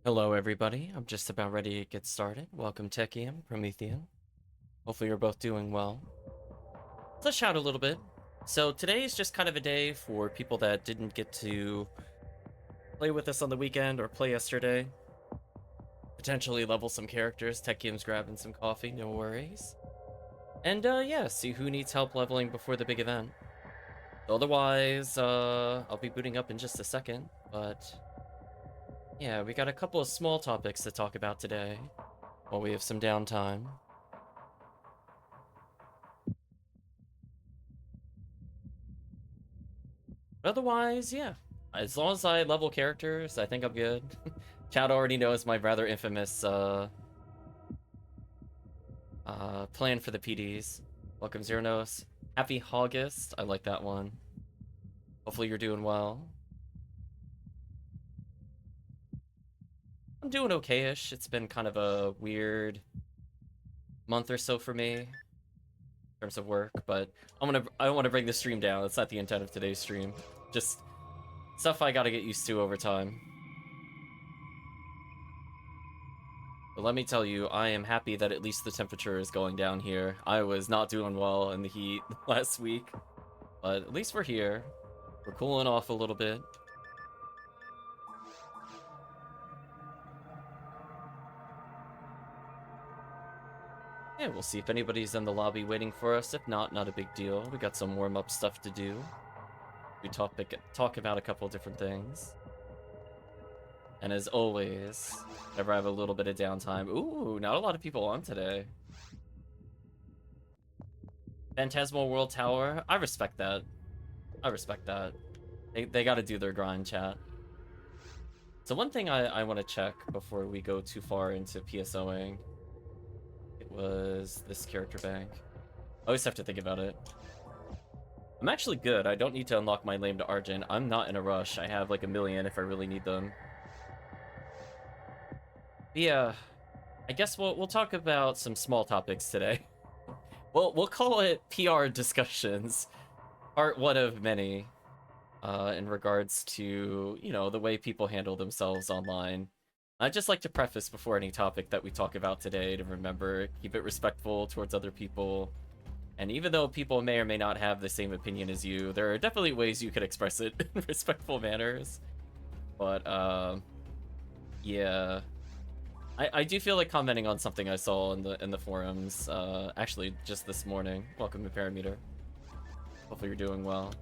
Hello, everybody. I'm just about ready to get started. Welcome, Tekkium, Promethean. Hopefully, you're both doing well. Let's chat a little bit. So, today is just kind of a day for people that didn't get to play with us on the weekend or play yesterday. Potentially level some characters. Tekkium's grabbing some coffee, no worries. And, yeah, see who needs help leveling before the big event. Otherwise, I'll be booting up in just a second, but yeah, we got a couple of small topics to talk about today while we have some downtime. But otherwise, yeah. As long as I level characters, I think I'm good. Chad already knows my rather infamous plan for the PDs. Welcome, Zernos. Happy August. I like that one. Hopefully you're doing well. I'm doing okay-ish. It's been kind of a weird month or so for me in terms of work, but I don't want to bring the stream down. That's not the intent of today's stream. Just stuff I gotta get used to over time. But let me tell you, I am happy that at least the temperature is going down here. I was not doing well in the heat last week, but at least we're here. We're cooling off a little bit. Yeah, we'll see if anybody's in the lobby waiting for us. If not, not a big deal. We got some warm-up stuff to do. We talk about a couple different things. And as always, whenever I have a little bit of downtime... Ooh, not a lot of people on today. Phantasmal World Tower. I respect that. I respect that. They gotta do their grind, chat. So one thing I want to check before we go too far into PSOing. It was this character bank. I always have to think about it. I'm actually good. I don't need to unlock my lame to Argent. I'm not in a rush. I have like a million if I really need them. But yeah, I guess we'll talk about some small topics today. We'll call it PR discussions, part one of many, in regards to, you know, the way people handle themselves online. I'd just like to preface before any topic that we talk about today to remember, keep it respectful towards other people. And even though people may or may not have the same opinion as you, there are definitely ways you could express it in respectful manners. But, yeah. I do feel like commenting on something I saw in the forums, actually just this morning. Welcome to Parameter. Hopefully you're doing well.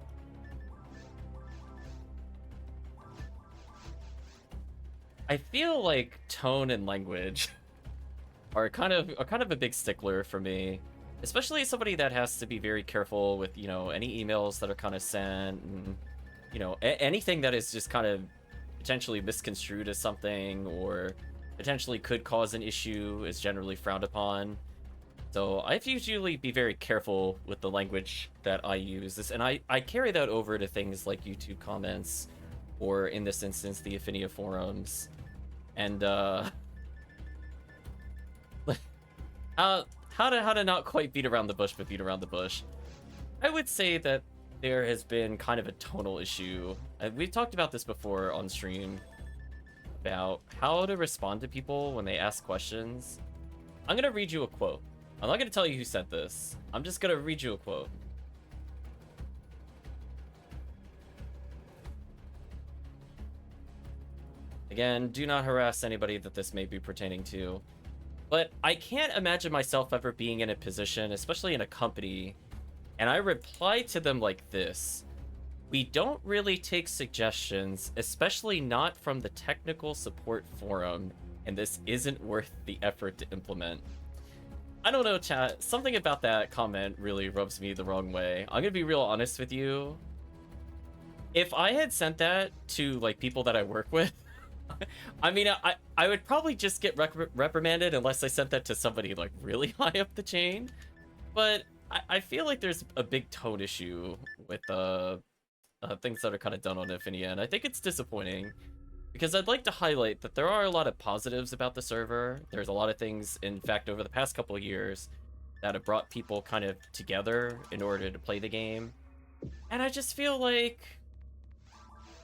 I feel like tone and language are kind of a big stickler for me, especially as somebody that has to be very careful with, you know, any emails that are kind of sent, and, you know, anything that is just kind of potentially misconstrued as something or potentially could cause an issue is generally frowned upon. So I have to usually be very careful with the language that I use. And I carry that over to things like YouTube comments, or in this instance, the Ephinea forums. And how to not quite beat around the bush, but beat around the bush. I would say that there has been kind of a tonal issue. We've talked about this before on stream, about how to respond to people when they ask questions. I'm gonna read you a quote. I'm not gonna tell you who said this. I'm just gonna read you a quote. Again, do not harass anybody that this may be pertaining to. But I can't imagine myself ever being in a position, especially in a company, and I reply to them like this. We don't really take suggestions, especially not from the technical support forum, and this isn't worth the effort to implement. I don't know, chat. Something about that comment really rubs me the wrong way. I'm gonna be real honest with you. If I had sent that to, like, people that I work with, I mean, I would probably just get reprimanded unless I sent that to somebody, like, really high up the chain. But I feel like there's a big tone issue with things that are kind of done on Ephinea, and I think it's disappointing because I'd like to highlight that there are a lot of positives about the server. There's a lot of things, in fact, over the past couple of years that have brought people kind of together in order to play the game. And I just feel like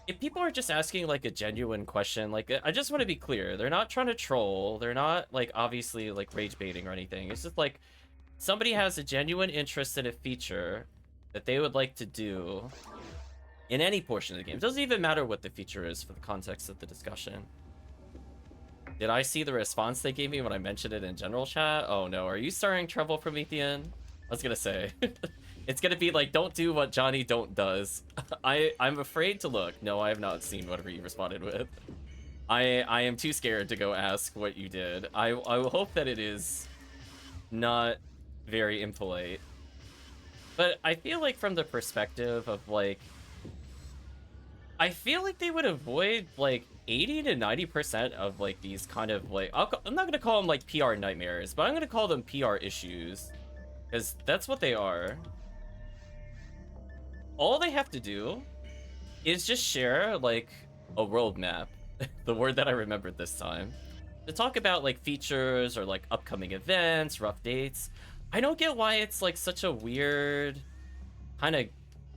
if people are just asking like a genuine question, like I just want to be clear, they're not trying to troll, they're not like obviously like rage baiting or anything. It's just like somebody has a genuine interest in a feature that they would like to do in any portion of the game. It doesn't even matter what the feature is for the context of the discussion. Did I see the response they gave me when I mentioned it in general chat? Oh no, are you starring trouble, Promethean? I was gonna say. It's gonna be like, don't do what Johnny Don't does. I'm afraid to look. No, I have not seen whatever you responded with. I am too scared to go ask what you did. I will hope that it is not very impolite. But I feel like from the perspective of like, I feel like they would avoid like 80 to 90% of like these kind of like, I'm not gonna call them like PR nightmares, but I'm gonna call them PR issues, because that's what they are. All they have to do is just share like a world map, the word that I remembered this time, to talk about like features or like upcoming events, rough dates. I don't get why it's like such a weird kind of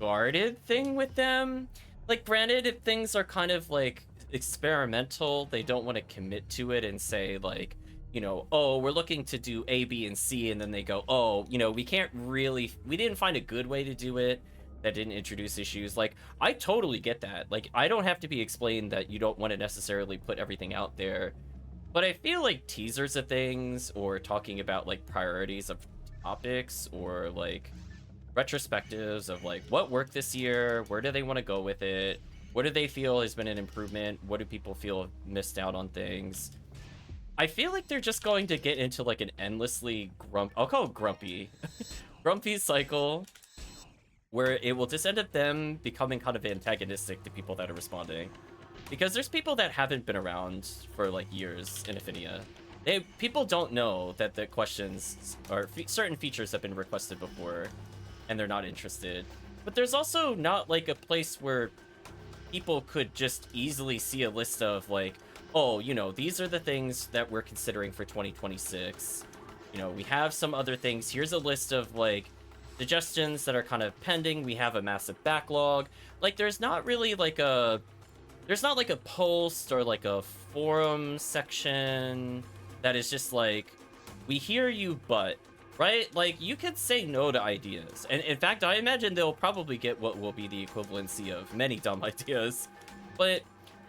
guarded thing with them. Like, granted, if things are kind of like experimental, they don't want to commit to it and say like, you know, oh, we're looking to do A, B, and C, and then they go, oh, you know, we didn't find a good way to do it that didn't introduce issues. Like, I totally get that. Like, I don't have to be explained that you don't want to necessarily put everything out there. But I feel like teasers of things, or talking about like priorities of topics, or like retrospectives of like what worked this year, where do they want to go with it, what do they feel has been an improvement, what do people feel missed out on things. I feel like they're just going to get into like an endlessly I'll call it grumpy grumpy cycle, where it will just end up them becoming kind of antagonistic to people that are responding, because there's people that haven't been around for like years in Ephinea. People don't know that the questions or certain features have been requested before, and they're not interested. But there's also not like a place where people could just easily see a list of like, oh, you know, these are the things that we're considering for 2026. You know, we have some other things. Here's a list of like suggestions that are kind of pending. We have a massive backlog. Like, there's not like a post or like a forum section that is just like, we hear you, but, right? Like, you could say no to ideas. And in fact, I imagine they'll probably get what will be the equivalency of many dumb ideas. But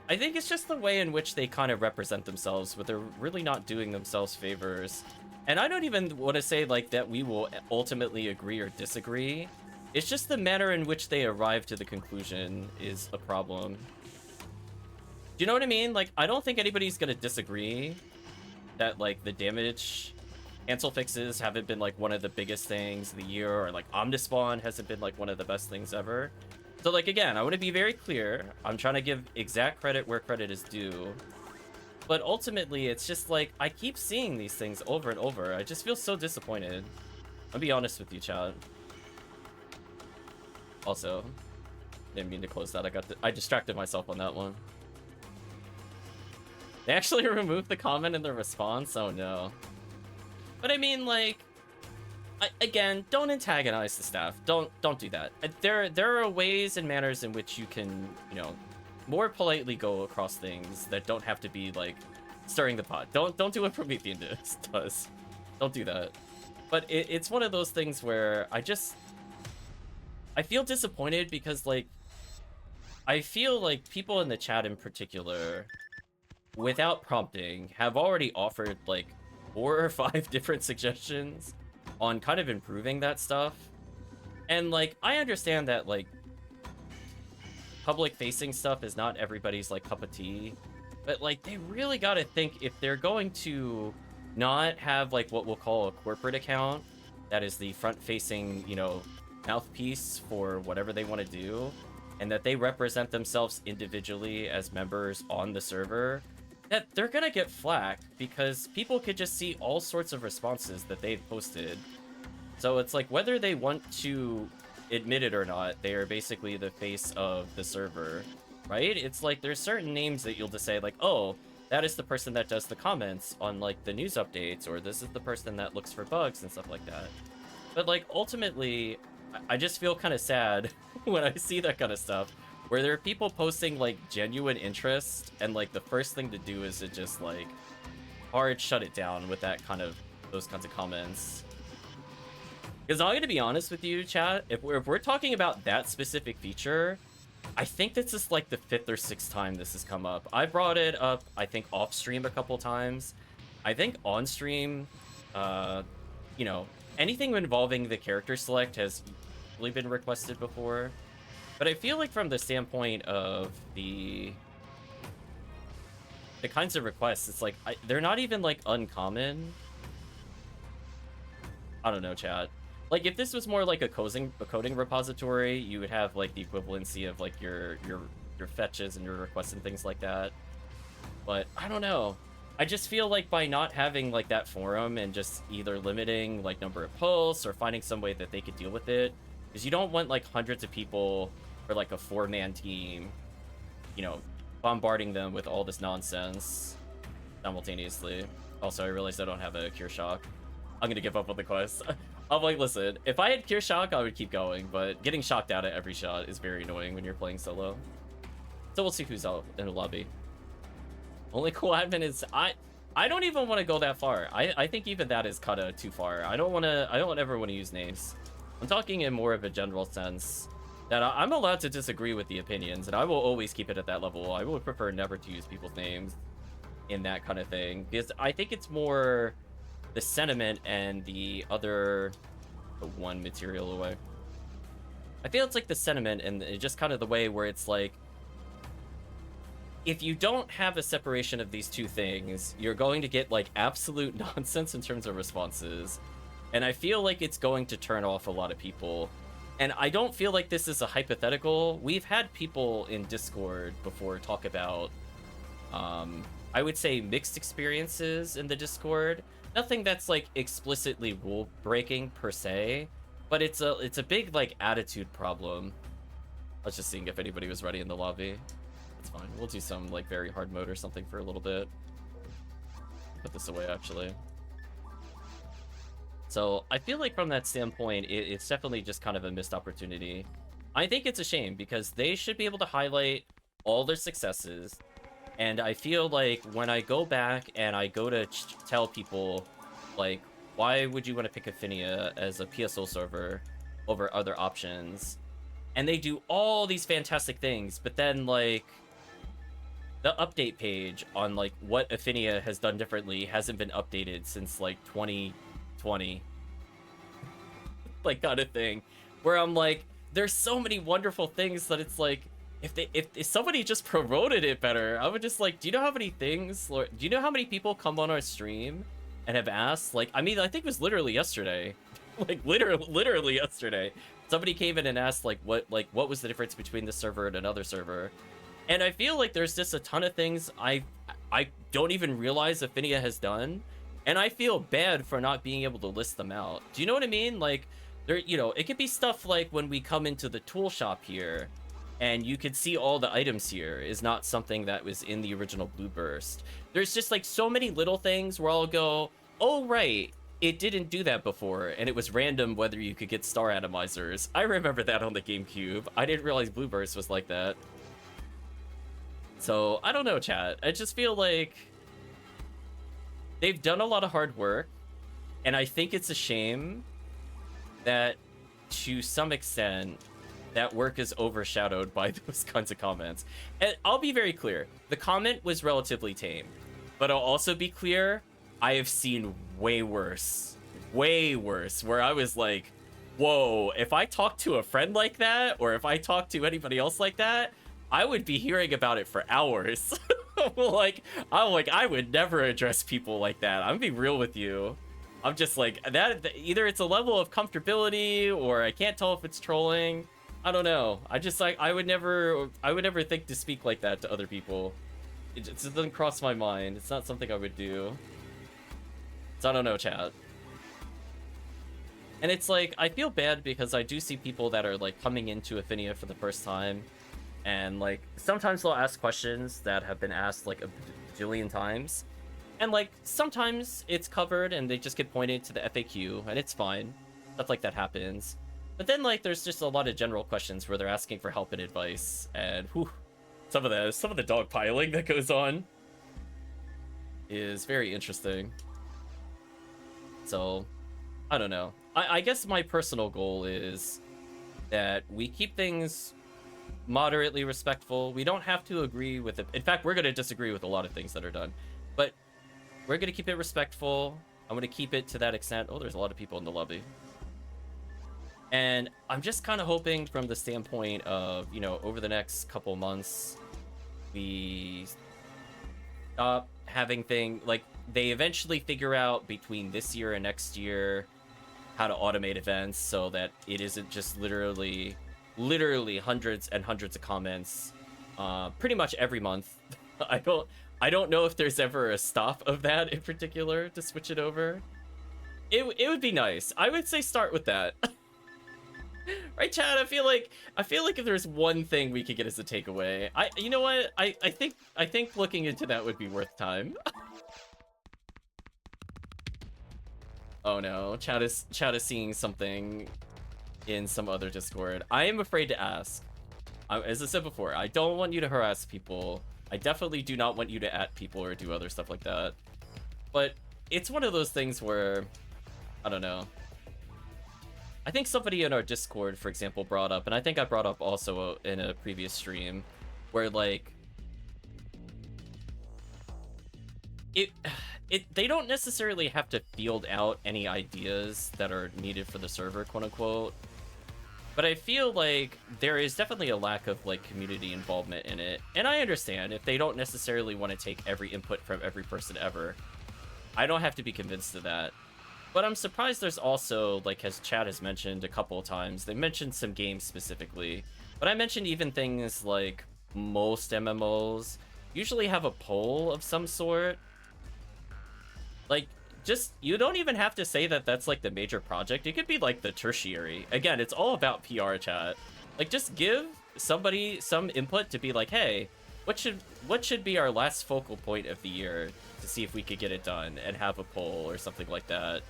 I think it's just the way in which they kind of represent themselves, but they're really not doing themselves favors. And I don't even want to say like that we will ultimately agree or disagree. It's just the manner in which they arrive to the conclusion is a problem. Do you know what I mean? Like, I don't think anybody's gonna disagree that like the damage cancel fixes haven't been like one of the biggest things of the year, or like Omnispawn hasn't been like one of the best things ever. So like, again, I want to be very clear. I'm trying to give exact credit where credit is due. But ultimately, it's just like, I keep seeing these things over and over. I just feel so disappointed. I'll be honest with you, chat. Also, didn't mean to close that. I distracted myself on that one. They actually removed the comment in the response? Oh no. But I mean, like, again, don't antagonize the staff. Don't do that. There are ways and manners in which you can, you know, more politely go across things that don't have to be like stirring the pot. Don't do what Promethean does. Don't do that. But it's one of those things where I feel disappointed, because like, I feel like people in the chat in particular, without prompting, have already offered like 4 or 5 different suggestions on kind of improving that stuff. And like, I understand that like public facing stuff is not everybody's like cup of tea, but like, they really got to think, if they're going to not have like what we'll call a corporate account that is the front facing, you know, mouthpiece for whatever they want to do, and that they represent themselves individually as members on the server, that they're gonna get flack, because people could just see all sorts of responses that they've posted. So it's like, whether they want to admit it or not, they are basically the face of the server, right? It's like, there's certain names that you'll just say like, oh, that is the person that does the comments on like the news updates, or this is the person that looks for bugs and stuff like that. But like, ultimately, I just feel kind of sad when I see that kind of stuff, where there are people posting like genuine interest, and like the first thing to do is to just like hard shut it down with that kind of those kinds of comments. Because I'm gonna be honest with you, chat, if we're talking about that specific feature, I think this is like the 5th or 6th time this has come up. I brought it up, I think, off stream a couple times. I think on stream, you know, anything involving the character select has really been requested before. But I feel like from the standpoint of the kinds of requests, it's like, they're not even like uncommon. I don't know, chat. Like, if this was more like a coding repository, you would have like the equivalency of like your fetches and your requests and things like that. But I don't know. I just feel like by not having like that forum and just either limiting like number of posts or finding some way that they could deal with it, because you don't want like hundreds of people or like a 4-man team, you know, bombarding them with all this nonsense simultaneously. Also, I realized I don't have a cure shock. I'm gonna give up on the quest. I'm like, listen, if I had cure shock, I would keep going, but getting shocked out at every shot is very annoying when you're playing solo. So we'll see who's out in the lobby. Only cool admin is I don't even want to go that far. I think even that is kind of too far. I don't ever want to use names. I'm talking in more of a general sense that I'm allowed to disagree with the opinions, and I will always keep it at that level. I would prefer never to use people's names in that kind of thing, because I think it's more the sentiment and the other one material away. I feel it's like the sentiment and just kind of the way where it's like, if you don't have a separation of these two things, you're going to get like absolute nonsense in terms of responses. And I feel like it's going to turn off a lot of people. And I don't feel like this is a hypothetical. We've had people in Discord before talk about, I would say, mixed experiences in the Discord. Nothing that's like explicitly rule breaking per se, but it's a big like attitude problem. I was just seeing if anybody was ready in the lobby. That's fine. We'll do some like very hard mode or something for a little bit. Put this away actually. So I feel like from that standpoint, it's definitely just kind of a missed opportunity. I think it's a shame because they should be able to highlight all their successes. And I feel like when I go back and I go to tell people, like, why would you want to pick Ephinea as a PSO server over other options? And they do all these fantastic things, but then, like, the update page on, like, what Ephinea has done differently hasn't been updated since, like, 2020. Like, kind of thing. Where I'm like, there's so many wonderful things that it's like, if somebody just promoted it better, I would just like, do you know how many things, do you know how many people come on our stream and have asked, like, I mean, I think it was literally yesterday, like literally yesterday, somebody came in and asked like what was the difference between this server and another server. And I feel like there's just a ton of things I don't even realize Ephinea has done, and I feel bad for not being able to list them out. Do you know what I mean? Like, there, you know, it could be stuff like when we come into the tool shop here and you could see all the items here is not something that was in the original Blue Burst. There's just like so many little things where I'll go, oh right, it didn't do that before, and it was random whether you could get star atomizers. I remember that on the GameCube. I didn't realize Blue Burst was like that. So I don't know, chat. I just feel like they've done a lot of hard work, and I think it's a shame that to some extent that work is overshadowed by those kinds of comments. And I'll be very clear, the comment was relatively tame, but I'll also be clear, I have seen way worse, where I was like, whoa, if I talk to a friend like that, or if I talk to anybody else like that, I would be hearing about it for hours. I would never address people like that. I'm gonna be real with you. I'm just like, that either it's a level of comfortability, or I can't tell if it's trolling. I don't know. I just like, I would never think to speak like that to other people. It just doesn't cross my mind. It's not something I would do. So I don't know, chat. And it's like, I feel bad because I do see people that are like coming into Ephinea for the first time, and like sometimes they'll ask questions that have been asked like a bajillion times, and like sometimes it's covered and they just get pointed to the FAQ, and it's fine. Stuff like that happens. But then, like, there's just a lot of general questions where they're asking for help and advice, and whew, some of the dogpiling that goes on is very interesting. So, I don't know. I guess my personal goal is that we keep things moderately respectful. We don't have to agree with it. In fact, we're going to disagree with a lot of things that are done, but we're going to keep it respectful. I'm going to keep it to that extent. Oh, there's a lot of people in the lobby. And I'm just kind of hoping from the standpoint of, you know, over the next couple months, we stop having like, they eventually figure out between this year and next year how to automate events so that it isn't just literally hundreds and hundreds of comments pretty much every month. I don't know if there's ever a stop of that in particular to switch it over. It would be nice. I would say start with that. Right, Chad? I feel like if there's one thing we could get as a takeaway, you know what? I think looking into that would be worth time. Oh no, Chad is seeing something in some other Discord. I am afraid to ask. As I said before, I don't want you to harass people. I definitely do not want you to at people or do other stuff like that. But it's one of those things where, I don't know. I think somebody in our Discord, for example, brought up, and I think I brought up also in a previous stream, where like they don't necessarily have to field out any ideas that are needed for the server, quote unquote. But I feel like there is definitely a lack of like community involvement in it. And I understand if they don't necessarily want to take every input from every person ever. I don't have to be convinced of that. But I'm surprised there's also, like, as Chad has mentioned a couple of times, they mentioned some games specifically. But I mentioned even things like most MMOs usually have a poll of some sort. Like, just, you don't even have to say that that's like the major project. It could be like the tertiary. Again, it's all about PR, chat. Like, just give somebody some input to be like, hey, what should be our last focal point of the year to see if we could get it done, and have a poll or something like that.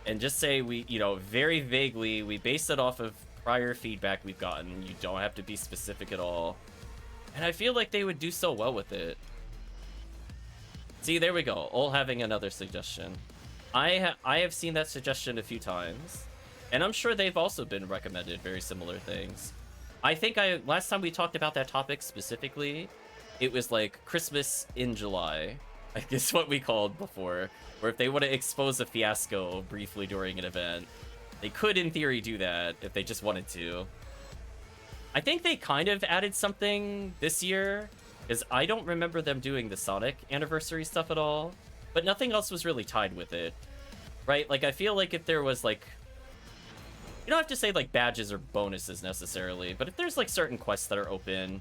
And just say we, you know, very vaguely, we base it off of prior feedback we've gotten. You don't have to be specific at all. And I feel like they would do so well with it. See, there we go. All having another suggestion. I have seen that suggestion a few times. And I'm sure they've also been recommended very similar things. I think last time we talked about that topic specifically, it was like Christmas in July. I guess what we called before, where if they want to expose a fiasco briefly during an event, they could in theory do that if they just wanted to. I think they kind of added something this year, because I don't remember them doing the Sonic anniversary stuff at all, but nothing else was really tied with it, right? Like, I feel like if there was like, you don't have to say like badges or bonuses necessarily, but if there's like certain quests that are open,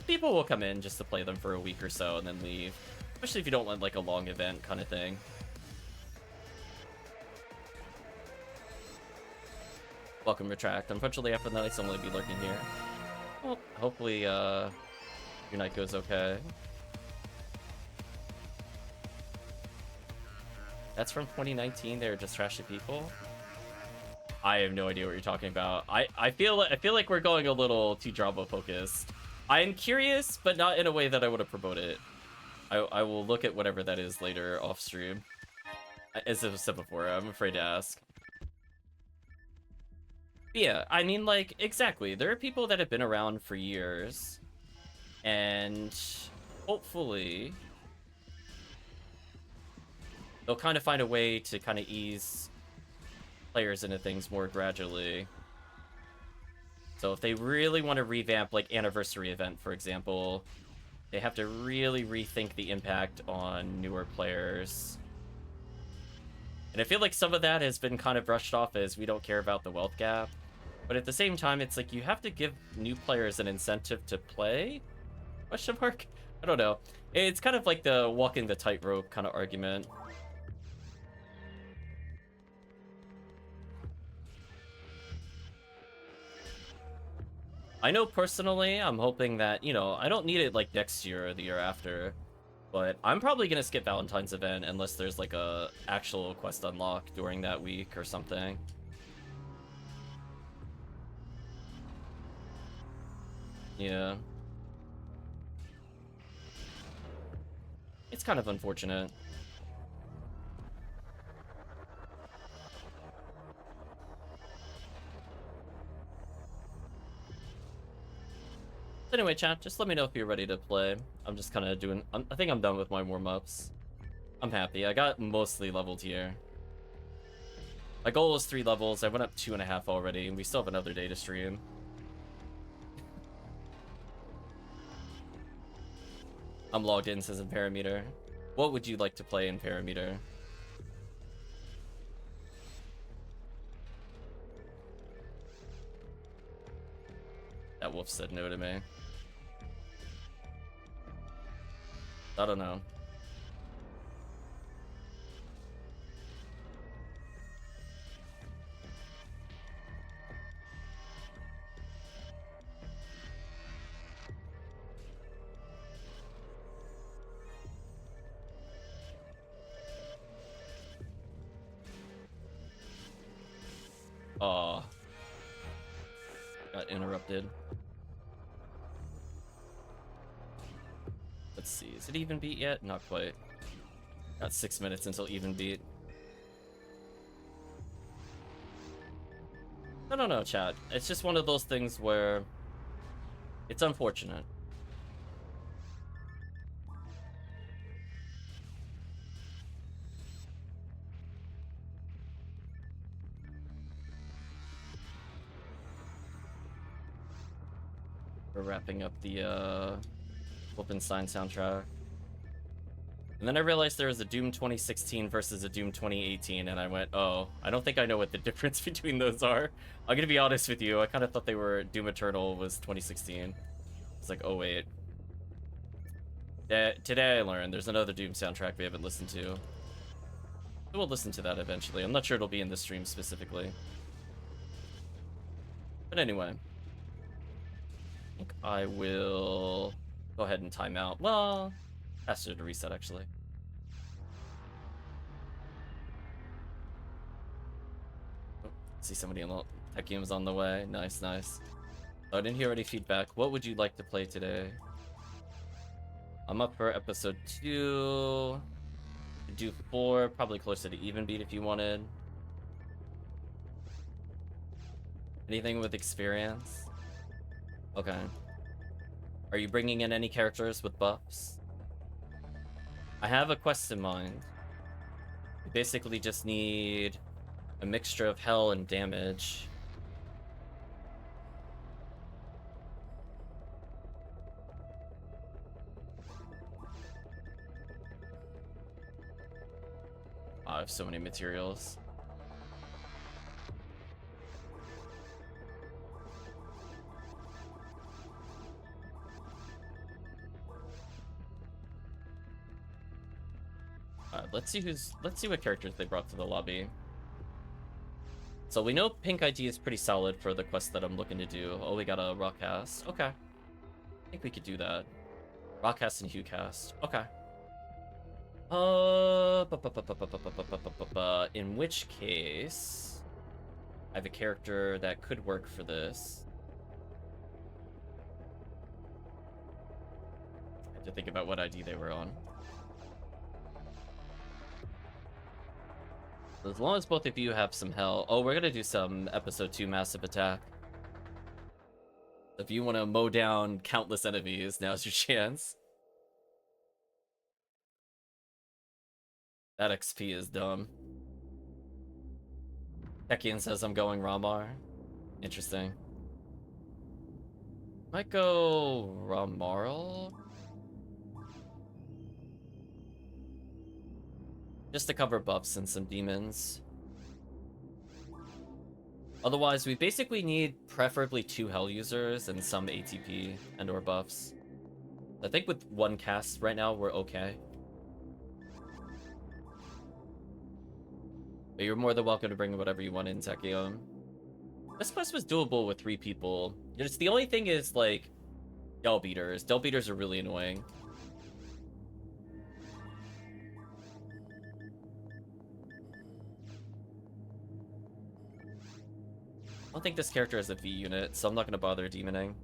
people will come in just to play them for a week or so and then leave. Especially if you don't want like a long event kind of thing. Welcome, Retract. Unfortunately, after the night's only be lurking here. Well, hopefully, your night goes okay. That's from 2019. They were just trashy people. I have no idea what you're talking about. I feel like we're going a little too drama focused. I'm curious, but not in a way that I would have promoted it. I will look at whatever that is later off stream. As I said before, I'm afraid to ask. But yeah, I mean, like, exactly. There are people that have been around for years, and hopefully they'll kind of find a way to kind of ease players into things more gradually. So if they really want to revamp, like, Anniversary Event, for example, they have to really rethink the impact on newer players. And I feel like some of that has been kind of brushed off as we don't care about the wealth gap. But at the same time, it's like you have to give new players an incentive to play? Question mark? I don't know. It's kind of like the walking the tightrope kind of argument. I know personally, I'm hoping that, you know, I don't need it like next year or the year after, but I'm probably gonna skip Valentine's event unless there's like a actual quest unlock during that week or something. Yeah. It's kind of unfortunate. Anyway, chat, just let me know if you're ready to play. I'm just kind of doing... I think I'm done with my warm-ups. I'm happy. I got mostly leveled here. My goal was 3 levels. I went up 2.5 already, and we still have another day to stream. I'm logged in, says in Parameter. What would you like to play in Parameter? That wolf said no to me. I don't know. Aw. Got interrupted. Let's see. Is it even beat yet? Not quite. Got 6 minutes until even beat. No, chat. It's just one of those things where it's unfortunate. We're wrapping up the Wolfenstein soundtrack. And then I realized there was a Doom 2016 versus a Doom 2018, and I went, oh, I don't think I know what the difference between those are. I'm gonna be honest with you, I kind of thought they were... Doom Eternal was 2016. It's like, oh wait. Today I learned there's another Doom soundtrack we haven't listened to. We'll listen to that eventually. I'm not sure it'll be in the stream specifically. But anyway. I think I will go ahead and time out. Well, faster to reset actually. Oh, see somebody on the Tekkium's on the way. Nice, nice. Oh, I didn't hear any feedback. What would you like to play today? I'm up for episode 2. Do 4, probably closer to even beat if you wanted. Anything with experience? Okay. Are you bringing in any characters with buffs? I have a quest in mind. We basically just need a mixture of hell and damage. I have so many materials. Let's see what characters they brought to the lobby. So we know Pink ID is pretty solid for the quest that I'm looking to do. Oh, we got a Rockcast. Okay. I think we could do that. Rockcast and Hughcast. Okay. In which case, I have a character that could work for this. I have to think about what ID they were on. As long as both of you have some hell. Oh, we're gonna do some episode 2 massive attack. If you want to mow down countless enemies, now's your chance. That XP is dumb. Tekkium says I'm going Ramar. Interesting. Might go Ramarl. Just to cover buffs and some demons. Otherwise, we basically need preferably 2 hell users and some ATP and or buffs. I think with 1 cast right now, we're okay. But you're more than welcome to bring whatever you want in, Tekkium. This quest was doable with 3 people. Just the only thing is, like, Del Beaters. Del Beaters are really annoying. I don't think this character has a V unit, so I'm not going to bother demoning.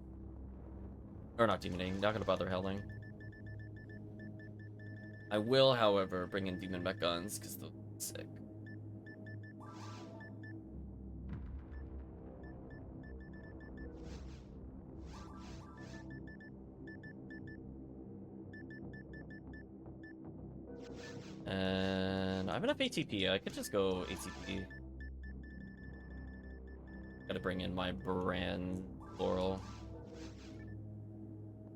Or not demoning, not gonna bother helling. I will, however, bring in demon mech guns, because they're sick. And I have enough ATP. I could just go ATP. Gotta bring in my brand floral.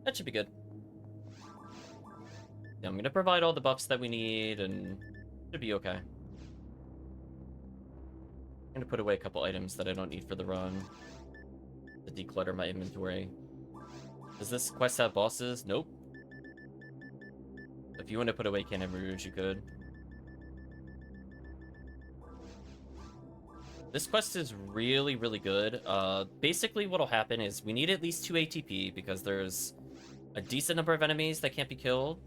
That should be good. Yeah, I'm gonna provide all the buffs that we need, and should be okay. I'm gonna put away a couple items that I don't need for the run to declutter my inventory. Does this quest have bosses? Nope. If you want to put away Cannon Rouge, you could. This quest is really, really good. Basically what'll happen is we need at least 2 ATP because there's a decent number of enemies that can't be killed.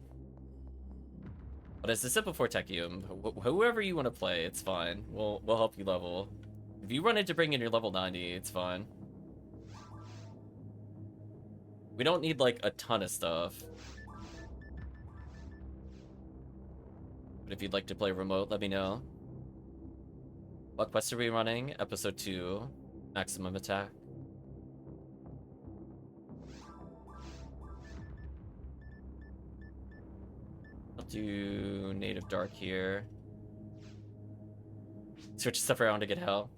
But as I said before, Tekkium, whoever you want to play, it's fine. We'll help you level. If you run into bring in your level 90, it's fine. We don't need like a ton of stuff. But if you'd like to play remote, let me know. What quest are we running? Episode 2, maximum attack. I'll do native dark here. Switch stuff around to get hell.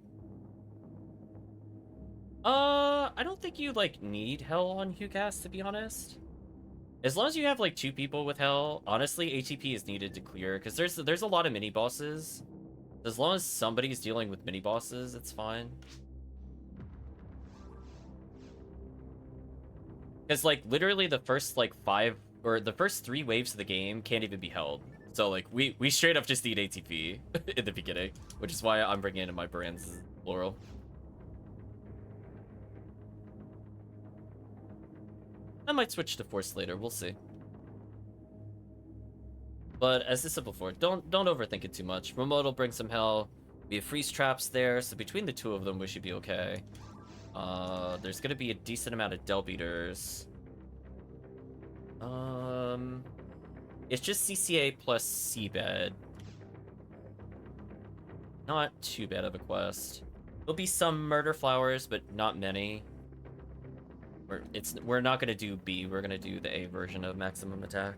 I don't think you like need hell on HuCast, to be honest. As long as you have like 2 people with hell, honestly, ATP is needed to clear because there's a lot of mini bosses. As long as somebody's dealing with mini bosses, it's fine. Because like literally the first like 5 or the first 3 waves of the game can't even be held. So like we straight up just need ATP in the beginning, which is why I'm bringing in my brands plural. I might switch to Force later, we'll see. But as I said before, don't overthink it too much. Remote will bring some hell. We have freeze traps there, so between the 2 of them, we should be okay. There's gonna be a decent amount of Del Beaters. It's just CCA plus Seabed. Not too bad of a quest. There'll be some murder flowers, but not many. We're not gonna do B. We're gonna do the A version of maximum attack.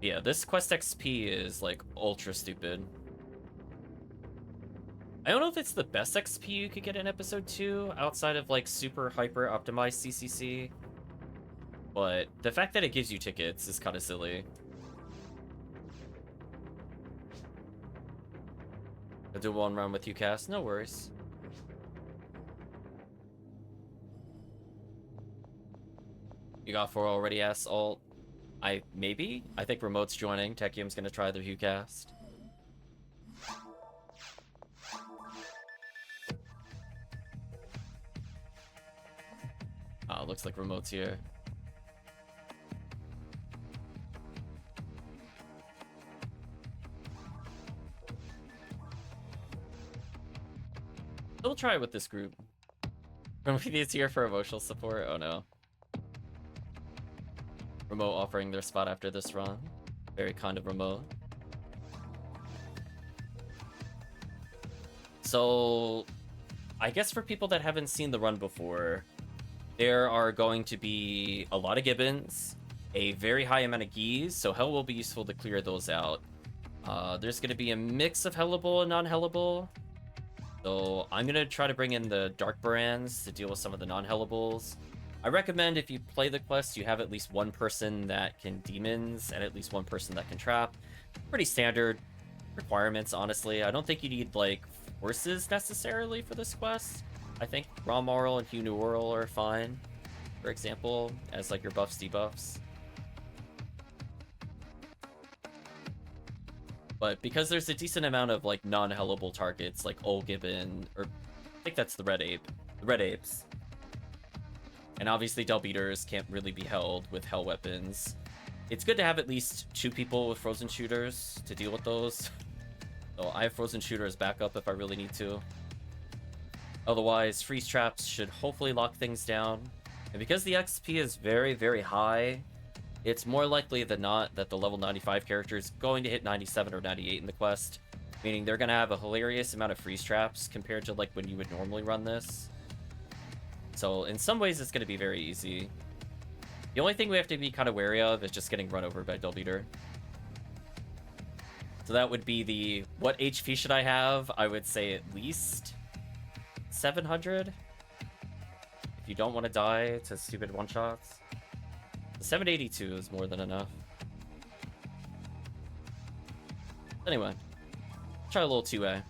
Yeah, this quest XP is like ultra stupid. I don't know if it's the best XP you could get in episode 2 outside of like super hyper optimized CCC, but the fact that it gives you tickets is kind of silly. I'll do 1 round with you, Cass. No worries. You got 4 already, ass alt. Maybe? I think Remote's joining. Tekkium's gonna try the HuCast. Oh, looks like Remote's here. We'll try it with this group. Promethean's here for emotional support. Oh no. Remote offering their spot after this run. Very kind of Remote. So, I guess for people that haven't seen the run before, there are going to be a lot of Gibbons, a very high amount of Geese, so Hell will be useful to clear those out. There's going to be a mix of Hellable and non-Hellable. So I'm going to try to bring in the Dark Brands to deal with some of the non-Hellables. I recommend if you play the quest, you have at least 1 person that can demons and at least 1 person that can trap. Pretty standard requirements, honestly. I don't think you need, like, forces necessarily for this quest. I think Raw Moral and Hugh New Oral are fine, for example, as, like, your buffs, debuffs. But because there's a decent amount of, like, non-hellable targets, like Ol Gibbon, or I think that's the Red Ape. The Red Apes. And obviously Del Beaters can't really be held with hell weapons. It's good to have at least 2 people with frozen shooters to deal with those. So I have frozen shooters backup if I really need to. Otherwise, freeze traps should hopefully lock things down. And because the XP is very, very high, it's more likely than not that the level 95 character is going to hit 97 or 98 in the quest, meaning they're going to have a hilarious amount of freeze traps compared to like when you would normally run this. So in some ways, it's going to be very easy. The only thing we have to be kind of wary of is just getting run over by Dullbeater. So that would be the, what HP should I have? I would say at least 700. If you don't want to die to stupid one-shots. The 782 is more than enough. Anyway, try a little 2A.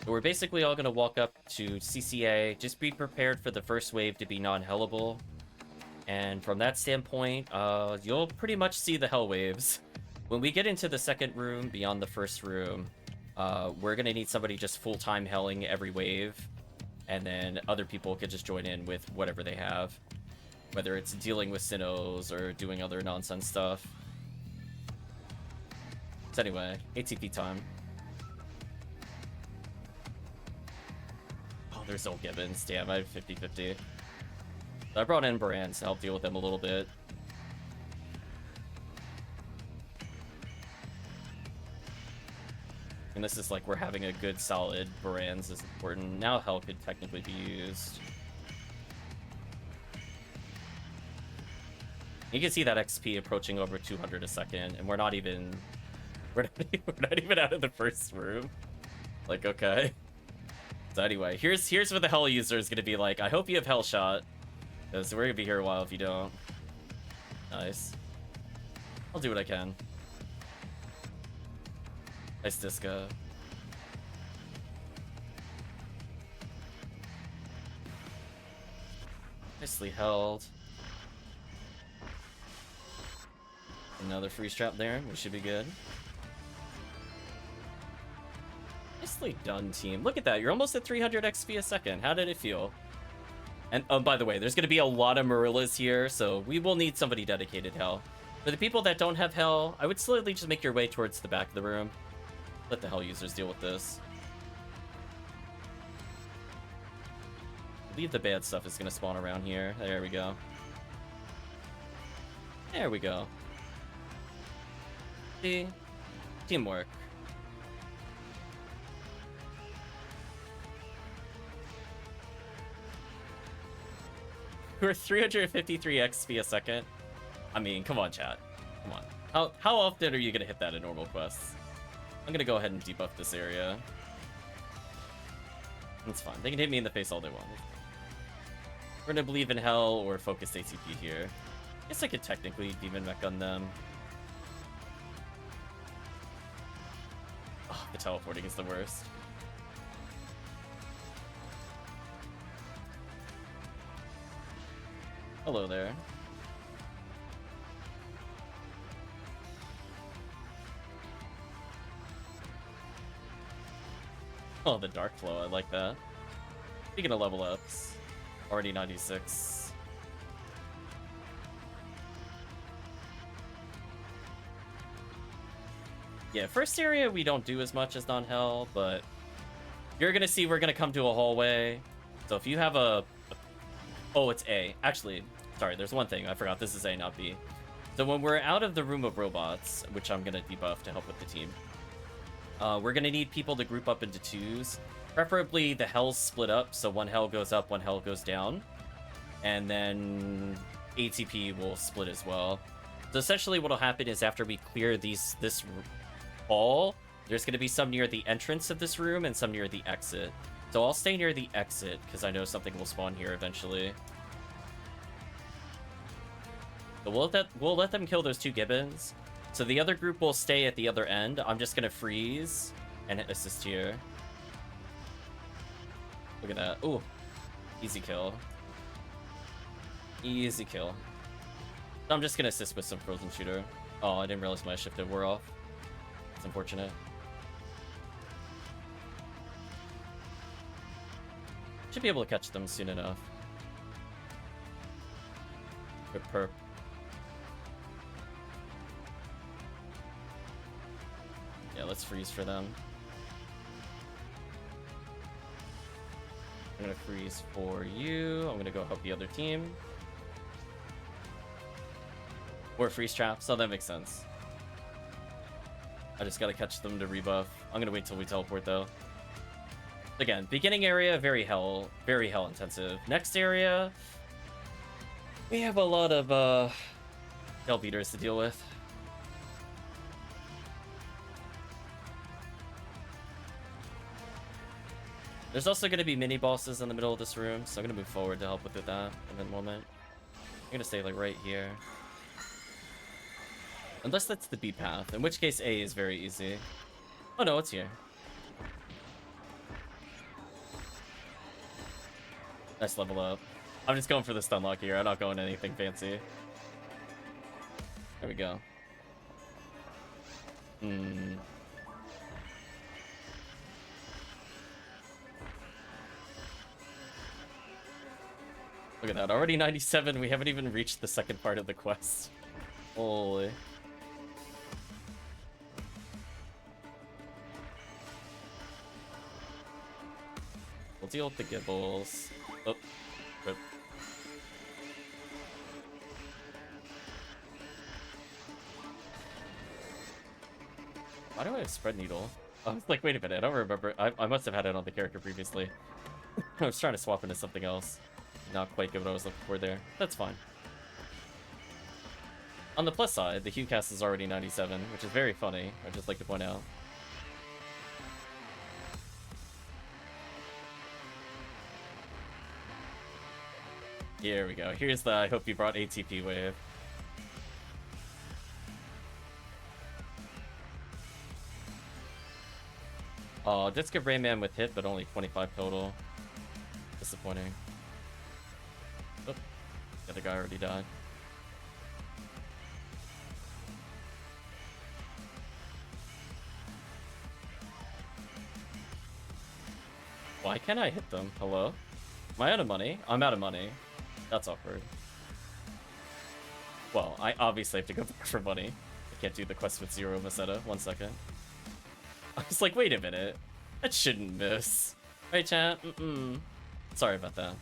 So we're basically all going to walk up to CCA. Just be prepared for the first wave to be non-hellable. And from that standpoint, you'll pretty much see the hell waves. When we get into the second room, beyond the first room, we're going to need somebody just full-time helling every wave. And then other people could just join in with whatever they have. Whether it's dealing with Sinnohs or doing other nonsense stuff. So anyway, ATP time. Oh, there's no Gibbons. Damn, I have 50-50. I brought in Barans to help deal with them a little bit. And this is like we're having a good solid Barans is important. Now Hell could technically be used. You can see that XP approaching over 200 a second, and we're not even out of the first room. Like, okay. So anyway, here's what the Hell user is gonna be like. I hope you have Hell shot, because we're gonna be here a while if you don't. Nice. I'll do what I can. Nice Disco. Nicely held. Another freeze trap there. We should be good. Nicely done, team. Look at that. You're almost at 300 XP a second. How did it feel? And oh, by the way, there's going to be a lot of Marillas here, so we will need somebody dedicated Hell. For the people that don't have Hell, I would slowly just make your way towards the back of the room. Let the Hell users deal with this. I believe the bad stuff is going to spawn around here. There we go. There we go. See? Teamwork. We're 353 XP a second. I mean, come on, chat. Come on. How often are you going to hit that in normal quests? I'm going to go ahead and debuff this area. That's fine. They can hit me in the face all they want. We're going to believe in Hell or focused ATP here. I guess I could technically Demon Mech on them. Oh, the teleporting is the worst. Hello there. Oh, the Dark Flow, I like that. Speaking of level ups, already 96. Yeah, first area we don't do as much as non-Hell, but you're gonna see we're gonna come to a hallway. So if you have a... Oh, it's A. Actually, sorry, there's one thing. I forgot. This is A, not B. So when we're out of the room of robots, which I'm gonna debuff to help with the team, we're gonna need people to group up into twos. Preferably the Hells split up, so one Hell goes up, one Hell goes down. And then ATP will split as well. So essentially what'll happen is after we clear this hall, there's going to be some near the entrance of this room and some near the exit. So I'll stay near the exit because I know something will spawn here eventually. So we'll let them kill those two Gibbons. So the other group will stay at the other end. I'm just going to freeze and assist here. Look at that. Ooh, easy kill. Easy kill. So I'm just going to assist with some frozen shooter. Oh, I didn't realize my shifted wore off. It's unfortunate. Should be able to catch them soon enough. Good perp. Yeah, let's freeze for them. I'm gonna freeze for you. I'm gonna go help the other team. Or freeze trap, so that makes sense. I just gotta catch them to rebuff. I'm gonna wait till we teleport though. Again, beginning area, very hell intensive. Next area, we have a lot of hell beaters to deal with. There's also going to be mini bosses in the middle of this room, so I'm going to move forward to help with that in a moment. I'm going to stay like right here. Unless that's the B path, in which case A is very easy. Oh no, it's here. Nice level up. I'm just going for the stun lock here, I'm not going anything fancy. There we go. Look at that, already 97, we haven't even reached the second part of the quest. Holy. We'll deal with the gibbles. Oh, rip. Why do I have spread needle? I was like, wait a minute, I don't remember. I must have had it on the character previously. I was trying to swap into something else. Not quite get what I was looking for there. That's fine. On the plus side, the Hugcast is already 97, which is very funny. I'd just like to point out. Here we go. Here's the I hope you brought ATP wave. Oh, did skip Rayman with hit, but only 25 total. Disappointing. Oh, the other guy already died. Why can't I hit them? Hello? Am I out of money? I'm out of money. That's awkward. Well, I obviously have to go back for money. I can't do the quest with zero Meseta. 1 second. I was like, wait a minute. That shouldn't miss. Right, chat? Sorry about that.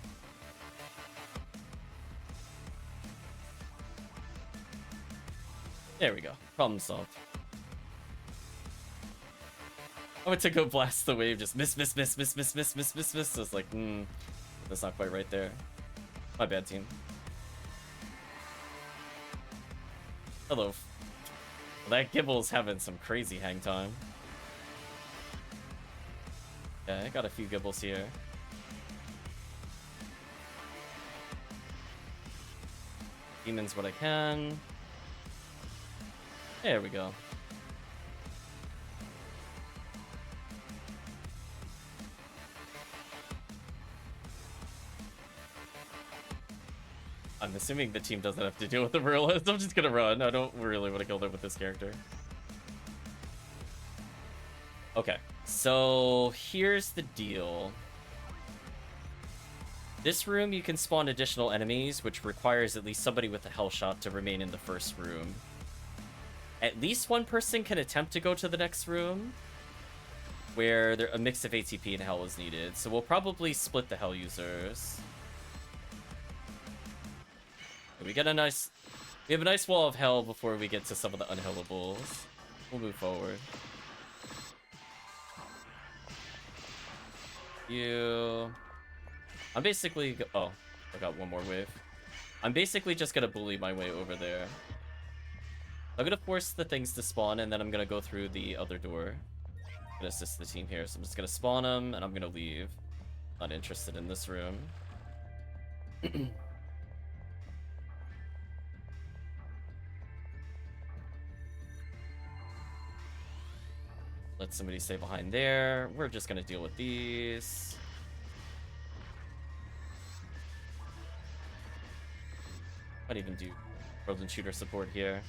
There we go. Problem solved. I went to go blast the wave, just miss. I was like, that's not quite right there. My bad, team. Hello. Well, that Gibble's having some crazy hang time. Yeah, I got a few Gibbles here. Demons what I can. There we go. I'm assuming the team doesn't have to deal with the Marillas. I'm just gonna run. I don't really want to kill them with this character. Okay, so here's the deal. This room, you can spawn additional enemies, which requires at least somebody with a hell shot to remain in the first room. At least one person can attempt to go to the next room, where a mix of ATP and hell is needed. So we'll probably split the hell users. We have a nice wall of hell before we get to some of the unhillables. We'll move forward. I'm basically... Oh, I got one more wave. I'm basically just gonna bully my way over there. I'm gonna force the things to spawn, and then I'm gonna go through the other door. I'm gonna assist the team here, so I'm just gonna spawn them, and I'm gonna leave. Not interested in this room. Let somebody stay behind there. We're just gonna deal with these. Might even do frozen shooter support here.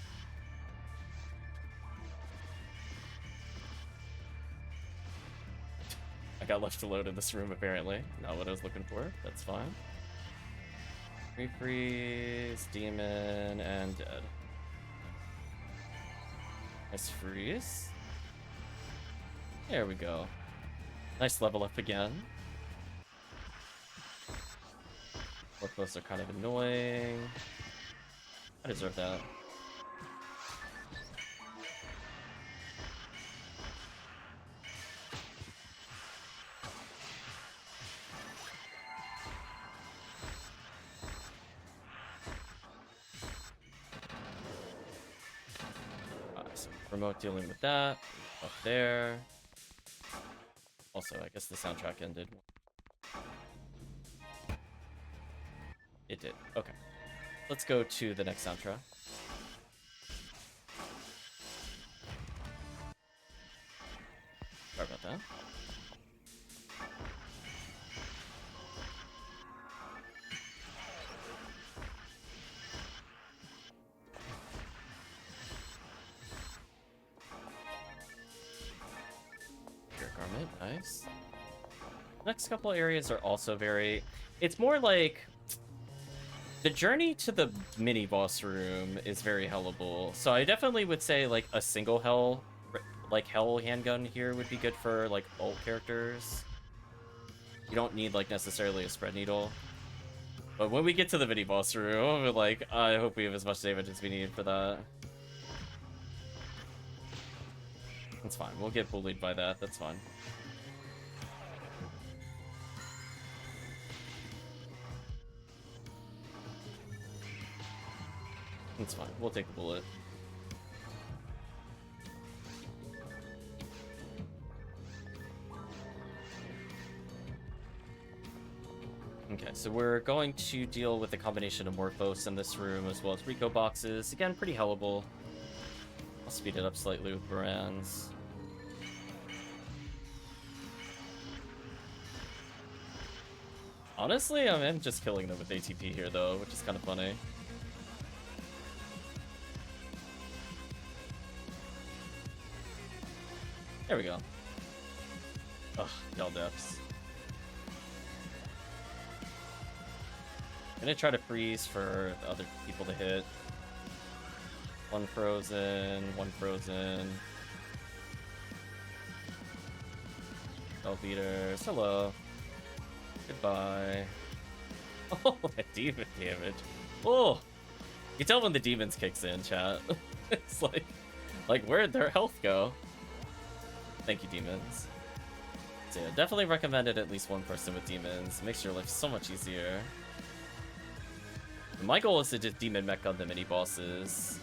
I got left alone in this room apparently. Not what I was looking for. That's fine. Refreeze, demon, and dead. Nice freeze. There we go. Nice level up again. Workflows are kind of annoying. I deserve that. So remote dealing with that. Up there. Also, I guess the soundtrack ended. It did. Okay. Let's go to the next soundtrack. Sorry about that. Pure garment, nice. Next couple areas are also very... It's more like... The journey to the mini-boss room is very hellable. So I definitely would say, like, a single hell... Like, hell handgun here would be good for, like, ult characters. You don't need, like, necessarily a spread needle. But when we get to the mini-boss room, like, I hope we have as much damage as we need for that. That's fine. We'll get bullied by that. That's fine. It's fine. We'll take the bullet. Okay, so we're going to deal with a combination of Morphos in this room as well as Rico boxes. Again, pretty hellable. I'll speed it up slightly with Barans. Honestly, I'm just killing them with ATP here, though, which is kind of funny. There we go. Ugh, y'all depths. I'm gonna try to freeze for other people to hit. One frozen, one frozen. Bell beaters, hello. Goodbye. Oh, that demon damage. Oh! You can tell when the demons kicks in, chat. It's like where'd their health go? Thank you, demons. So yeah, definitely recommended at least one person with demons. It makes your life so much easier. My goal is to just demon mech on the mini bosses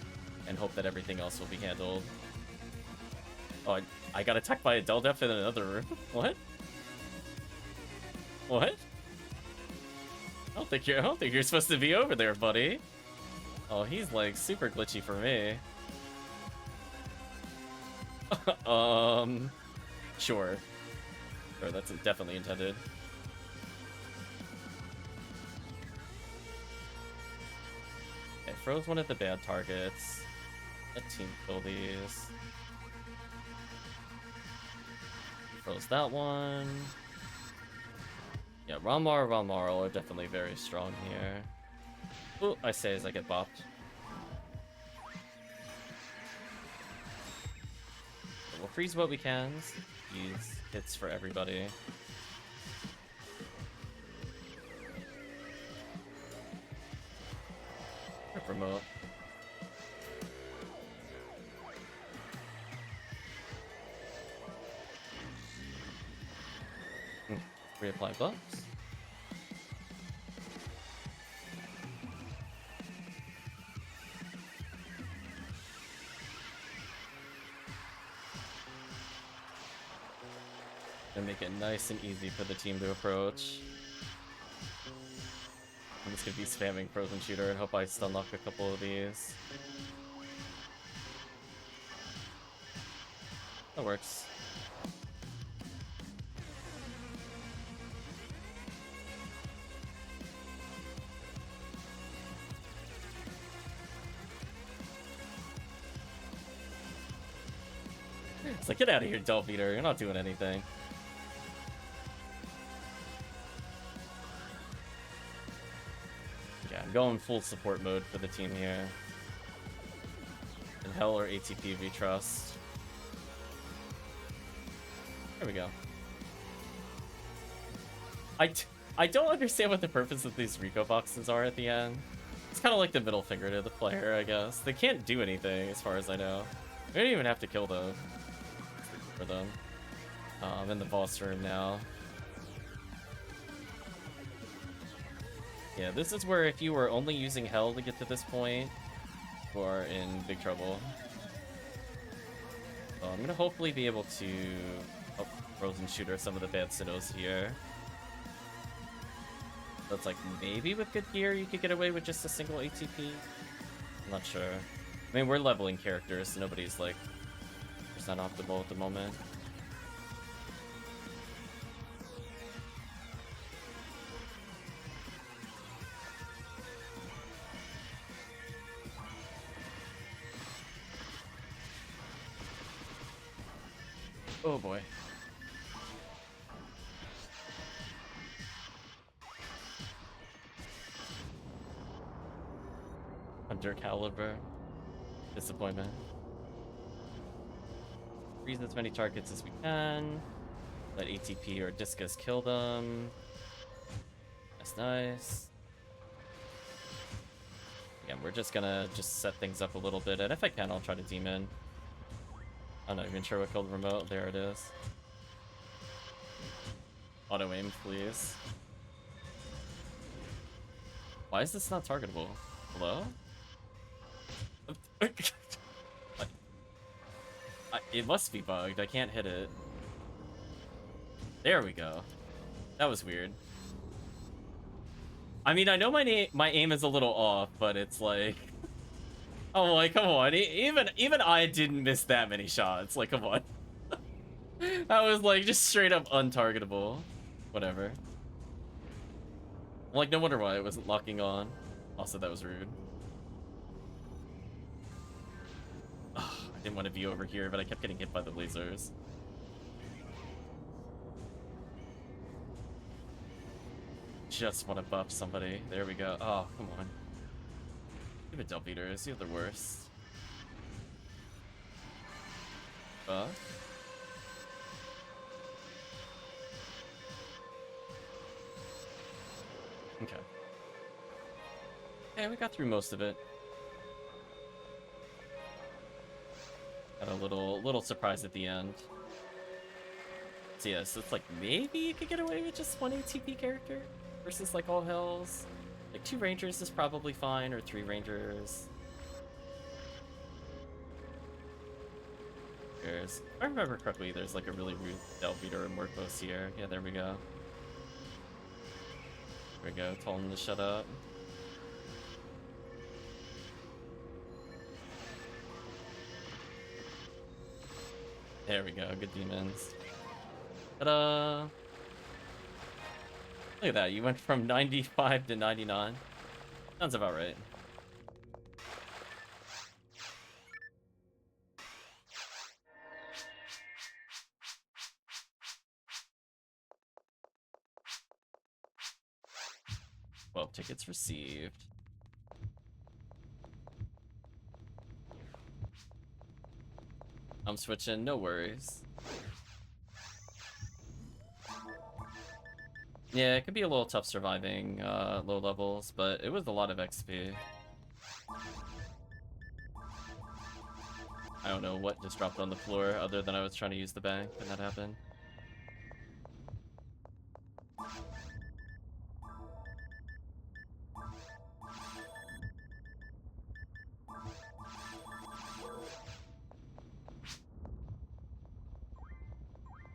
and hope that everything else will be handled. Oh, I got attacked by a Deldef in another room. What? What? I don't think you're supposed to be over there, buddy. Oh, he's like super glitchy for me. Sure. Sure, that's definitely intended. Okay, froze one of the bad targets. Let team kill these. Froze that one. Yeah, Ranmaru are definitely very strong here. Ooh, I say as I get bopped. We'll freeze what we can. These hits for everybody. Remote. Reapply buffs. And make it nice and easy for the team to approach. I'm just gonna be spamming Frozen Shooter and hope I stun lock a couple of these. That works. It's like, get out of here, Delp Eater. You're not doing anything. Yeah, I'm going full support mode for the team here. And Hell or ATP we trust. There we go. I don't understand what the purpose of these Rico boxes are at the end. It's kind of like the middle finger to the player, I guess. They can't do anything, as far as I know. We don't even have to kill them. For them. I'm in the boss room now. Yeah, this is where if you were only using Hell to get to this point, you are in big trouble. So I'm gonna hopefully be able to help Frozen Shooter some of the bad Sinnohs here. That's like maybe with good gear you could get away with just a single ATP. I'm not sure. I mean, we're leveling characters, so nobody's like percent optimal at the moment. Oh boy. Under caliber. Disappointment. Freeze as many targets as we can. Let ATP or Discus kill them. That's nice. Yeah, we're just gonna set things up a little bit, and if I can, I'll try to demon. I'm not even sure what killed remote. There it is. Auto aim, please. Why is this not targetable? Hello? It must be bugged. I can't hit it. There we go. That was weird. I mean, I know my aim is a little off, but it's like... Oh, like, come on. Even I didn't miss that many shots. Like, come on. That was, like, just straight up untargetable. Whatever. Like, no wonder why it wasn't locking on. Also, that was rude. Oh, I didn't want to be over here, but I kept getting hit by the lasers. Just want to buff somebody. There we go. Oh, come on. Stupid Delp Eaters, you're the worst. Buff. Okay. Yeah, we got through most of it. Got a little surprise at the end. So yeah, so it's like maybe you could get away with just one ATP character versus like all Hells. Like 2 Rangers is probably fine, or 3 Rangers. If I remember correctly, there's like a really rude Delveater and Morphos here. Yeah, there we go. There we go, told him to shut up. There we go, good demons. Ta-da! Look at that, you went from 95 to 99. Sounds about right. Well, tickets received. I'm switching, no worries. Yeah, it could be a little tough surviving low levels, but it was a lot of XP. I don't know what just dropped on the floor other than I was trying to use the bank and that happened.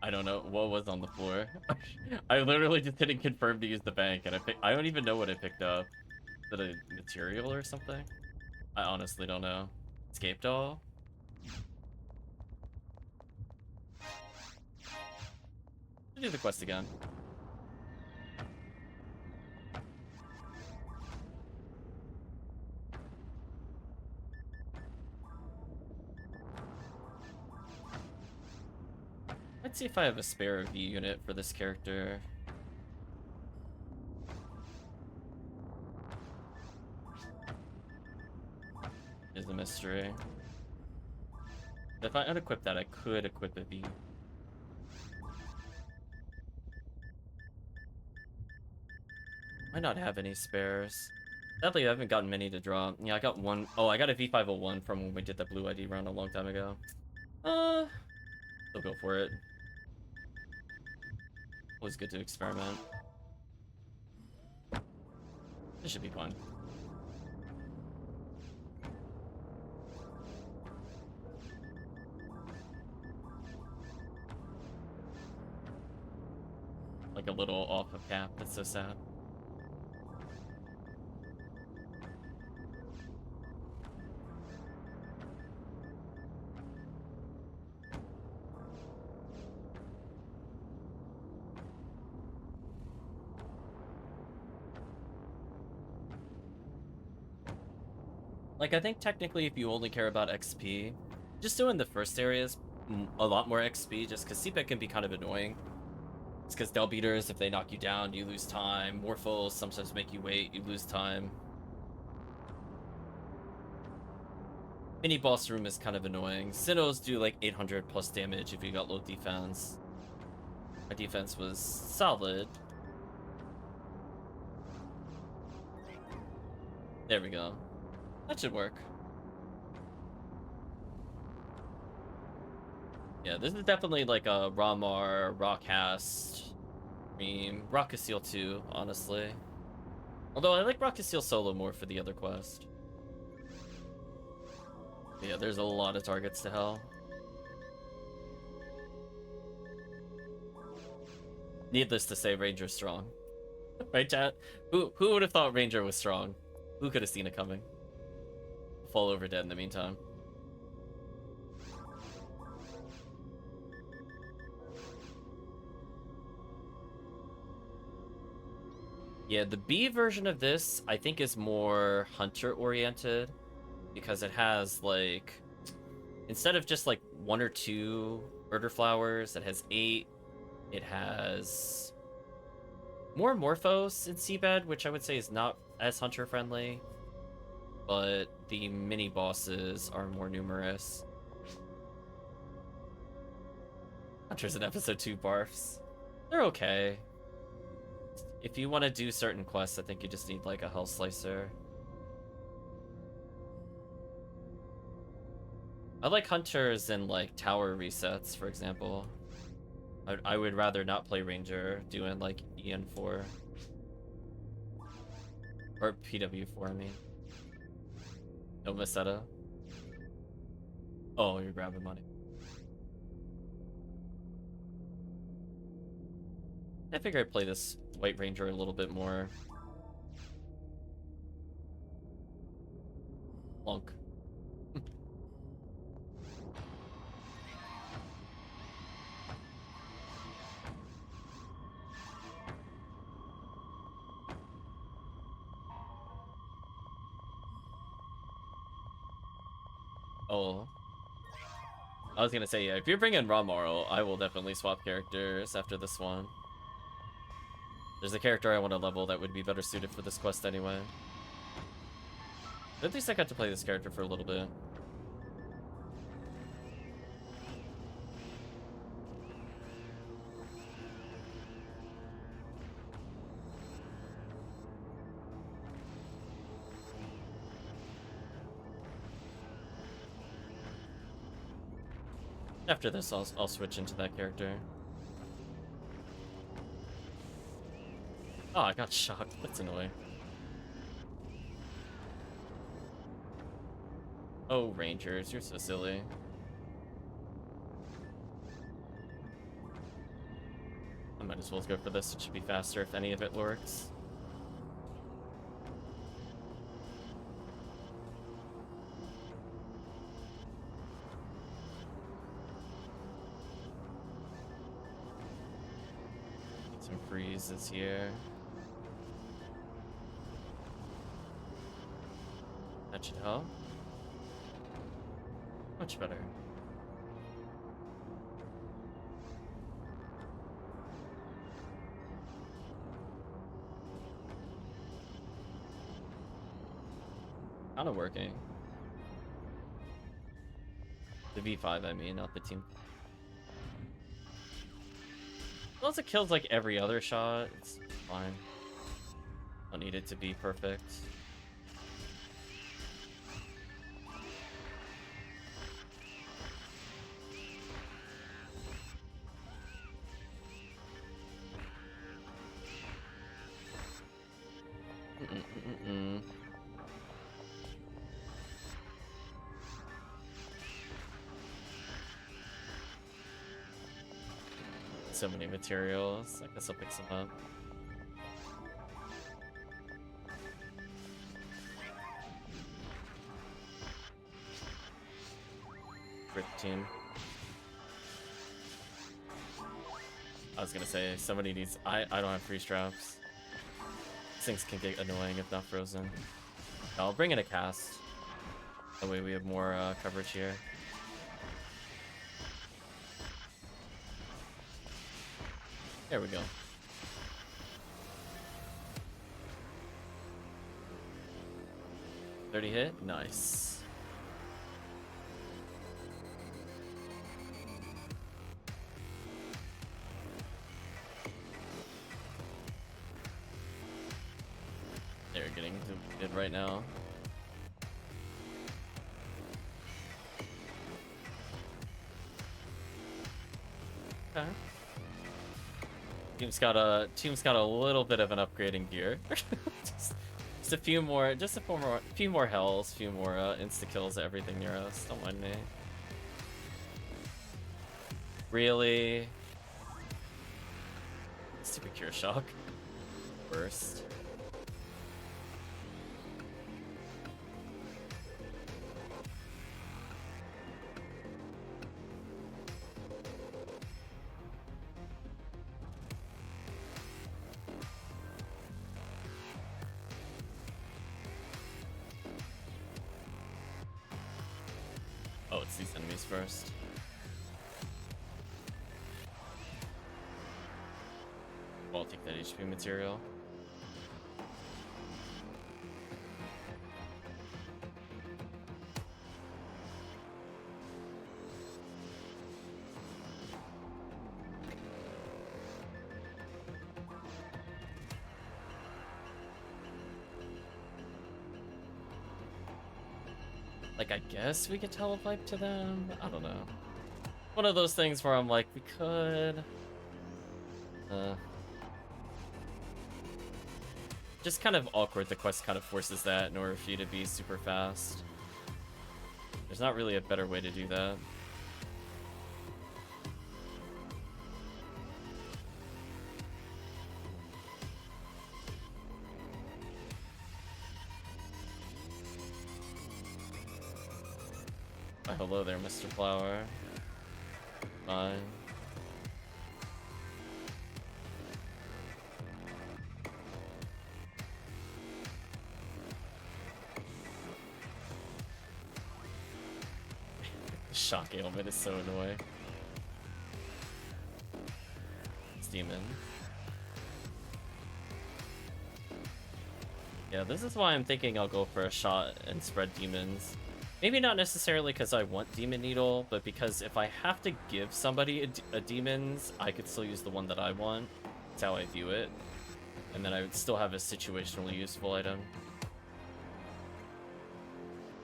I don't know what was on the floor. I literally just didn't confirm to use the bank, and I don't even know what I picked up. Is it a material or something? I honestly don't know. Escape doll? Let's do the quest again. Let's see if I have a spare V unit for this character. Is a mystery. If I unequip that, I could equip a V. might not have any spares. Sadly, I haven't gotten many to draw. Yeah, I got one. Oh, I got a V501 from when we did the blue ID round a long time ago. Still go for it. Always good to experiment. This should be fun. Like a little off of cap. That's so sad. Like, I think technically if you only care about XP, just doing the first area is a lot more XP, just because CPEC can be kind of annoying. It's because Del Beaters, if they knock you down, you lose time. Morphals sometimes make you wait, you lose time. Mini boss room is kind of annoying. Sinnohs do like 800 plus damage if you got low defense. My defense was solid. There we go. That should work. Yeah, this is definitely like a Ramar, Rockcast, Dream, Rockasiel 2, honestly. Although I like Rockasiel solo more for the other quest. But yeah, there's a lot of targets to hell. Needless to say, Ranger's strong. Right, chat? Who would have thought Ranger was strong? Who could have seen it coming? Fall over dead in the meantime. Yeah, the B version of this, I think, is more hunter-oriented, because it has, like, instead of just, like, 1 or 2 murder flowers, it has 8. It has more Morphos in Seabed, which I would say is not as hunter-friendly, but the mini-bosses are more numerous. Hunters in Episode 2 barfs. They're okay. If you want to do certain quests, I think you just need, like, a Hell Slicer. I like Hunters in, like, tower resets, for example. I would rather not play Ranger doing, like, EN4. Or PW4, I mean. No Meseta. Oh, you're grabbing money. I figure I'd play this White Ranger a little bit more. Plunk. Oh. I was gonna say, yeah, if you're bringing Ramaro, I will definitely swap characters after this one. There's a character I want to level that would be better suited for this quest anyway. But at least I got to play this character for a little bit. After this, I'll switch into that character. Oh, I got shocked. That's annoying. Oh, Rangers, you're so silly. I might as well go for this. It should be faster if any of it works. Get some freezes here. That should help. Much better. Kind of working. The V5, I mean, not the team. Once it kills like every other shot, it's fine. Don't need it to be perfect. So many materials. I guess I'll pick some up. Rip team. I was gonna say somebody needs. I don't have freeze traps. These things can get annoying if not frozen. I'll bring in a cast. That way we have more coverage here. There we go. $30 hit? Nice. They're getting good right now. Okay. Team's got a little bit of an upgrade in gear. just a few more hells, few more insta kills, everything near us. Don't mind me. Really? Stupid cure shock. Worst. Oh, it's these enemies first. I'll take that HP material. Like, I guess we could telepipe to them? I don't know. One of those things where I'm like, we could... Just kind of awkward, the quest kind of forces that in order for you to be super fast. There's not really a better way to do that. Oh, hello there, Mr. Flower. Bye. The shock ailment is so annoying. It's demon. Yeah, this is why I'm thinking I'll go for a shot and spread demons. Maybe not necessarily because I want Demon Needle, but because if I have to give somebody a demons, I could still use the one that I want. That's how I view it. And then I would still have a situationally useful item.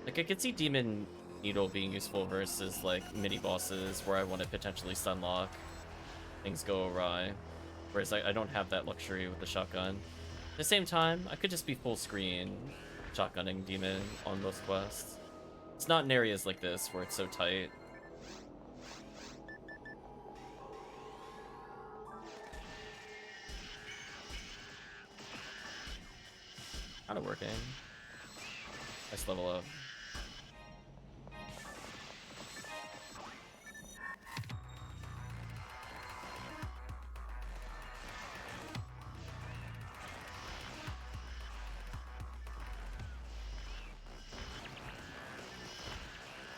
Like, I could see Demon Needle being useful versus, like, mini-bosses where I want to potentially stunlock. Things go awry. Whereas I don't have that luxury with the shotgun. At the same time, I could just be full screen shotgunning Demon on most quests. It's not in areas like this where it's so tight. Kind of working. Nice level up.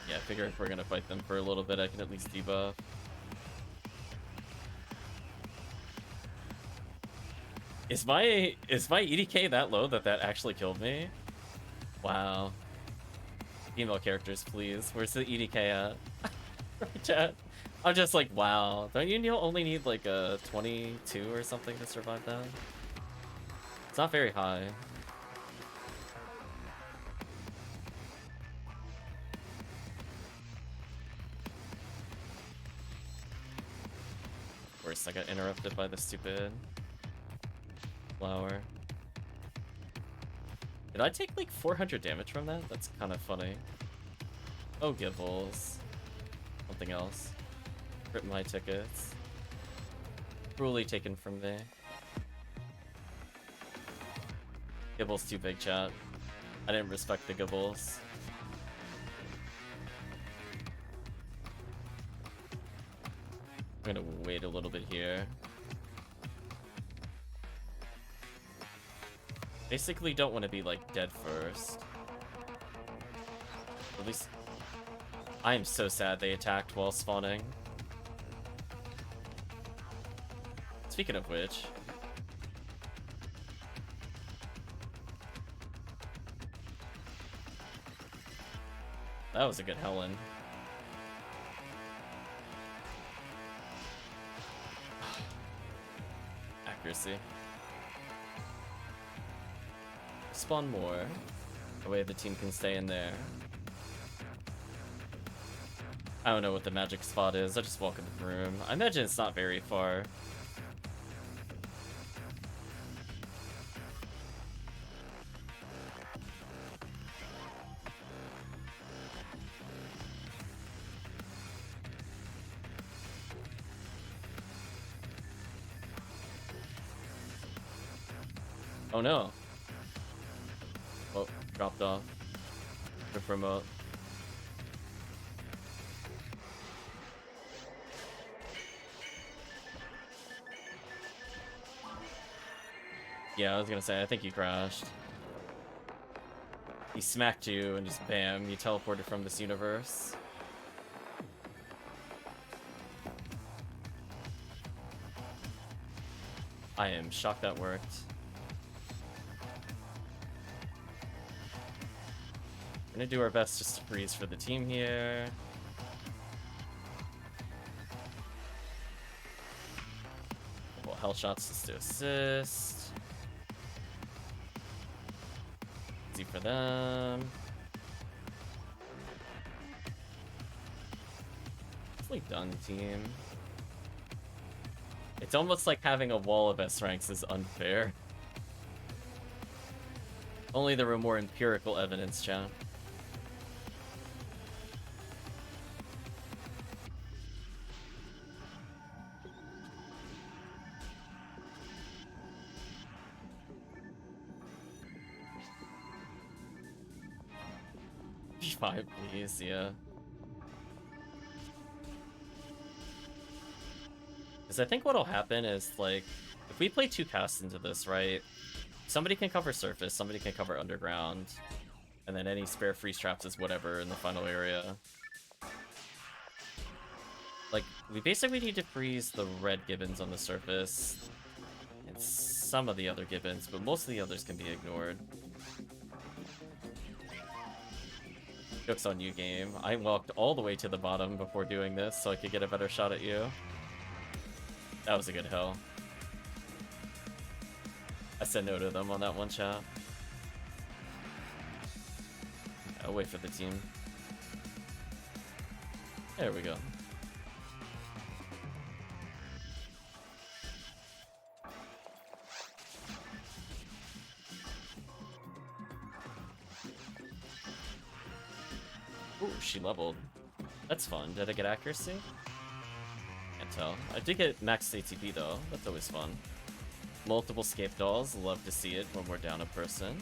Yeah, I figure if we're gonna fight them for a little bit, I can at least debuff. Is my EDK that low that actually killed me? Wow. Female characters, please. Where's the EDK at? Chat. I'm just like, wow. Don't you only need like a 22 or something to survive that? It's not very high. Of course, I got interrupted by the stupid flower. Did I take like 400 damage from that? That's kind of funny. Oh, Gibbles. Something else. Rip my tickets. Cruelly taken from me. Gibbles too big, chat. I didn't respect the Gibbles. I'm gonna wait a little bit here. Basically don't want to be like dead first. At least I am so sad they attacked while spawning. Speaking of which, that was a good Helen. Accuracy. Spawn more. That way the team can stay in there. I don't know what the magic spot is. I just walk in the room. I imagine it's not very far. Oh no. Oh, dropped off. The promote. Yeah, I was gonna say, I think you crashed. He smacked you and just bam, you teleported from this universe. I am shocked that worked. We're gonna do our best just to freeze for the team here. Couple hell shots just to assist. Easy for them. Nicely done, team. It's almost like having a wall of S ranks is unfair. Only there were more empirical evidence, chat. P5, please, yeah. Because I think what'll happen is, like, if we play 2 casts into this, right? Somebody can cover surface, somebody can cover underground, and then any spare freeze traps is whatever in the final area. Like, we basically need to freeze the red gibbons on the surface, and some of the other gibbons, but most of the others can be ignored. Joke's on you, game. I walked all the way to the bottom before doing this so I could get a better shot at you. That was a good hell. I said no to them on that one, chat. I'll wait for the team. There we go. Ooh, she leveled. That's fun. Did I get accuracy? Can't tell. I did get max ATP though. That's always fun. Multiple scape dolls. Love to see it when we're down a person.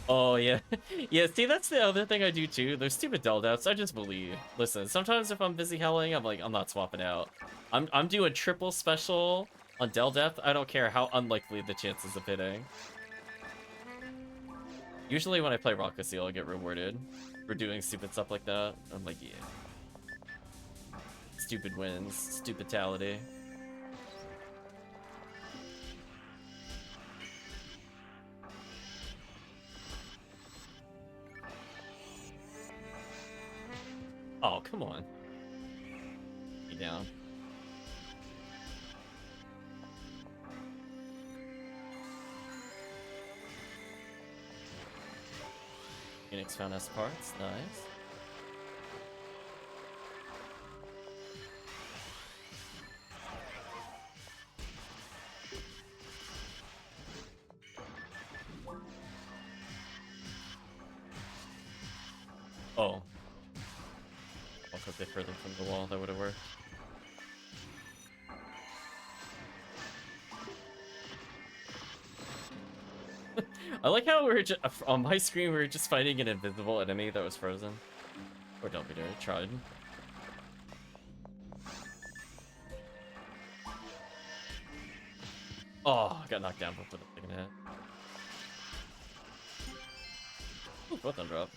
Oh, yeah. Yeah, see, that's the other thing I do, too. Those stupid Deldouts, I just believe. Listen, sometimes if I'm busy helling, I'm like, I'm not swapping out. I'm doing triple special on Deldeth. I don't care how unlikely the chances of hitting. Usually when I play Rocket Seal, I get rewarded for doing stupid stuff like that. I'm like, yeah. stupid wins. Stupidality. Oh, come on. Be down. Phoenix found us parts. Nice. Oh. Walk a bit further from the wall, that would have worked. I like how we were just, on my screen we were just fighting an invisible enemy that was frozen. Or don't be there, tried. Oh, I got knocked down before the second hit. Ooh, both on drop.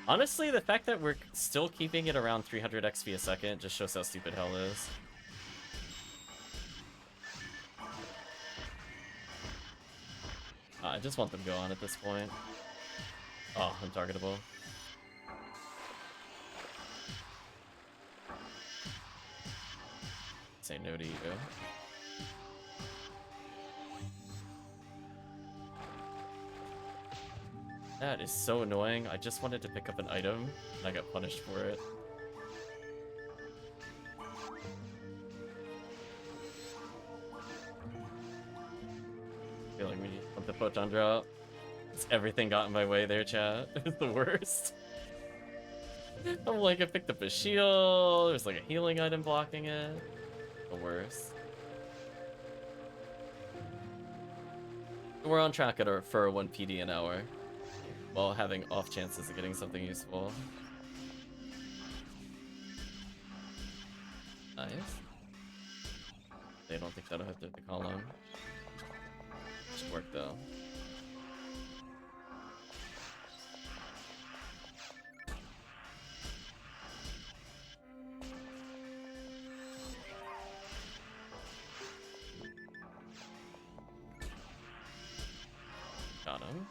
Honestly, the fact that we're still keeping it around 300 XP a second just shows how stupid hell is. I just want them to go on at this point. Oh, untargetable. Say no to you. That is so annoying. I just wanted to pick up an item, and I got punished for it. Feeling me want the photon drop. Everything got in my way there, chat. It's the worst. I'm like, I picked up a shield. There's like a healing item blocking it. The worst. We're on track for 1 PD an hour, while having off chances of getting something useful. Nice. They don't think that'll hit the column. Should work though. Got him.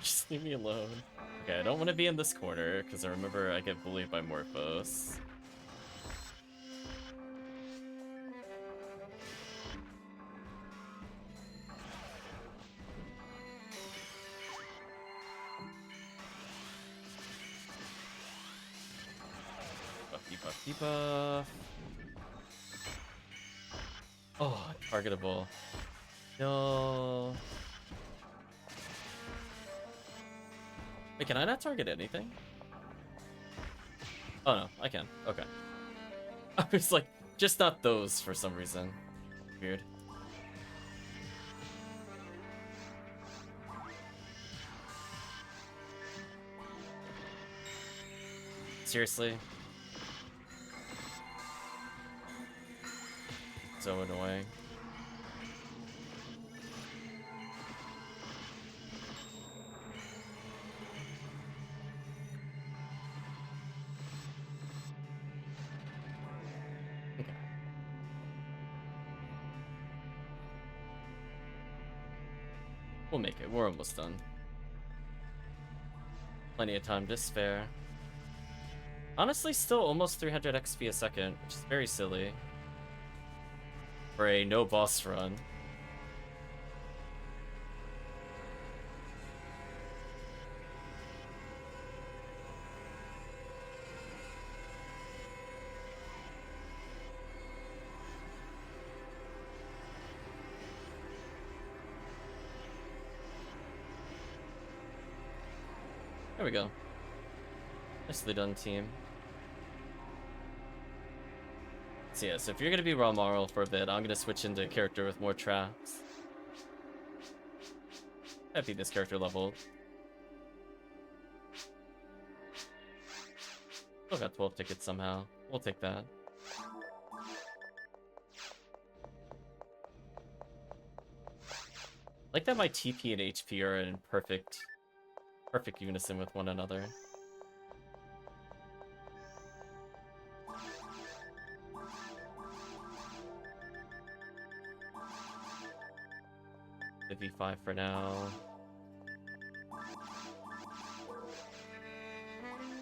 Just leave me alone. Okay, I don't want to be in this corner, because I remember I get bullied by Morphos. Debuff, debuff. Oh, targetable. No. Wait, can I not target anything? Oh no, I can. Okay. I was like, just not those for some reason. Weird. Seriously? So annoying. We'll make it. We're almost done. Plenty of time to spare. Honestly, still almost 300 XP a second, which is very silly for a no boss run. There we go. Nicely done, team. So yeah, so if you're gonna be Romaral for a bit, I'm gonna switch into a character with more traps. I'd be this character level. Still got 12 tickets somehow. We'll take that. Like that my TP and HP are in perfect unison with one another. The V5 for now.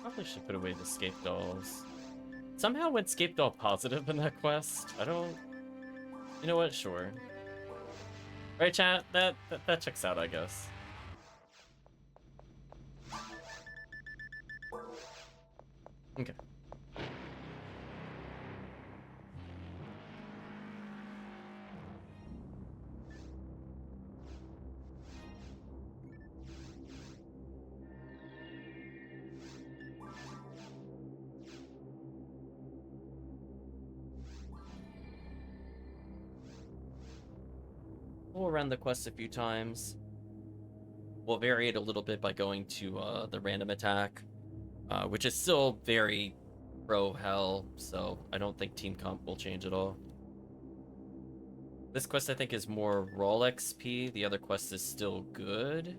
Probably should put away the scape dolls. Somehow went scape doll positive in that quest. I don't... You know what? Sure. Right, chat? That checks out, I guess. Okay. We'll run the quest a few times. We'll vary it a little bit by going to the random attack, which is still very pro-hell, so I don't think team comp will change at all. This quest, I think, is more roll XP. The other quest is still good.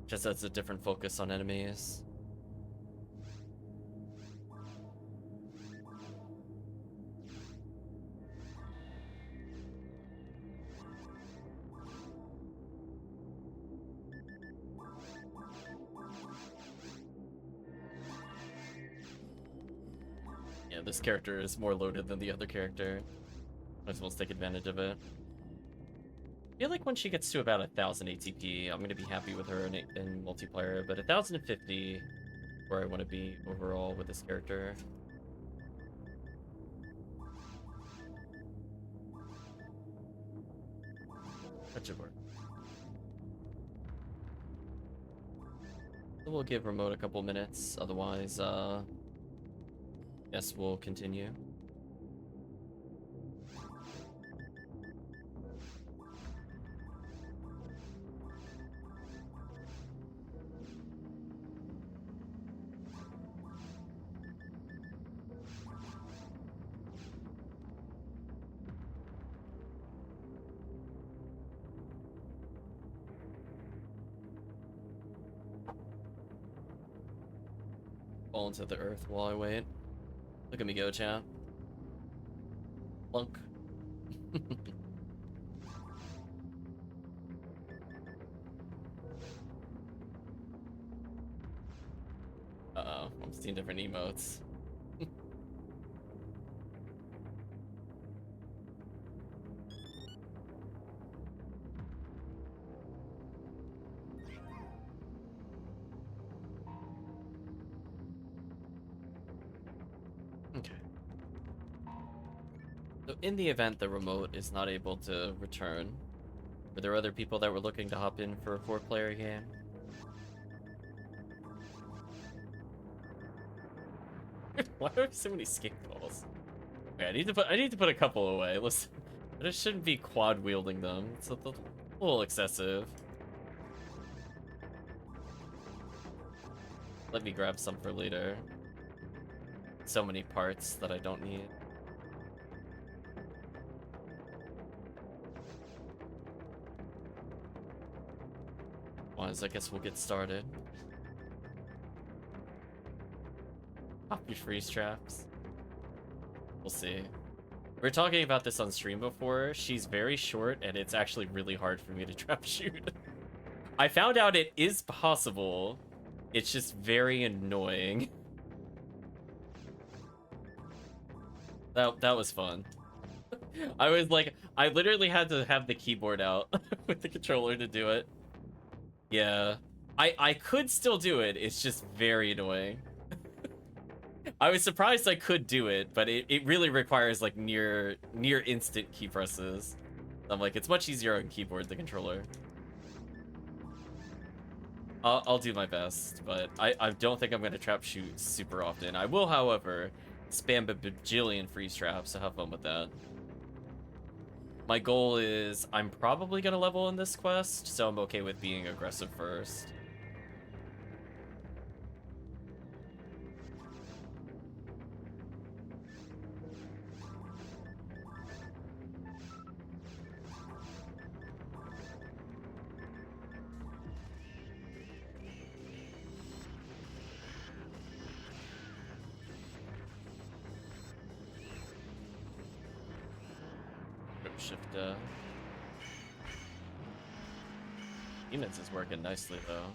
Just has a different focus on enemies. This character is more loaded than the other character. Might as well take advantage of it. I feel like when she gets to about 1,000 ATP, I'm going to be happy with her in multiplayer, but 1,050 where I want to be overall with this character. That should work. So we'll give Remote a couple minutes, otherwise, yes, we'll continue. Fall into the earth while I wait. Look at me go, chat. Plunk. Uh-oh, I'm seeing different emotes. Okay. So in the event the Remote is not able to return, were there other people that were looking to hop in for a 4-player game? Why do I have so many skate balls? Okay, I need to put a couple away. Listen, I just shouldn't be quad wielding them. It's a little excessive. Let me grab some for later. So many parts that I don't need. Otherwise, I guess we'll get started. Pop your freeze traps. We'll see. We were talking about this on stream before. She's very short, and it's actually really hard for me to trap shoot. I found out it is possible. It's just very annoying. That was fun. I was like, I literally had to have the keyboard out with the controller to do it. Yeah. I could still do it, it's just very annoying. I was surprised I could do it, but it really requires like near instant key presses. I'm like, it's much easier on keyboard than controller. I'll do my best, but I don't think I'm gonna trap shoot super often. I will, however, spam a bajillion freeze traps, so have fun with that. My goal is, I'm probably gonna level in this quest, so I'm okay with being aggressive first. shift. Demons is working nicely though.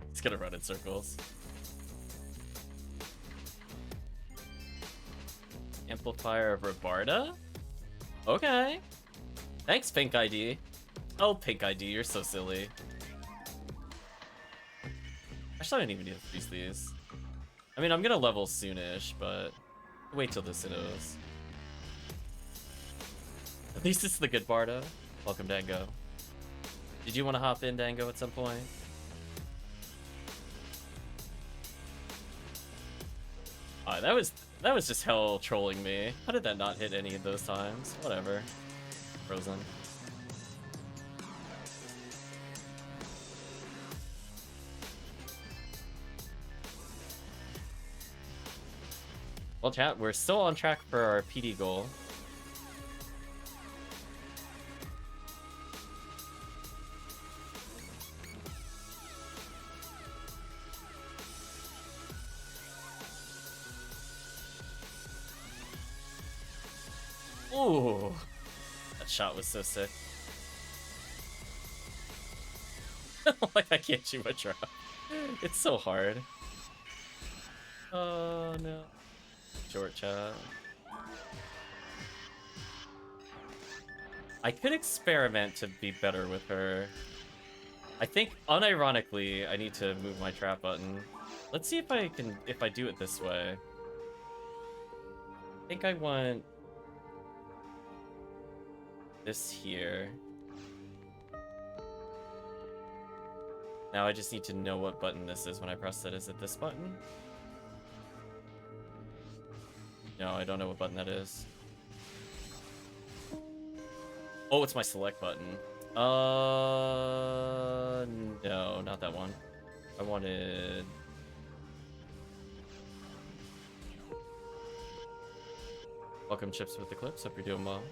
It's gonna run in circles. Amplifier of Rabarda? Okay. Thanks, Pink ID. Oh, Pink ID, you're so silly. Actually, I don't even need to use these. I mean, I'm gonna level soonish, but wait till this Sinnohs. At least it's the good Barda. Welcome, Dango. Did you want to hop in, Dango, at some point? That was just hell trolling me. How did that not hit any of those times? Whatever. Frozen. Well, chat, we're still on track for our PD goal. Ooh, that shot was so sick. Like, I can't shoot my drop. It's so hard. Oh no. Short chat. I could experiment to be better with her. I think, unironically, I need to move my trap button. Let's see if I do it this way. I think I want this here. Now I just need to know what button this is when I press it. Is it this button? No, I don't know what button that is. Oh, it's my select button. No, not that one. I wanted... Welcome, Chips with the Clips. Hope you're doing well.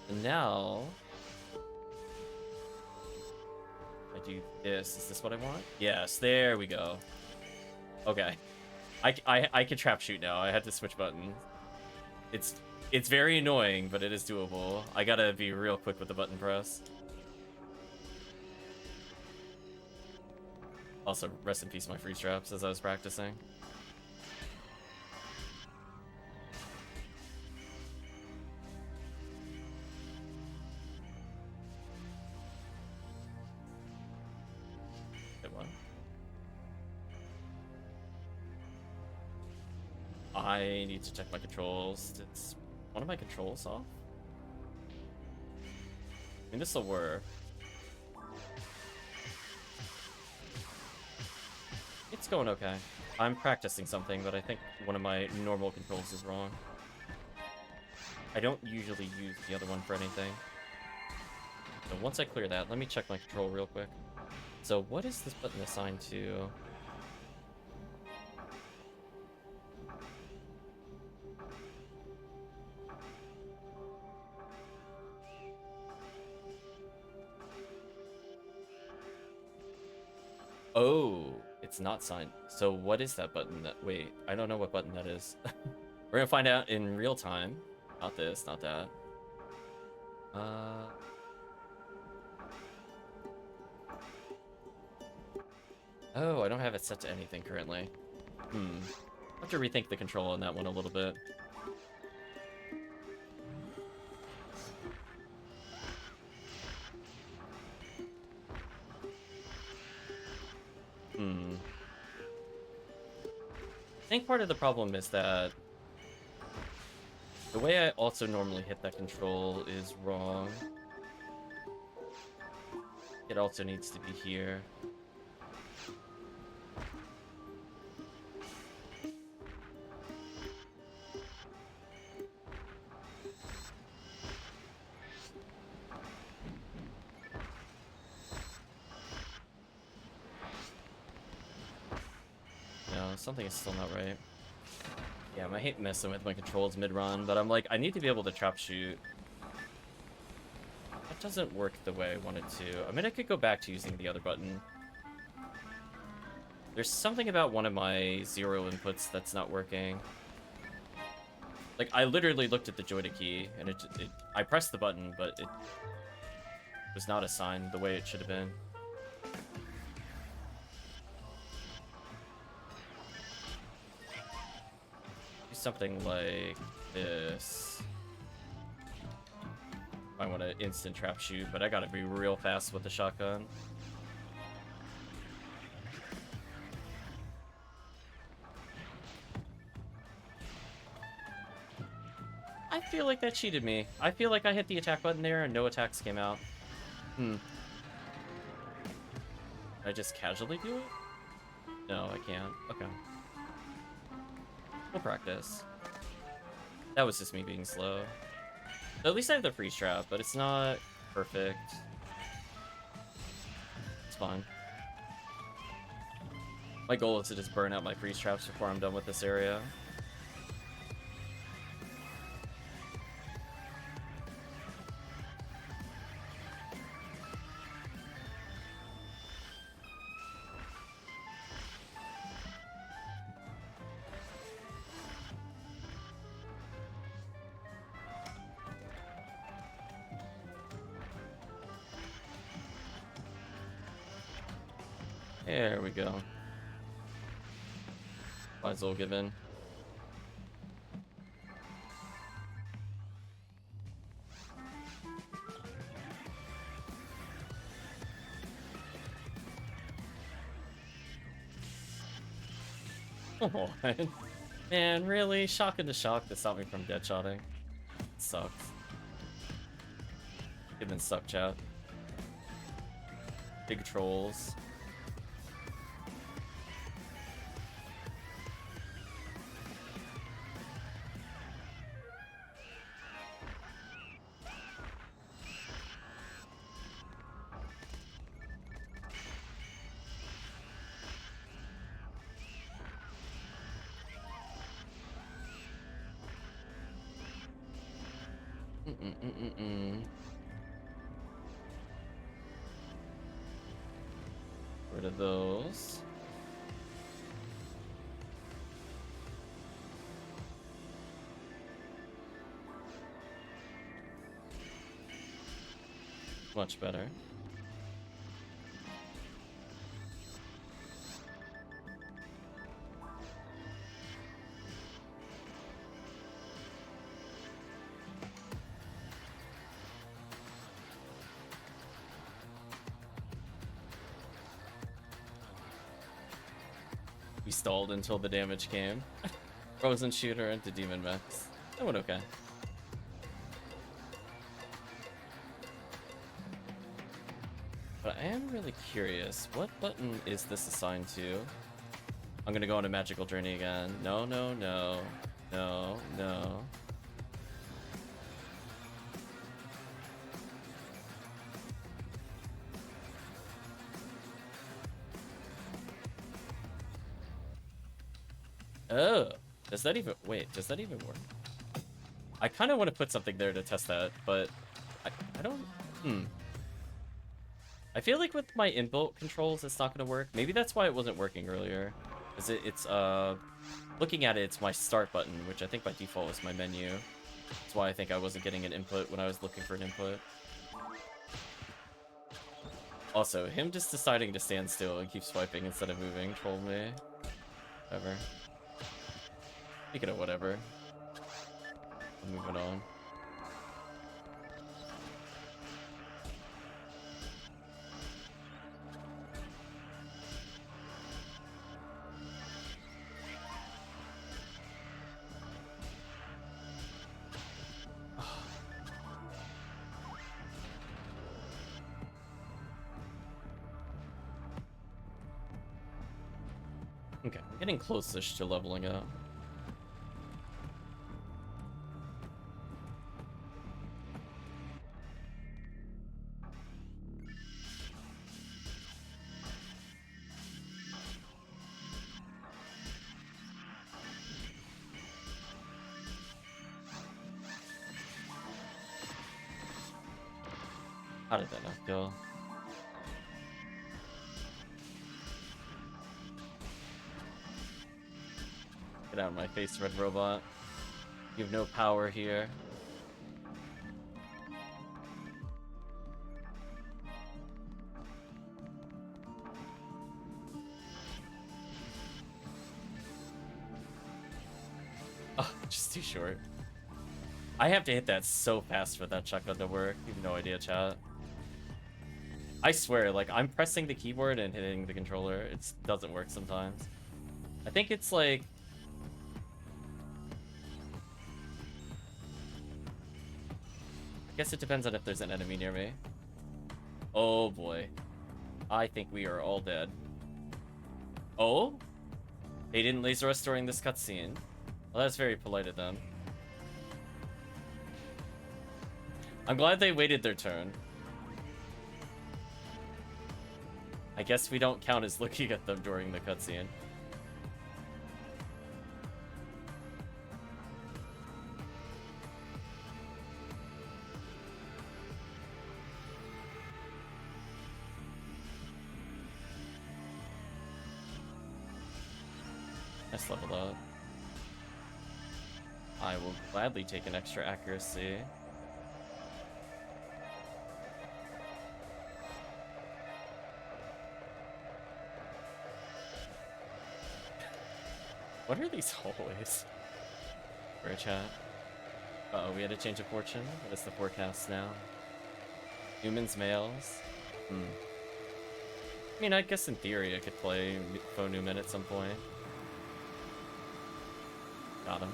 And now... I do this. Is this what I want? Yes, there we go. Okay. I can trap shoot now. I had to switch buttons. It's very annoying, but it is doable. I gotta be real quick with the button press. Also, rest in peace my freeze traps as I was practicing. Good one. I need to check my controls. It's one of my controls off? I mean, this'll work. It's going okay. I'm practicing something, but I think one of my normal controls is wrong. I don't usually use the other one for anything. So once I clear that, let me check my control real quick. So what is this button assigned to? Oh, it's not signed. So what is that button that... Wait, I don't know what button that is. We're gonna find out in real time. Not this, not that. Oh, I don't have it set to anything currently. I have to rethink the control on that one a little bit. I think part of the problem is that the way I also normally hit that control is wrong. It also needs to be here. something is still not right. Yeah, I hate messing with my controls mid-run, but I'm like, I need to be able to trap shoot. That doesn't work the way I wanted to. I mean, I could go back to using the other button. There's something about one of my 0 inputs that's not working. Like, I literally looked at the joystick key, and I pressed the button, but it was not assigned the way it should have been. Do something like this. I want to instant trap shoot, but I gotta be real fast with the shotgun. I feel like that cheated me. I feel like I hit the attack button there and no attacks came out. Did I just casually do it? No, I can't. Okay. We'll practice. That was just me being slow. At least I have the freeze trap, but it's not perfect. It's fine. My goal is to just burn out my freeze traps before I'm done with this area. There we go. Might as well give in. Oh, man, really? Shotgun to shock to stop me from deadshotting? Sucks. Give in suck chat. Big trolls. Rid of those. Much better. We stalled until the damage came. Frozen shooter into demon mechs. That went okay. But I am really curious, what button is this assigned to? I'm gonna go on a magical journey again. No, no, no. No, no. Oh, does that even, wait, does that even work? I kind of want to put something there to test that, but I don't, I feel like with my inbuilt controls, it's not going to work. Maybe that's why it wasn't working earlier. Because it's, looking at it, it's my start button, which I think by default is my menu. That's why I think I wasn't getting an input when I was looking for an input. Also, him just deciding to stand still and keep swiping instead of moving trolled me. Whatever. Speaking of whatever. I'm moving on. Okay, I'm getting close-ish to leveling up. How did that not kill? Get out of my face, red robot. You have no power here. Oh, just too short. I have to hit that so fast for that shotgun to work. You have no idea, chat. I swear, like, I'm pressing the keyboard and hitting the controller. It doesn't work sometimes. I think it's like... I guess it depends on if there's an enemy near me. Oh boy. I think we are all dead. Oh? They didn't laser us during this cutscene. Well, that's very polite of them. I'm glad they waited their turn. I guess we don't count as looking at them during the cutscene. Nice level up. I will gladly take an extra accuracy. What are these hallways? For a chat. Uh-oh, we had a change of fortune. What is the forecast now? Humans, males? I mean, I guess in theory I could play Faux Newman at some point. Got him.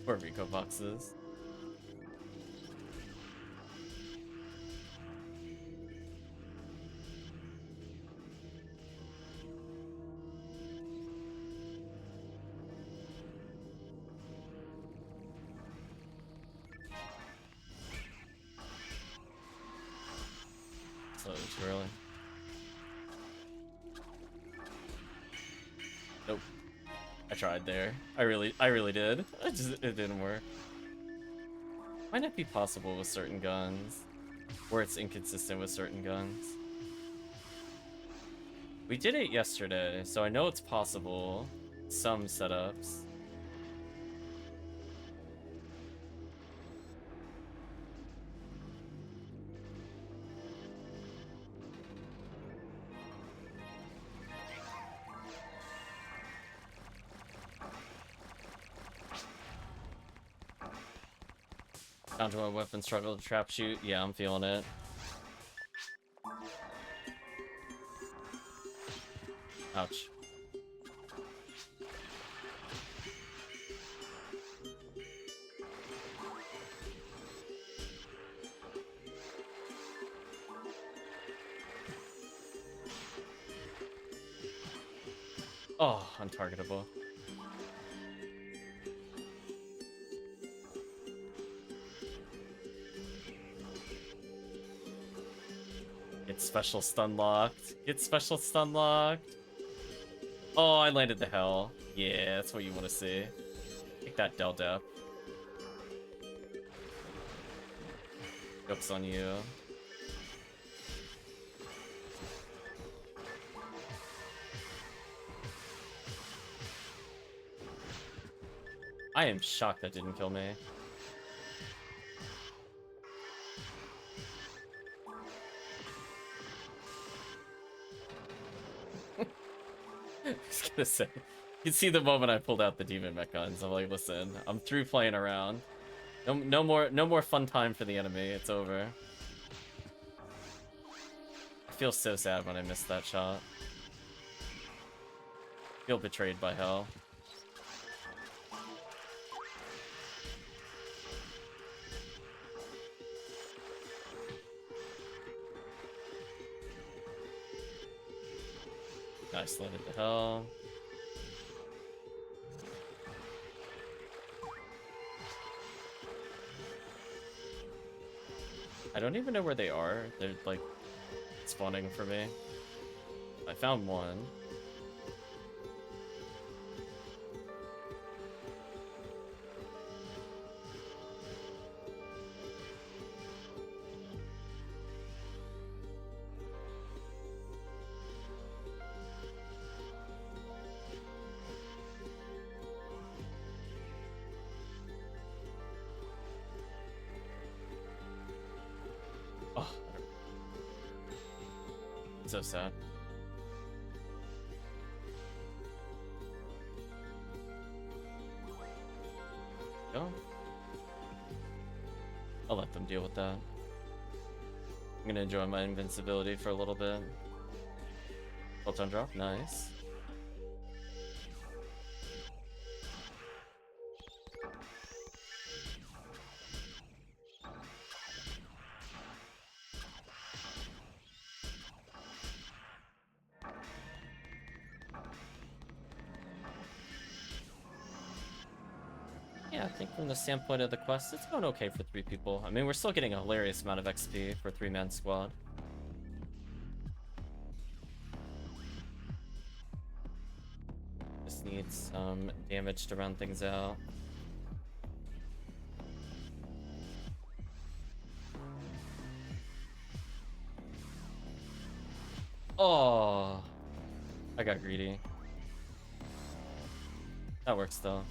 Or Rico boxes. Slowly too early. Nope. I tried there. I really did. It didn't work. Might not be possible with certain guns, or it's inconsistent with certain guns. We did it yesterday, so I know it's possible. Some setups. Down to my weapon struggle to trap shoot. Yeah, I'm feeling it. Ouch. Oh, untargetable. Get special stun locked. Get special stun locked. Oh, I landed the hell. Yeah, that's what you want to see. Take that, Del Dep. Joke's on you. I am shocked that didn't kill me. I was gonna say, you can see the moment I pulled out the demon mech guns. I'm like, listen, I'm through playing around. No more fun time for the enemy. It's over. I feel so sad when I missed that shot. I feel betrayed by hell. Nice, landed the hell. I don't even know where they are. They're like spawning for me. I found one. Oh, so sad. Go. I'll let them deal with that. I'm gonna enjoy my invincibility for a little bit. Photon drop, nice. Yeah, I think from the standpoint of the quest, it's going okay for 3 people. I mean, we're still getting a hilarious amount of XP for a 3-man squad. Just need some damage to round things out. Oh, I got greedy. That works though.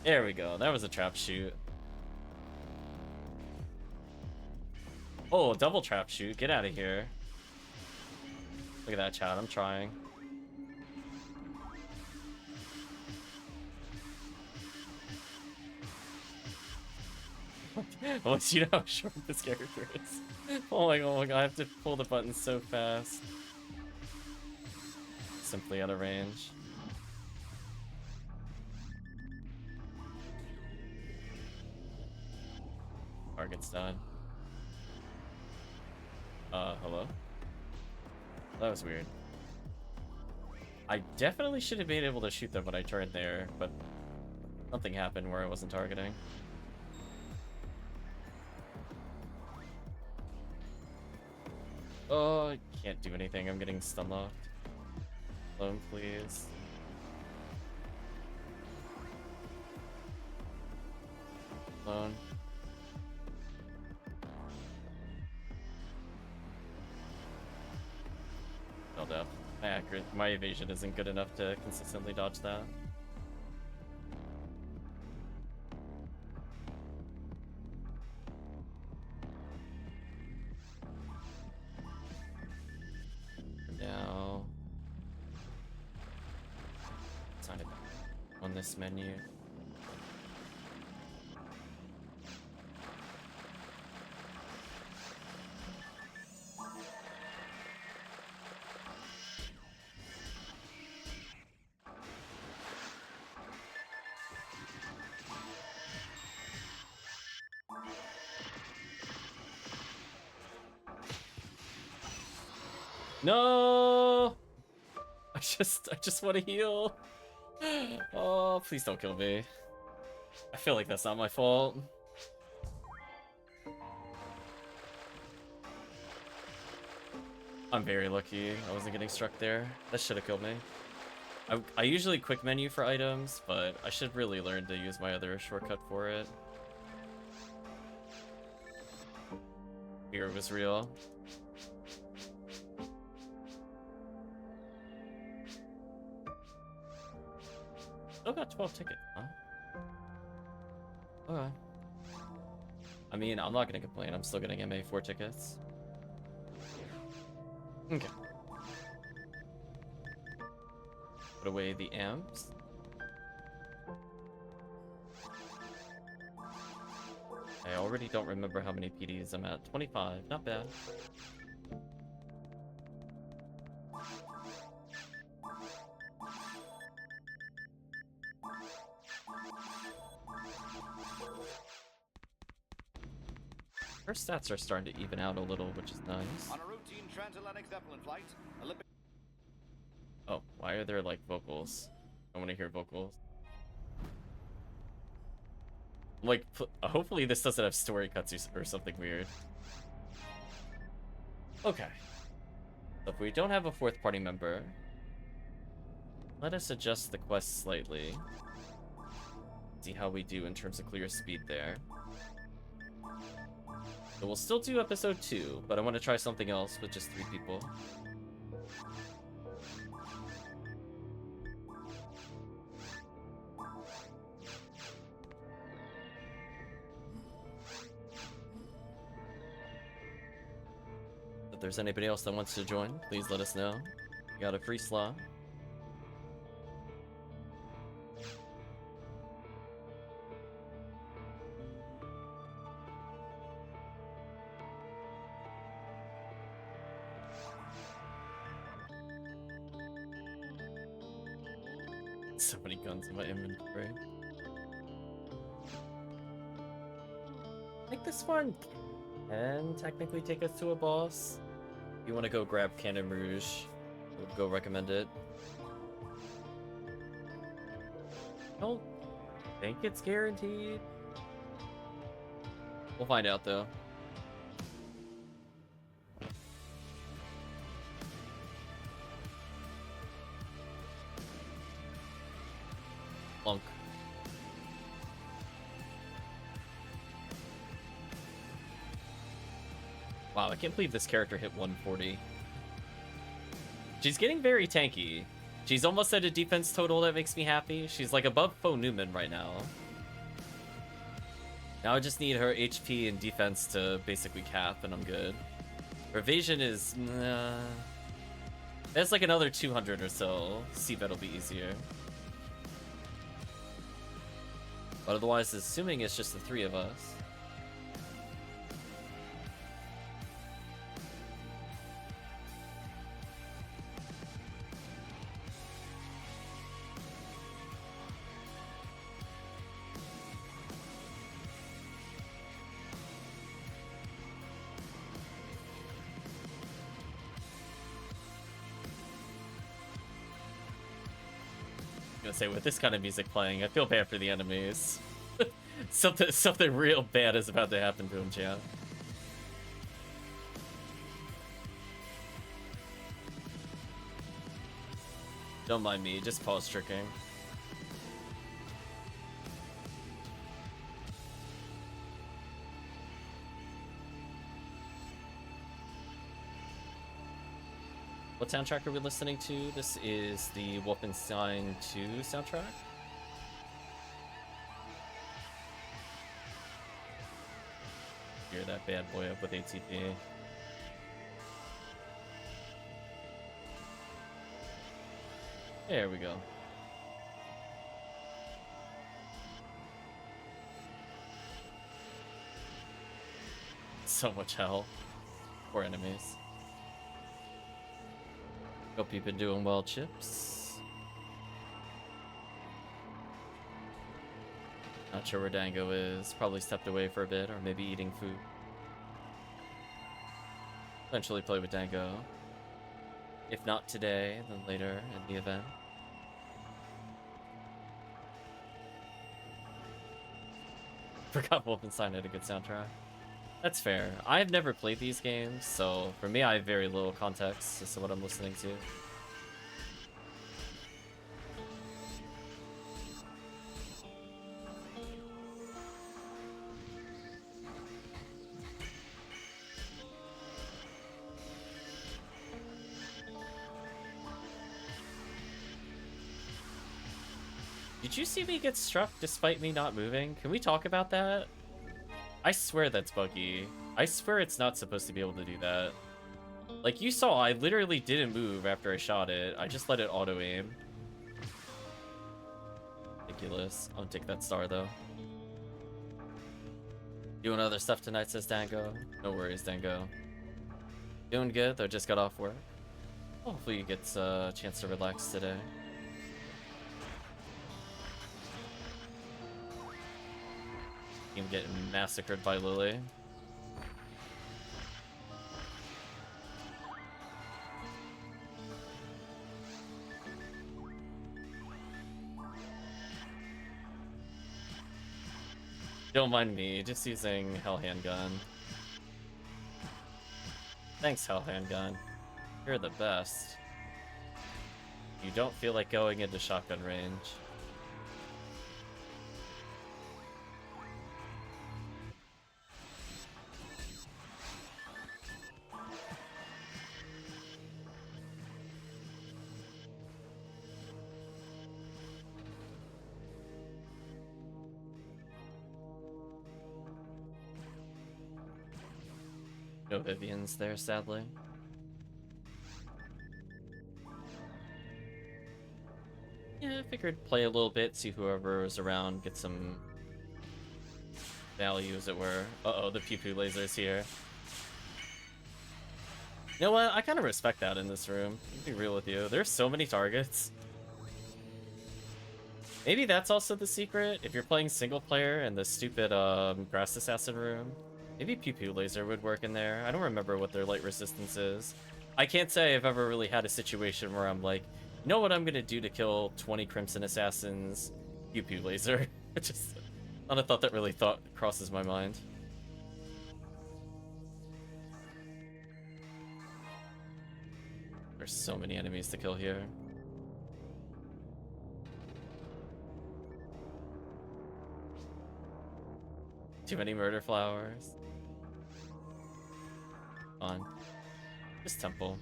There we go. That was a trap shoot. Oh, double trap shoot. Get out of here. Look at that, chat. I'm trying. Once you know how short this character is. Oh my god, I have to pull the buttons so fast. Simply out of range. Target's done. Hello? That was weird. I definitely should have been able to shoot them when I turned there, but something happened where I wasn't targeting. Oh, I can't do anything. I'm getting stun locked. Clone, please. Clone. Held up. My evasion isn't good enough to consistently dodge that. Now, sign it on this menu. No! I just want to heal. Oh, please don't kill me. I feel like that's not my fault. I'm very lucky I wasn't getting struck there. That should have killed me. I usually quick menu for items, but I should really learn to use my other shortcut for it. Fear was real. Still got 12 tickets, huh? Okay. I mean, I'm not gonna complain. I'm still getting MA4 tickets. Okay. Put away the amps. I already don't remember how many PDs I'm at. 25, not bad. Her stats are starting to even out a little, which is nice. On a routine transatlantic Zeppelin flight, Olympic. Oh, why are there like vocals? I want to hear vocals. Like, hopefully this doesn't have story cuts or something weird. Okay. So if we don't have a fourth party member, let us adjust the quest slightly. See how we do in terms of clear speed there. So we'll still do episode 2, but I want to try something else with just 3 people. If there's anybody else that wants to join, please let us know. We got a free slot. So many guns in my inventory. I think this one can technically take us to a boss. If you want to go grab Cannon Rouge, I would go recommend it. I don't think it's guaranteed. We'll find out though. Lunk. Wow, I can't believe this character hit 140. She's getting very tanky. She's almost at a defense total that makes me happy. She's like above Faux Newman right now. Now I just need her HP and defense to basically cap and I'm good. Her evasion is... That's like another 200 or so. See if that'll be easier. But otherwise, assuming it's just the 3 of us. Say with this kind of music playing, I feel bad for the enemies. something real bad is about to happen to him, chat. Don't mind me, just pause tricking. What soundtrack are we listening to? This is the Wolfenstein 2 soundtrack. Hear that bad boy up with ATP. There we go. So much hell. Poor enemies. Hope you've been doing well, Chips. Not sure where Dango is. Probably stepped away for a bit, or maybe eating food. Eventually play with Dango. If not today, then later in the event. Forgot Wolfenstein had a good soundtrack. That's fair. I've never played these games, so for me I have very little context as to what I'm listening to. Did you see me get struck despite me not moving? Can we talk about that? I swear that's buggy. I swear it's not supposed to be able to do that. Like you saw, I literally didn't move after I shot it. I just let it auto-aim. Ridiculous. I'll take that star though. Doing other stuff tonight, says Dango. No worries, Dango. Doing good, though just got off work. Hopefully you get a chance to relax today. I'm getting massacred by Lily. Don't mind me, just using Hell Handgun. Thanks, Hell Handgun. You're the best. You don't feel like going into shotgun range. No Vivian's there, sadly. Yeah, I figured play a little bit, see whoever was around, get some value, as it were. Uh-oh, the pew-pew laser's here. You know what? I kind of respect that in this room. To be real with you. There's so many targets. Maybe that's also the secret. If you're playing single player in the stupid Grass Assassin room, maybe pew-pew laser would work in there. I don't remember what their light resistance is. I can't say I've ever really had a situation where I'm like, you know what I'm gonna do to kill 20 Crimson Assassins? Pew-pew laser. Just not a thought that really crosses my mind. There's so many enemies to kill here. Too many murder flowers. On. Just temple.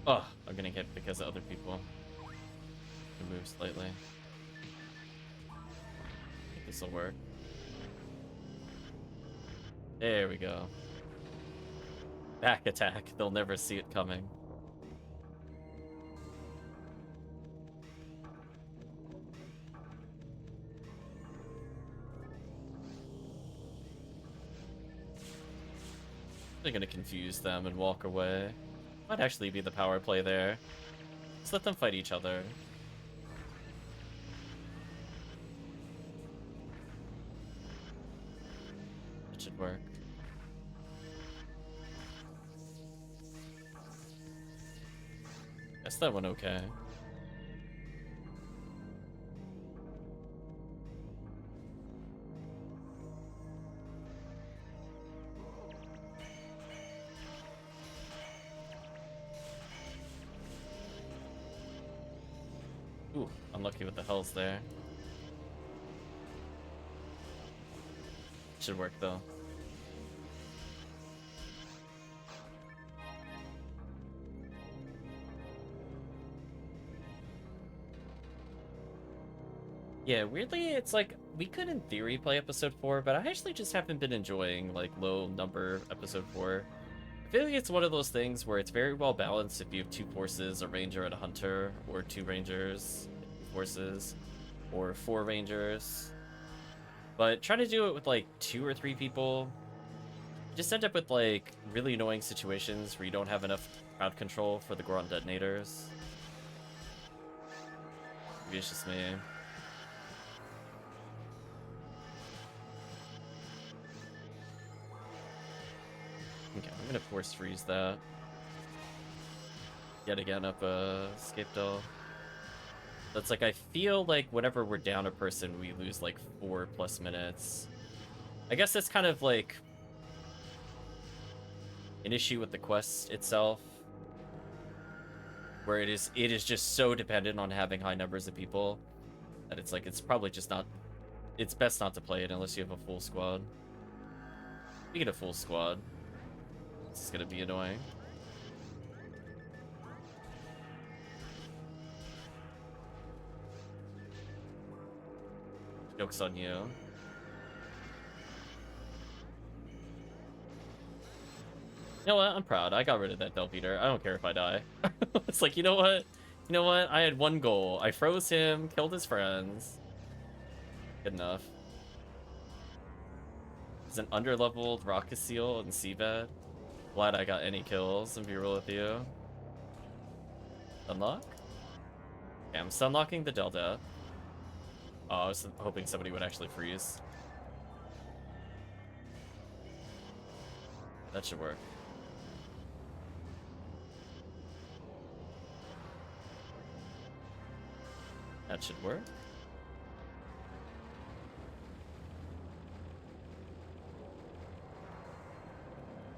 Oh, I'm gonna get because of other people. Move slightly. I think this'll work. There we go. Back attack. They'll never see it coming. They're gonna confuse them and walk away. Might actually be the power play there. Just let them fight each other. It should work. Guess that went okay. Ooh, unlucky with the hells there. Should work though. Yeah, weirdly, it's like, we could in theory play episode 4, but I actually just haven't been enjoying, like, low number episode 4. I feel like it's one of those things where it's very well balanced if you have 2 forces, a ranger and a hunter, or 2 rangers, 2 forces, or 4 rangers. But trying to do it with, like, 2 or 3 people, you just end up with, like, really annoying situations where you don't have enough crowd control for the Goron detonators. Maybe it's just me. Okay, I'm gonna force freeze that. Yet again up a escape doll. That's like, I feel like whenever we're down a person, we lose like 4+ minutes. I guess that's kind of like an issue with the quest itself, where it is just so dependent on having high numbers of people that it's like, it's probably just not, it's best not to play it unless you have a full squad. We get a full squad. This is gonna be annoying. Joke's on you. You know what? I'm proud. I got rid of that Del Beater. I don't care if I die. It's like, you know what? You know what? I had one goal. I froze him, killed his friends. Good enough. He's an underleveled Rocket Seal and Seabed. Glad I got any kills, and be real with you. Unlock? Okay, I'm sunlocking the Delta. Oh, I was hoping somebody would actually freeze. That should work. That should work.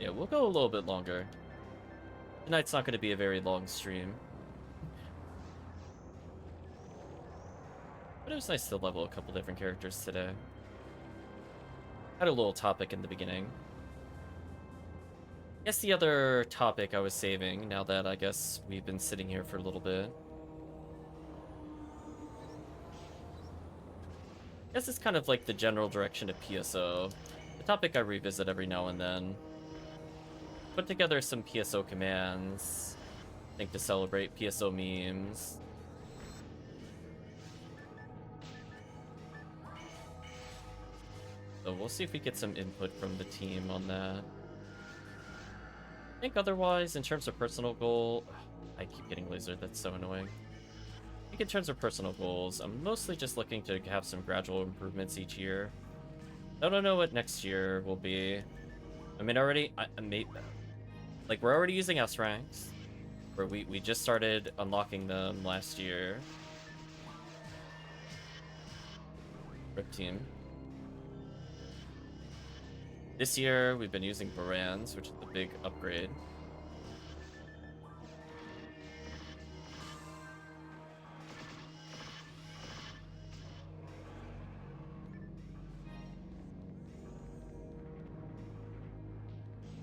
Yeah, we'll go a little bit longer. Tonight's not going to be a very long stream. But it was nice to level a couple different characters today. Had a little topic in the beginning. I guess the other topic I was saving, now that I guess we've been sitting here for a little bit. I guess it's kind of like the general direction of PSO. The topic I revisit every now and then. Put together some PSO commands. I think to celebrate PSO memes. So we'll see if we get some input from the team on that. I think otherwise, in terms of personal goal... I keep getting lasered, that's so annoying. I think in terms of personal goals, I'm mostly just looking to have some gradual improvements each year. I don't know what next year will be. I mean, already... like, we're already using S ranks. Where we just started unlocking them last year. RIP team. This year, we've been using Baran's, which is the big upgrade.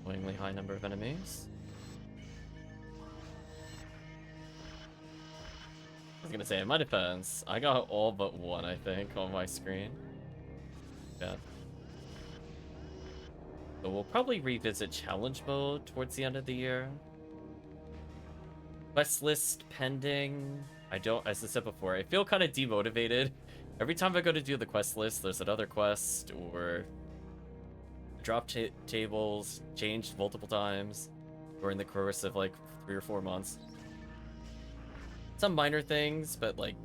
Annoyingly high number of enemies. I was gonna say, in my defense, I got all but one, I think, on my screen. Yeah. So we'll probably revisit challenge mode towards the end of the year. Quest list pending. I don't, as I said before, I feel kind of demotivated. Every time I go to do the quest list, there's another quest, or drop tables changed multiple times during the course of like 3 or 4 months. Some minor things, but like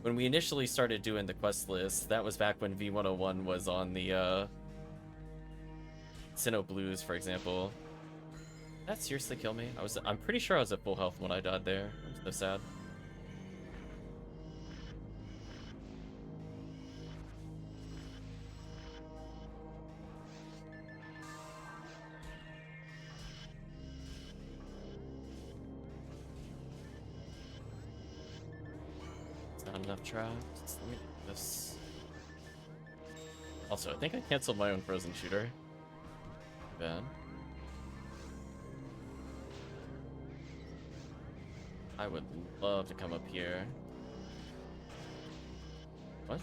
when we initially started doing the quest list, that was back when V101 was on the Sinnoh Blues, for example. Did that seriously kill me? I'm pretty sure I was at full health when I died there. I'm so sad. It's not enough traps. Let me do this. Also, I think I canceled my own frozen shooter. Bad. I would love to come up here. What?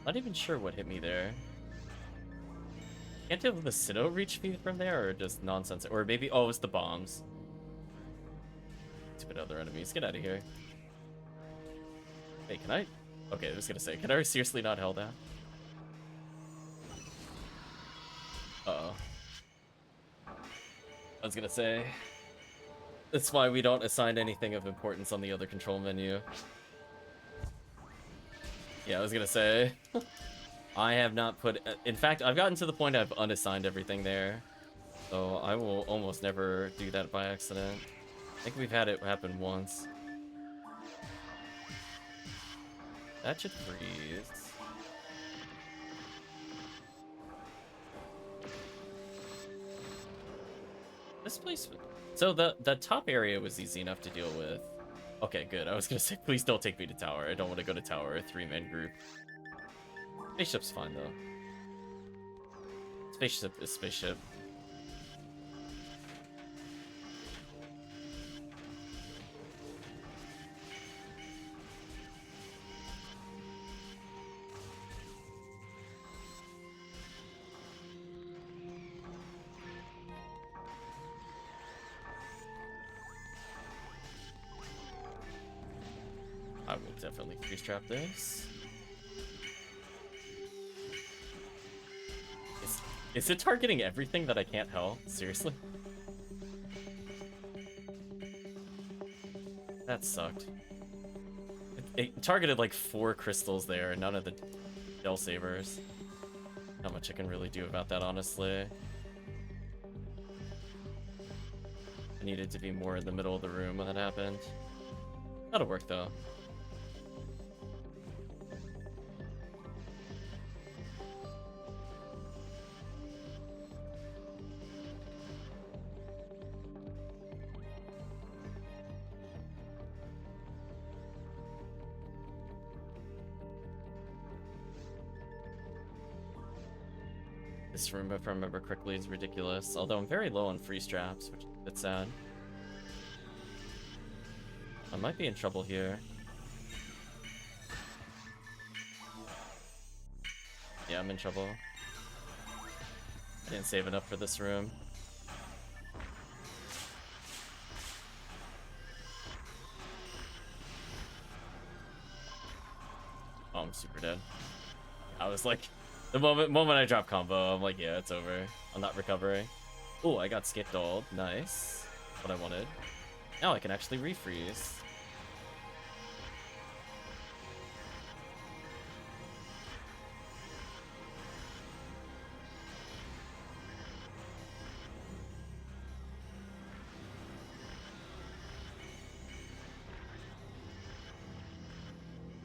Not even sure what hit me there. Can't tell if the Sinnoh reached me from there or just nonsense. Or maybe, oh, it's the bombs. Stupid other enemies. Get out of here. Hey, can I? Okay, I was gonna say, can I seriously not held that? Uh-oh. I was gonna say, that's why we don't assign anything of importance on the other control menu. Yeah, I was gonna say, I have not put... In fact, I've gotten to the point I've unassigned everything there. So I will almost never do that by accident. I think we've had it happen once. That should freeze. This place... So the top area was easy enough to deal with. Okay, good. I was gonna say, please don't take me to tower. I don't want to go to tower, a 3-man group. Spaceship's fine, though. Spaceship is spaceship. I will definitely freeze trap this. Is it targeting everything that I can't hell? Seriously? That sucked. It targeted like 4 crystals there, and none of the Shell Sabers. Not much I can really do about that, honestly. I needed to be more in the middle of the room when that happened. That'll work though. This room, if I remember correctly, is ridiculous. Although I'm very low on free straps, which is a bit sad. I might be in trouble here. Yeah, I'm in trouble. I didn't save enough for this room. Oh, I'm super dead. I was like, the moment I drop combo, I'm like, yeah, it's over. I'm not recovering. Oh, I got skip dolled. Nice. What I wanted. Now I can actually refreeze.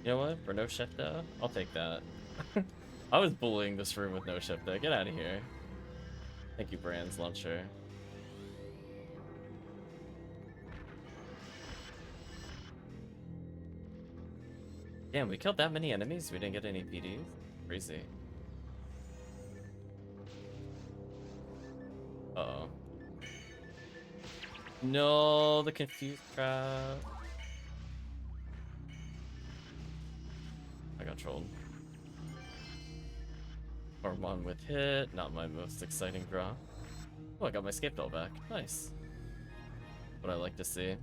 You know what? For no Shifta, I'll take that. I was bullying this room with no Shifta. Get out of here. Thank you, Brand's Launcher. Damn, we killed that many enemies. We didn't get any PDs. Crazy. Uh-oh. No, the confused trap. I got trolled. Or one with hit, not my most exciting draw. Oh, I got my escape doll back. Nice. What I like to see.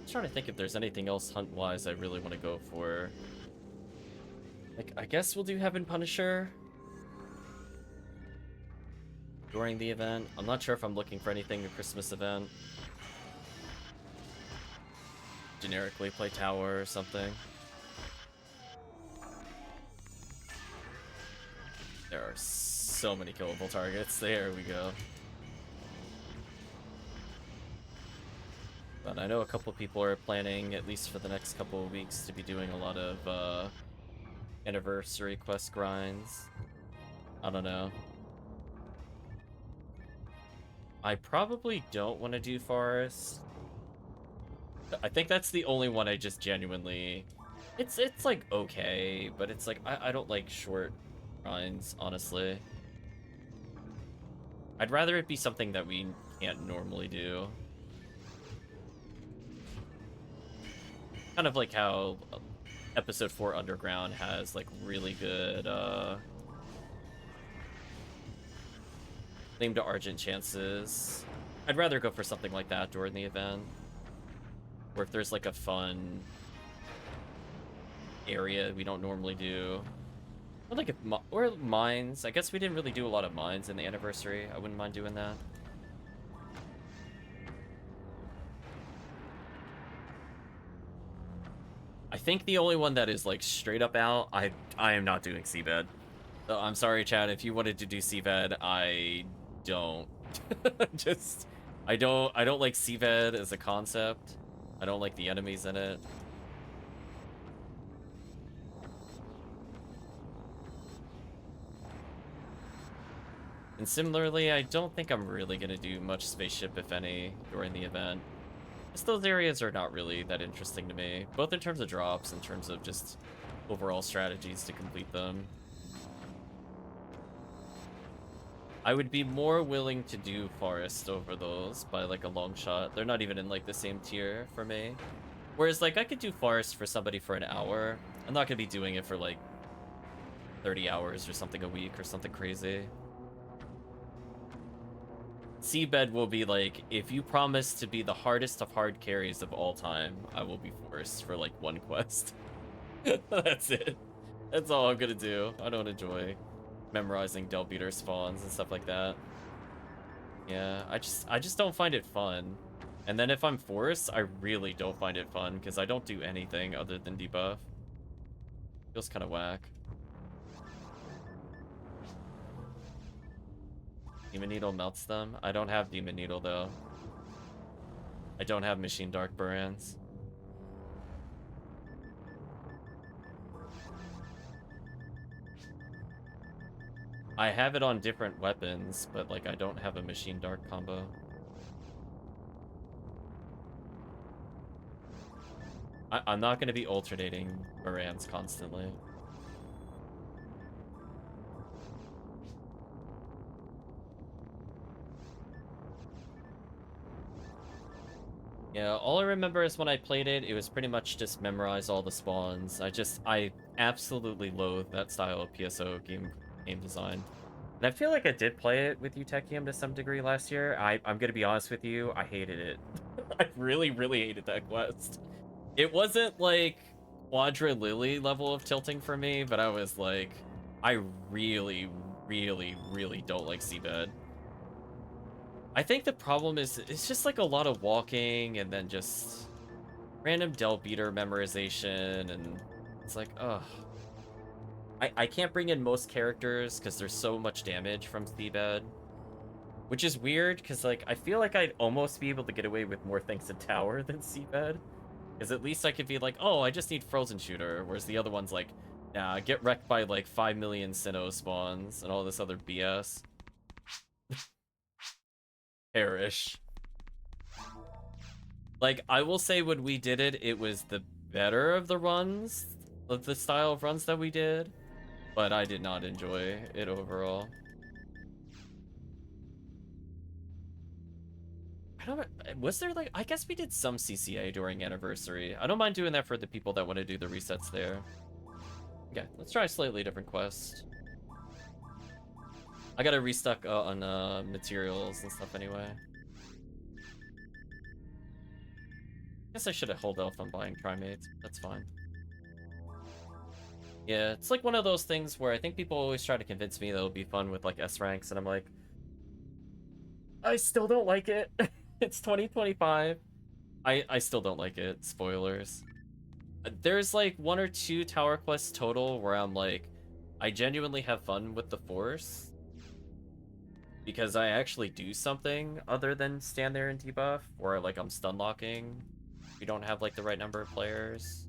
Trying to think if there's anything else hunt-wise I really want to go for. Like, I guess we'll do Heaven Punisher during the event. I'm not sure if I'm looking for anything a Christmas event. Generically play Tower or something. There are so many killable targets. There we go. But I know a couple people are planning, at least for the next couple of weeks, to be doing a lot of anniversary quest grinds. I don't know. I probably don't want to do Forest. I think that's the only one I just genuinely... It's like okay, but it's like I don't like short grinds, honestly. I'd rather it be something that we can't normally do. Kind of like how Episode 4 Underground has like really good claim to Argent chances. I'd rather go for something like that during the event. Or if there's like a fun area we don't normally do. Or like or mines. I guess we didn't really do a lot of mines in the anniversary. I wouldn't mind doing that. I think the only one that is like straight up out, I am not doing Seabed. So I'm sorry, Chad, if you wanted to do Seabed, I don't. I don't like Seabed as a concept. I don't like the enemies in it. And similarly, I don't think I'm really gonna do much spaceship, if any, during the event. Just those areas are not really that interesting to me, both in terms of drops, in terms of just overall strategies to complete them. I would be more willing to do Forest over those by like a long shot. They're not even in like the same tier for me. Whereas like I could do Forest for somebody for an hour. I'm not gonna be doing it for like 30 hours or something a week or something crazy. Seabed will be like, if you promise to be the hardest of hard carries of all time, I will be forced for like one quest. That's it. That's all I'm gonna do. I don't enjoy memorizing Del Beater spawns and stuff like that. Yeah, I just don't find it fun. And then if I'm forced, I really don't find it fun because I don't do anything other than debuff. Feels kind of whack. Demon Needle melts them. I don't have Demon Needle though. I don't have Machine Dark Barans. I have it on different weapons, but like I don't have a Machine Dark combo. I'm not going to be alternating Barans constantly. Yeah, all I remember is when I played it, it was pretty much just memorize all the spawns. I absolutely loathe that style of PSO game design. And I feel like I did play it with you, Tekkium, to some degree last year. I'm gonna be honest with you, I hated it. I really, really hated that quest. It wasn't like Quadra Lily level of tilting for me, but I was like, I really, really, really don't like Seabed. I think the problem is it's just like a lot of walking and then just random Del Beater memorization, and it's like, ugh. I can't bring in most characters because there's so much damage from Seabed, which is weird because like I feel like I'd almost be able to get away with more things in Tower than Seabed, because at least I could be like, oh, I just need Frozen Shooter, whereas the other one's like, nah, get wrecked by like 5 million Sinnoh spawns and all this other BS. Perish. Like, I will say when we did it, it was the better of the runs, of the style of runs that we did, but I did not enjoy it overall. I don't, was there like, I guess we did some CCA during Anniversary. I don't mind doing that for the people that want to do the resets there. Okay, let's try a slightly different quest. I gotta restock on materials and stuff anyway. Guess I should have held off on buying Primates. That's fine. Yeah, it's like one of those things where I think people always try to convince me that it'll be fun with like S ranks, and I'm like, I still don't like it. It's 2025. I still don't like it. Spoilers. There's like 1 or 2 tower quests total where I'm like, I genuinely have fun with the Force because I actually do something other than stand there and debuff, or like I'm stun locking. You don't have like the right number of players.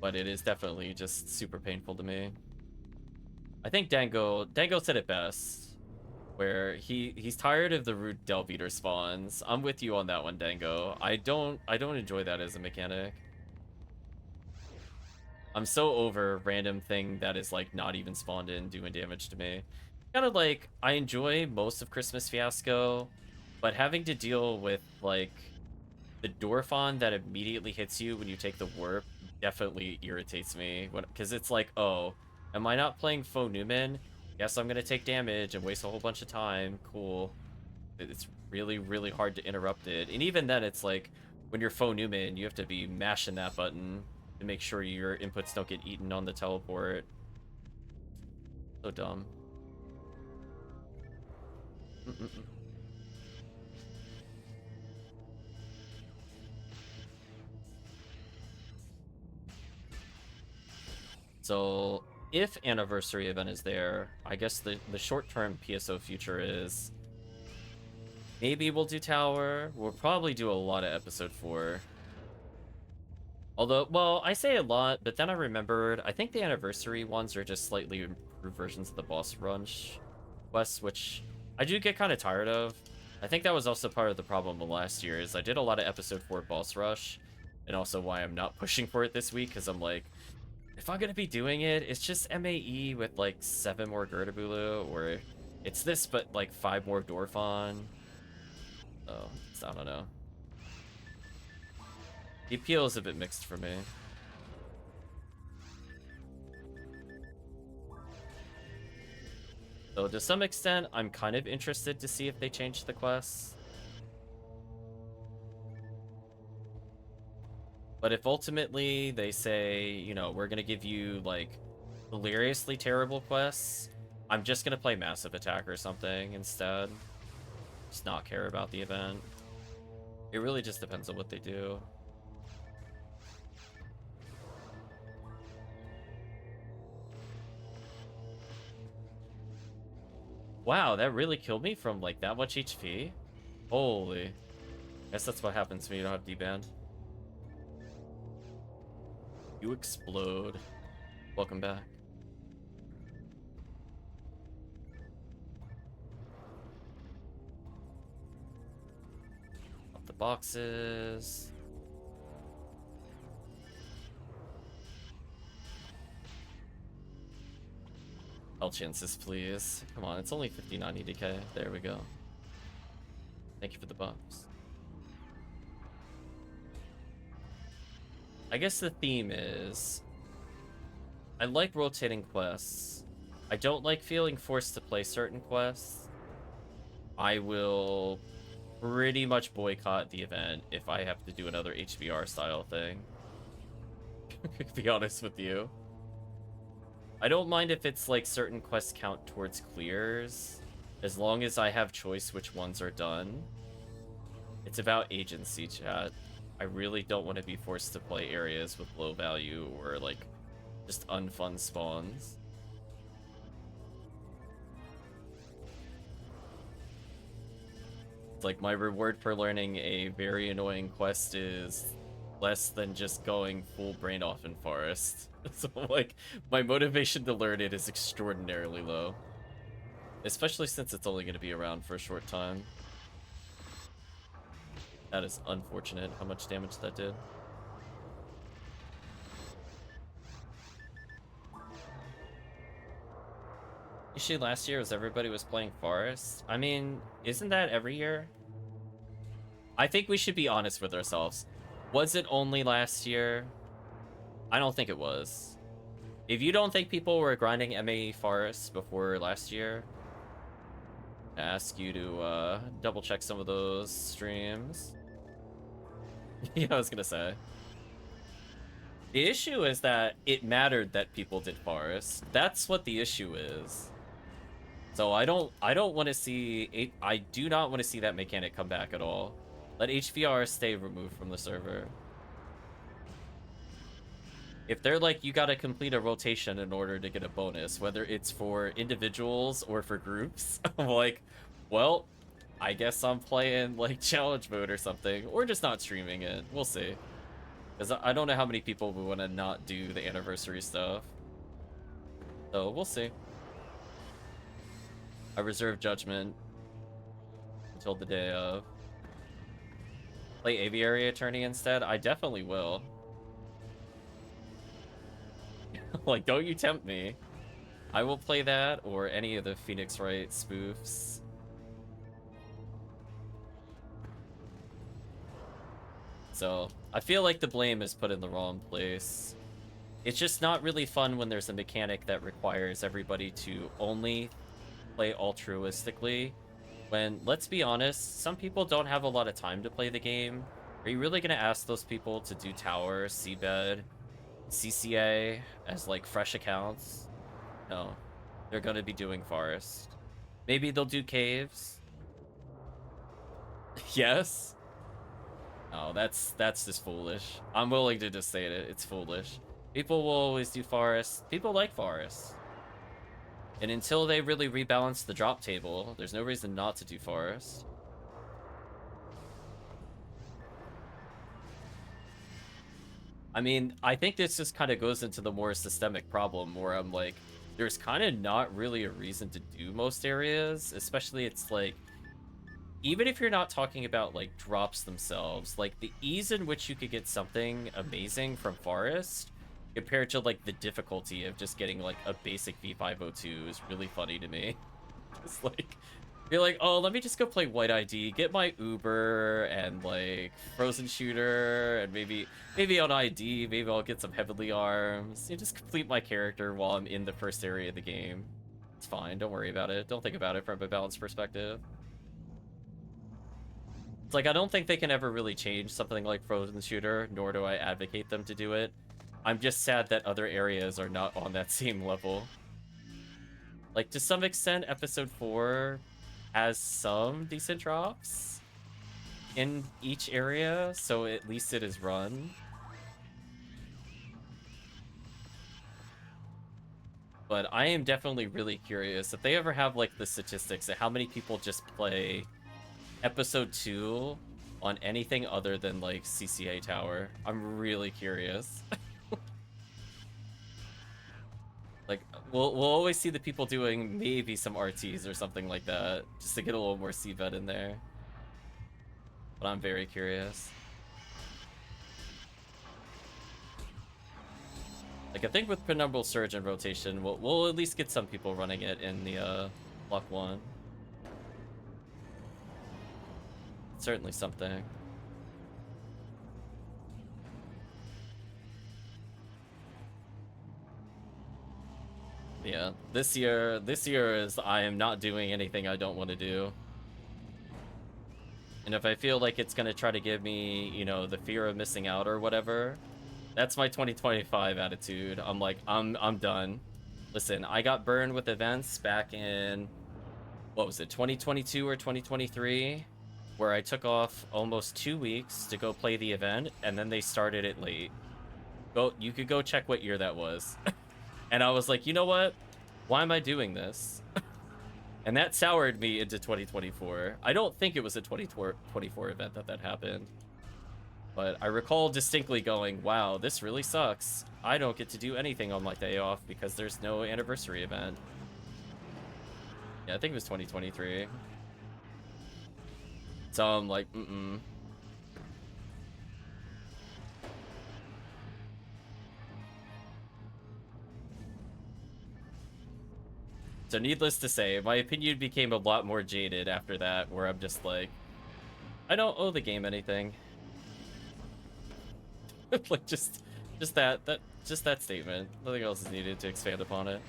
But it is definitely just super painful to me. I think Dango said it best, where he's tired of the rude Del Beater spawns. I'm with you on that one, Dango. I don't enjoy that as a mechanic. I'm so over random thing that is like not even spawned in doing damage to me. Kind of like, I enjoy most of Christmas Fiasco, but having to deal with like the Dorphon that immediately hits you when you take the warp definitely irritates me, because it's like, oh, am I not playing Faux Newman? Yes, I'm gonna take damage and waste a whole bunch of time. Cool. It's really, really hard to interrupt it. And even then, it's like, when you're Faux Newman, you have to be mashing that button to make sure your inputs don't get eaten on the teleport. So dumb. So, if Anniversary event is there, I guess the short-term PSO future is maybe we'll do Tower. We'll probably do a lot of Episode 4. Although, well, I say a lot, but then I remembered, I think the Anniversary ones are just slightly improved versions of the boss rush quests, which I do get kind of tired of. I think that was also part of the problem of last year, is I did a lot of Episode 4 boss rush, and also why I'm not pushing for it this week, because I'm like, if I'm gonna be doing it, it's just MAE with like 7 more Gertabulu, or it's this but like 5 more Dorphon. So, I don't know. The appeal is a bit mixed for me. So to some extent, I'm kind of interested to see if they change the quests. But if ultimately they say, you know, we're gonna give you like hilariously terrible quests, I'm just gonna play Massive Attack or something instead. Just not care about the event. It really just depends on what they do. Wow, that really killed me from like that much HP? Holy. Guess that's what happens when you don't have D-band. You explode. Welcome back. Up the boxes. Hell chances, please. Come on, it's only 5090 DK. There we go. Thank you for the buffs. I guess the theme is I like rotating quests. I don't like feeling forced to play certain quests. I will pretty much boycott the event if I have to do another HVR style thing. To be honest with you. I don't mind if it's like certain quests count towards clears, as long as I have choice which ones are done. It's about agency, chat. I really don't want to be forced to play areas with low value or like just unfun spawns. It's like my reward for learning a very annoying quest is less than just going full brain off in forest. So like my motivation to learn it is extraordinarily low. Especially since it's only going to be around for a short time. That is unfortunate how much damage that did. Issue last year was everybody was playing Forest. I mean, isn't that every year? I think we should be honest with ourselves. Was it only last year? I don't think it was. If you don't think people were grinding MA Forest before last year, I ask you to double check some of those streams. Yeah, I was gonna say. The issue is that it mattered that people did Forest. That's what the issue is. So I don't want to see I do not want to see that mechanic come back at all. Let HVR stay removed from the server. If they're like, you gotta complete a rotation in order to get a bonus, whether it's for individuals or for groups, I'm like, well, I guess I'm playing like challenge mode or something, or just not streaming it. We'll see. Because I don't know how many people would want to not do the anniversary stuff. So we'll see. I reserve judgment until the day of. Play Aviary Attorney instead? I definitely will. Like, don't you tempt me. I will play that or any of the Phoenix Wright spoofs. So, I feel like the blame is put in the wrong place. It's just not really fun when there's a mechanic that requires everybody to only play altruistically. When, let's be honest, some people don't have a lot of time to play the game. Are you really going to ask those people to do Tower, Seabed, CCA as like fresh accounts? No. They're going to be doing Forest. Maybe they'll do Caves. Yes. Oh, that's just foolish. I'm willing to just say it. It's foolish. People will always do Forest. People like Forest. And until they really rebalance the drop table, there's no reason not to do Forest. I mean, I think this just kind of goes into the more systemic problem where I'm like, there's kind of not really a reason to do most areas, especially it's like, even if you're not talking about like drops themselves, like the ease in which you could get something amazing from Forest compared to like the difficulty of just getting like a basic V502 is really funny to me. It's like, you're like, oh, let me just go play White ID, get my Uber and like Frozen Shooter, and maybe on ID, maybe I'll get some Heavenly Arms. You just complete my character while I'm in the first area of the game. It's fine, don't worry about it. Don't think about it from a balanced perspective. It's like, I don't think they can ever really change something like Frozen Shooter, nor do I advocate them to do it. I'm just sad that other areas are not on that same level. Like, to some extent, episode 4 has some decent drops in each area, so at least it is run. But I am definitely really curious if they ever have, like, the statistics of how many people just play episode 2 on anything other than, like, CCA Tower. I'm really curious. Like, we'll always see the people doing maybe some RTs or something like that, just to get a little more CVET in there. But I'm very curious. Like, I think with Penumbral Surge and Rotation, we'll at least get some people running it in the Block 1. Certainly something. Yeah, this year is I am not doing anything I don't want to do. And if I feel like it's gonna try to give me, you know, the fear of missing out or whatever, that's my 2025 attitude. I'm like, I'm done. Listen, I got burned with events back in, what was it, 2022 or 2023, where I took off almost 2 weeks to go play the event, and then they started it late. You could go check what year that was. And I was like, you know what? Why am I doing this? And that soured me into 2024. I don't think it was a 2024 event that happened. But I recall distinctly going, wow, this really sucks. I don't get to do anything on my day off because there's no anniversary event. Yeah, I think it was 2023. So I'm like, So needless to say, my opinion became a lot more jaded after that, where I'm just like, I don't owe the game anything. Like, just that statement. Nothing else is needed to expand upon it.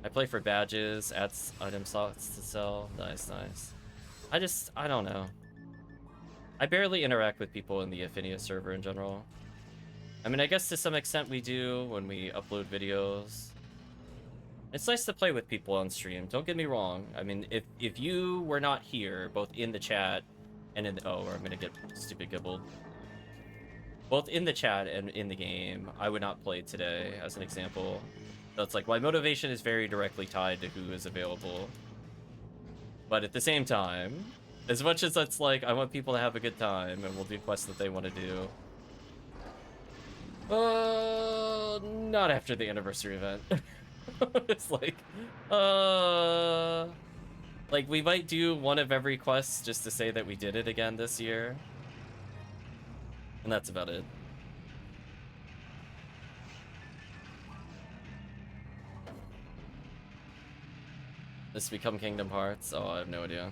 I play for badges, adds item slots to sell. Nice. I don't know. I barely interact with people in the Ephinea server in general. I mean, I guess to some extent we do when we upload videos. It's nice to play with people on stream, don't get me wrong. I mean, if you were not here, both in the chat and in the... Oh, I'm gonna get stupid gibbled. Both in the chat and in the game, I would not play today, as an example. So it's like, my motivation is very directly tied to who is available. But at the same time, as much as it's like, I want people to have a good time, and we'll do quests that they want to do. Not after the anniversary event. It's like, like, we might do one of every quest just to say that we did it again this year. And that's about it. This become Kingdom Hearts? Oh, I have no idea.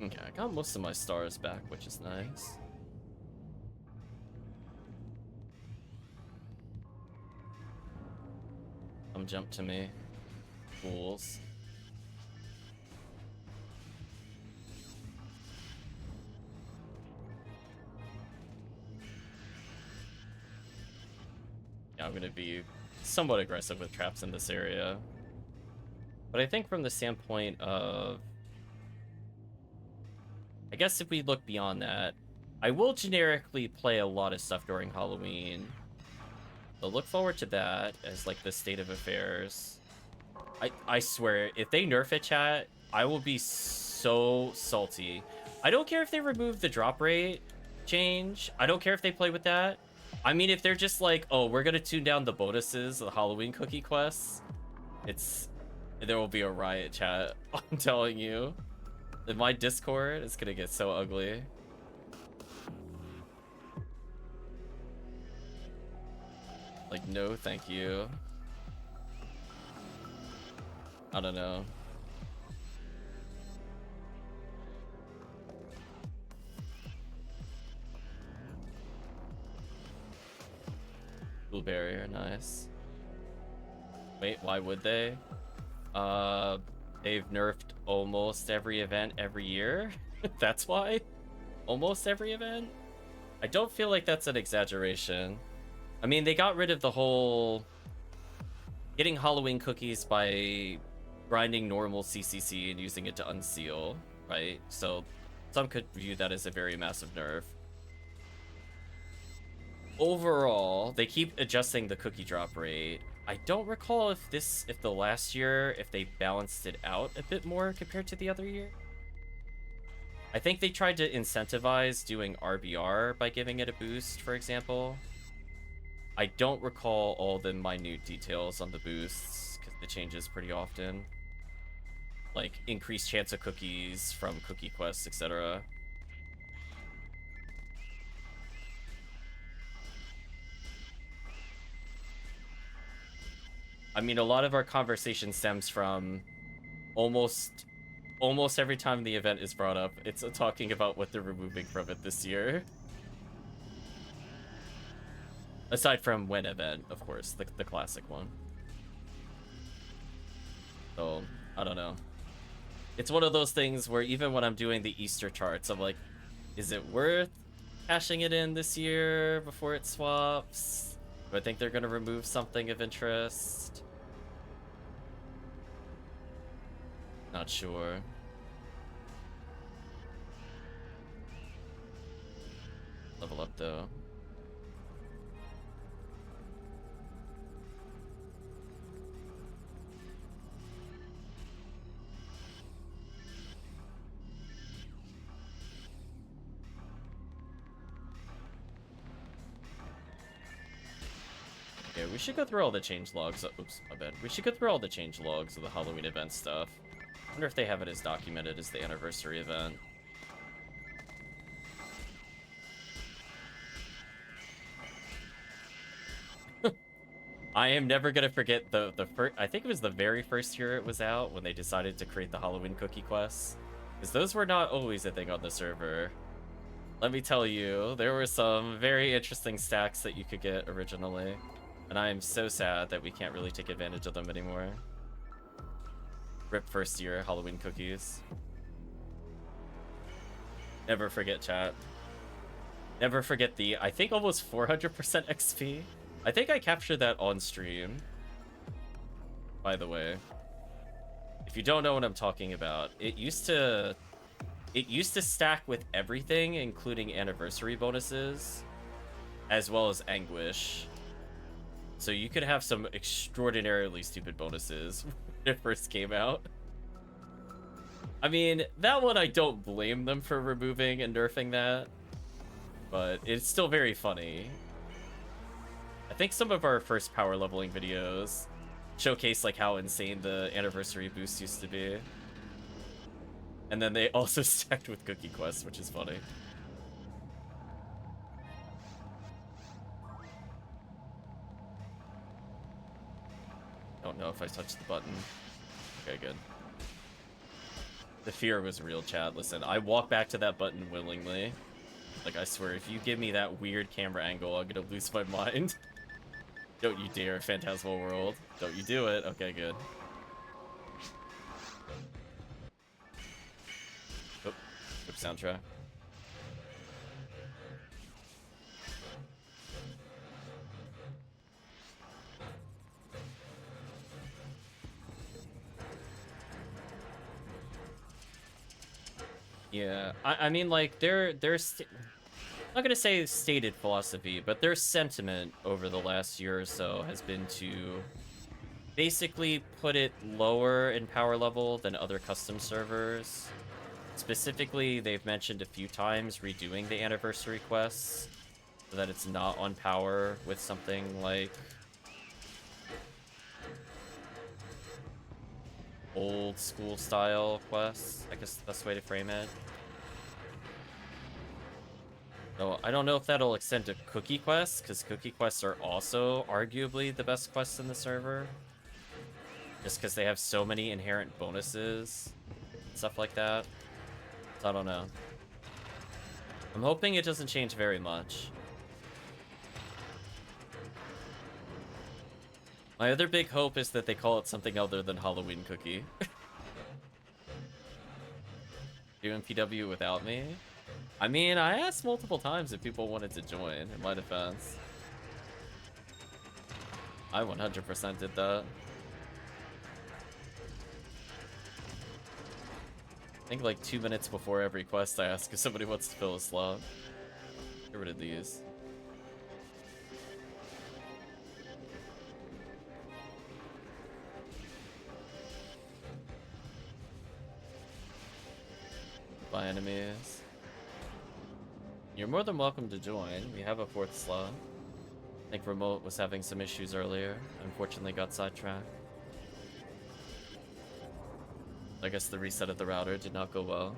Okay, I got most of my stars back, which is nice. Come jump to me, fools. Yeah, I'm gonna be somewhat aggressive with traps in this area. But I think from the standpoint of... I guess if we look beyond that, I will generically play a lot of stuff during Halloween. So look forward to that as, like, the state of affairs. I swear, if they nerf it, chat, I will be so salty. I don't care if they remove the drop rate change. I don't care if they play with that. I mean, if they're just like, oh, we're gonna tune down the bonuses, the Halloween cookie quests, there will be a riot, chat. I'm telling you. In my Discord, it's gonna get so ugly. Like, no, thank you. I don't know. Blue barrier, nice. Wait, why would they? They've nerfed almost every event every year. That's why? Almost every event? I don't feel like that's an exaggeration. I mean, they got rid of the whole getting Halloween cookies by grinding normal CCC and using it to unseal, right? So some could view that as a very massive nerf. Overall, they keep adjusting the cookie drop rate. I don't recall if the last year, if they balanced it out a bit more compared to the other year. I think they tried to incentivize doing RBR by giving it a boost, for example. I don't recall all the minute details on the boosts, because it changes pretty often. Like, increased chance of cookies from cookie quests, etc. I mean, a lot of our conversation stems from almost every time the event is brought up, it's talking about what they're removing from it this year. Aside from when event, of course, the classic one. So, I don't know. It's one of those things where even when I'm doing the Easter charts, I'm like, is it worth cashing it in this year before it swaps? Do I think they're going to remove something of interest? Not sure. Level up, though. Yeah, we should go through all the change logs. Oops, my bad. We should go through all the change logs of the Halloween event stuff. I wonder if they have it as documented as the anniversary event. I am never gonna forget the first. I think it was the very first year it was out when they decided to create the Halloween cookie quests, because those were not always a thing on the server. Let me tell you, there were some very interesting stacks that you could get originally, and I am so sad that we can't really take advantage of them anymore. RIP first year Halloween cookies. Never forget, chat. Never forget the, I think, almost 400% XP. I think I captured that on stream, by the way. If you don't know what I'm talking about, it used to stack with everything, including anniversary bonuses, as well as Anguish. So you could have some extraordinarily stupid bonuses when it first came out. I mean, that one I don't blame them for removing and nerfing that, but it's still very funny. I think some of our first power leveling videos showcase like how insane the anniversary boost used to be. And then they also stacked with cookie quests, which is funny. Don't know if I touched the button. Okay, good. The fear was real, chat. Listen, I walk back to that button willingly. Like, I swear, if you give me that weird camera angle, I'm gonna lose my mind. Don't you dare, Phantasmal World. Don't you do it. Okay, good. Oh, good soundtrack. Yeah, I mean, like, I'm not gonna say stated philosophy, but their sentiment over the last year or so has been to basically put it lower in power level than other custom servers. Specifically, they've mentioned a few times redoing the anniversary quests so that it's not on power with something like old school style quests, I guess the best way to frame it. So I don't know if that'll extend to cookie quests, because cookie quests are also arguably the best quests in the server. Just because they have so many inherent bonuses, stuff like that. So I don't know. I'm hoping it doesn't change very much. My other big hope is that they call it something other than Halloween cookie. doing PW without me? I mean, I asked multiple times if people wanted to join, in my defense. I 100% did that. I think like 2 minutes before every quest I ask if somebody wants to fill a slot. Get rid of these. By enemies. You're more than welcome to join. We have a 4th slot. I think Remote was having some issues earlier. Unfortunately got sidetracked. I guess the reset of the router did not go well.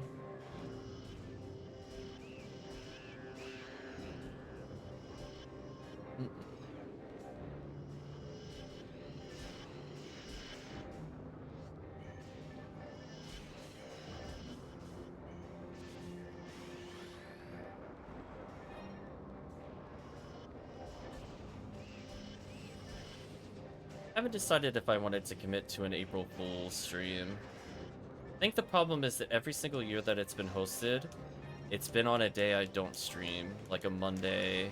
I haven't decided if I wanted to commit to an April Fool's stream. I think the problem is that every single year that it's been hosted, it's been on a day I don't stream, like a Monday,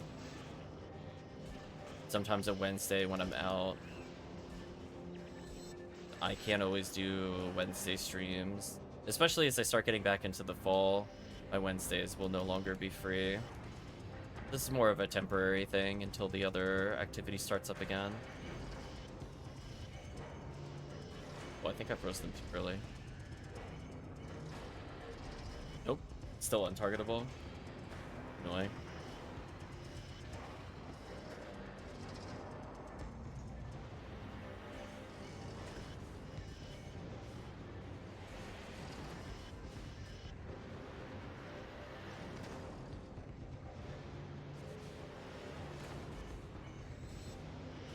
sometimes a Wednesday when I'm out. I can't always do Wednesday streams, especially as I start getting back into the fall. My Wednesdays will no longer be free. This is more of a temporary thing until the other activity starts up again. Oh, I think I froze them too early. Nope. Still untargetable. Annoying.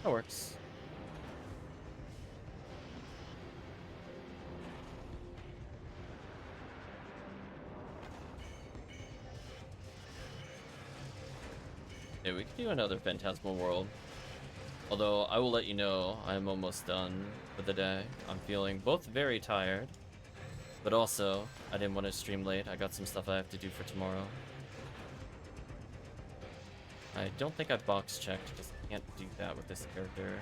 That works. Yeah, we could do another Phantasmal World. Although, I will let you know, I'm almost done for the day. I'm feeling both very tired, but also, I didn't want to stream late. I got some stuff I have to do for tomorrow. I don't think I box checked, just can't do that with this character.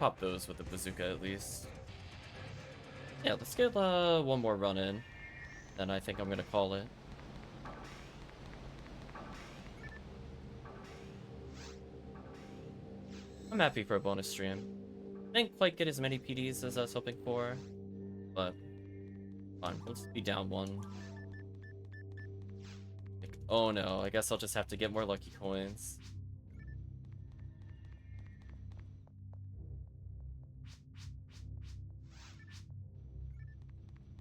Pop those with the bazooka at least. Yeah, let's get one more run in, then I think I'm gonna call it. I'm happy for a bonus stream. Didn't quite get as many PDs as I was hoping for, but fine, we'll just be down one. Oh no, I guess I'll just have to get more lucky coins.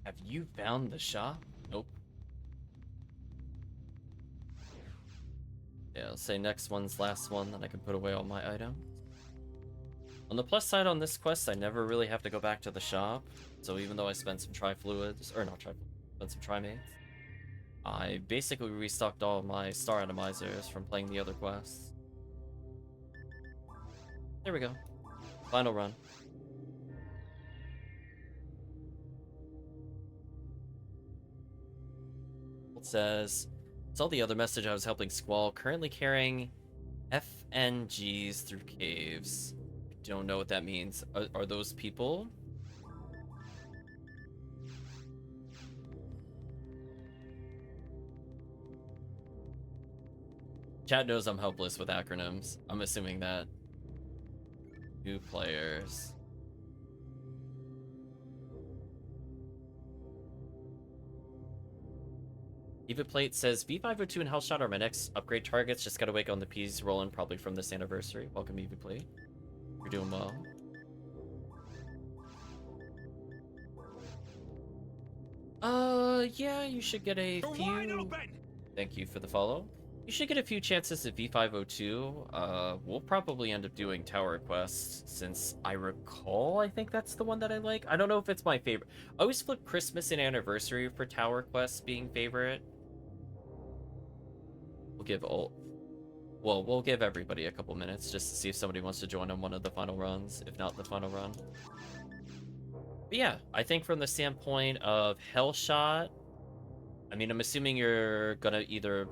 Have you found the shop? Nope. Yeah, I'll say next one's last one, then I can put away all my items. On the plus side on this quest, I never really have to go back to the shop. So even though I spent some tri-fluids, or not tri-fluids, spent some tri-mates, I basically restocked all my star atomizers from playing the other quests. There we go. Final run. It says, saw the other message I was helping Squall, currently carrying FNGs through caves. Don't know what that means. Are those people? Chat knows I'm helpless with acronyms. I'm assuming that. 2 players. Eva Plate says, V502 and Hellshot are my next upgrade targets. Just gotta wait on the P's rolling probably from this anniversary. Welcome, Eva Plate. You're doing well. Yeah, you should get a few... Thank you for the follow. You should get a few chances at V502. We'll probably end up doing Tower Quest, since I recall, I think that's the one that I like. I don't know if it's my favorite. I always flip Christmas and Anniversary for Tower Quest being favorite. We'll give we'll give everybody a couple minutes just to see if somebody wants to join on one of the final runs, if not the final run. But yeah, I think from the standpoint of Hellshot, I mean, I'm assuming you're gonna either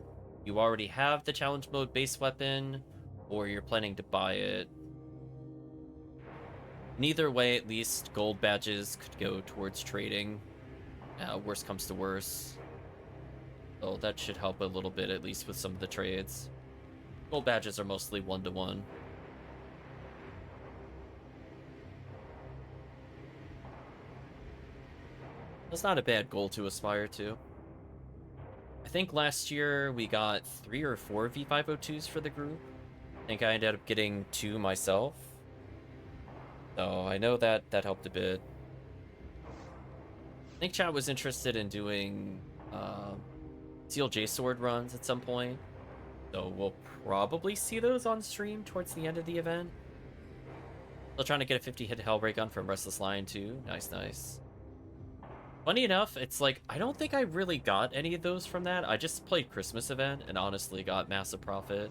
you already have the challenge mode base weapon, or you're planning to buy it. Neither way, at least gold badges could go towards trading. Worst comes to worst. So that should help a little bit, at least with some of the trades. Gold badges are mostly 1-to-1. That's not a bad goal to aspire to. I think last year we got 3 or 4 V502s for the group. I think I ended up getting 2 myself. So I know that helped a bit. I think chat was interested in doing Steel J-Sword runs at some point. So we'll probably see those on stream towards the end of the event. Still trying to get a 50-hit Hell Ray gun from Restless Lion too. Nice, nice. Funny enough, it's like, I don't think I really got any of those from that. I just played Christmas event and honestly got massive profit.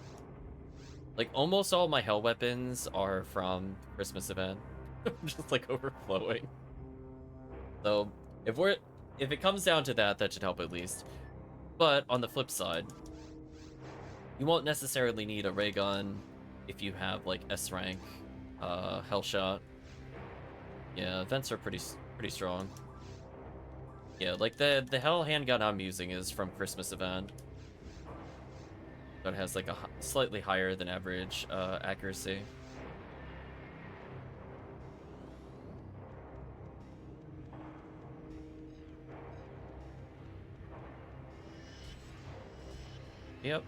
Like, almost all my Hell weapons are from Christmas event. Just, like, overflowing. So, if it comes down to that, that should help at least. But, on the flip side, you won't necessarily need a ray gun if you have, like, S-rank Hell Shot. Yeah, events are pretty strong. Yeah, like the Hell handgun I'm using is from Christmas event. But it has like a slightly higher than average accuracy. Yep.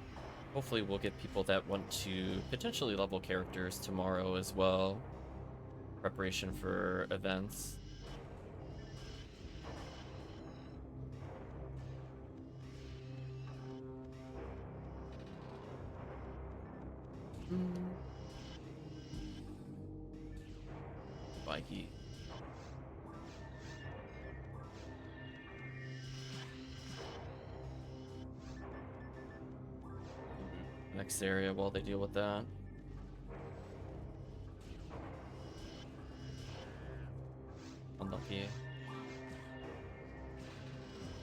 Hopefully we'll get people that want to potentially level characters tomorrow as well. Preparation for events. Spiky. Next area while they deal with that. Unlucky.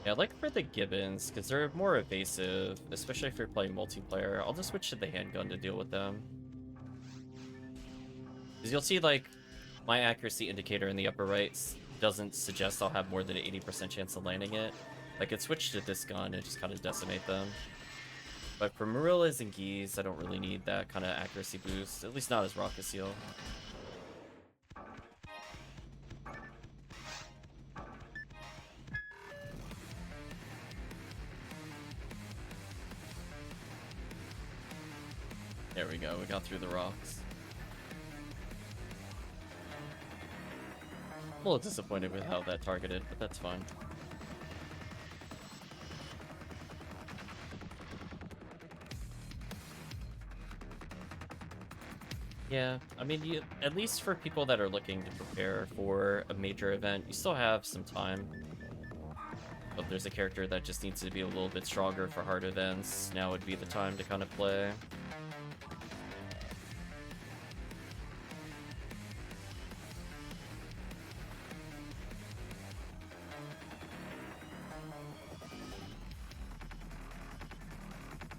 Yeah, I like for the Gibbons, because they're more evasive, especially if you're playing multiplayer. I'll just switch to the handgun to deal with them. Because you'll see, like, my accuracy indicator in the upper right doesn't suggest I'll have more than an 80% chance of landing it. I could switch to this gun and just kind of decimate them. But for Marillas and Geese, I don't really need that kind of accuracy boost, at least not as Rocket Seal. There we go, we got through the rocks. I'm a little disappointed with how that targeted, but that's fine. Yeah, I mean, at least for people that are looking to prepare for a major event, you still have some time. But if there's a character that just needs to be a little bit stronger for hard events, now would be the time to kind of play.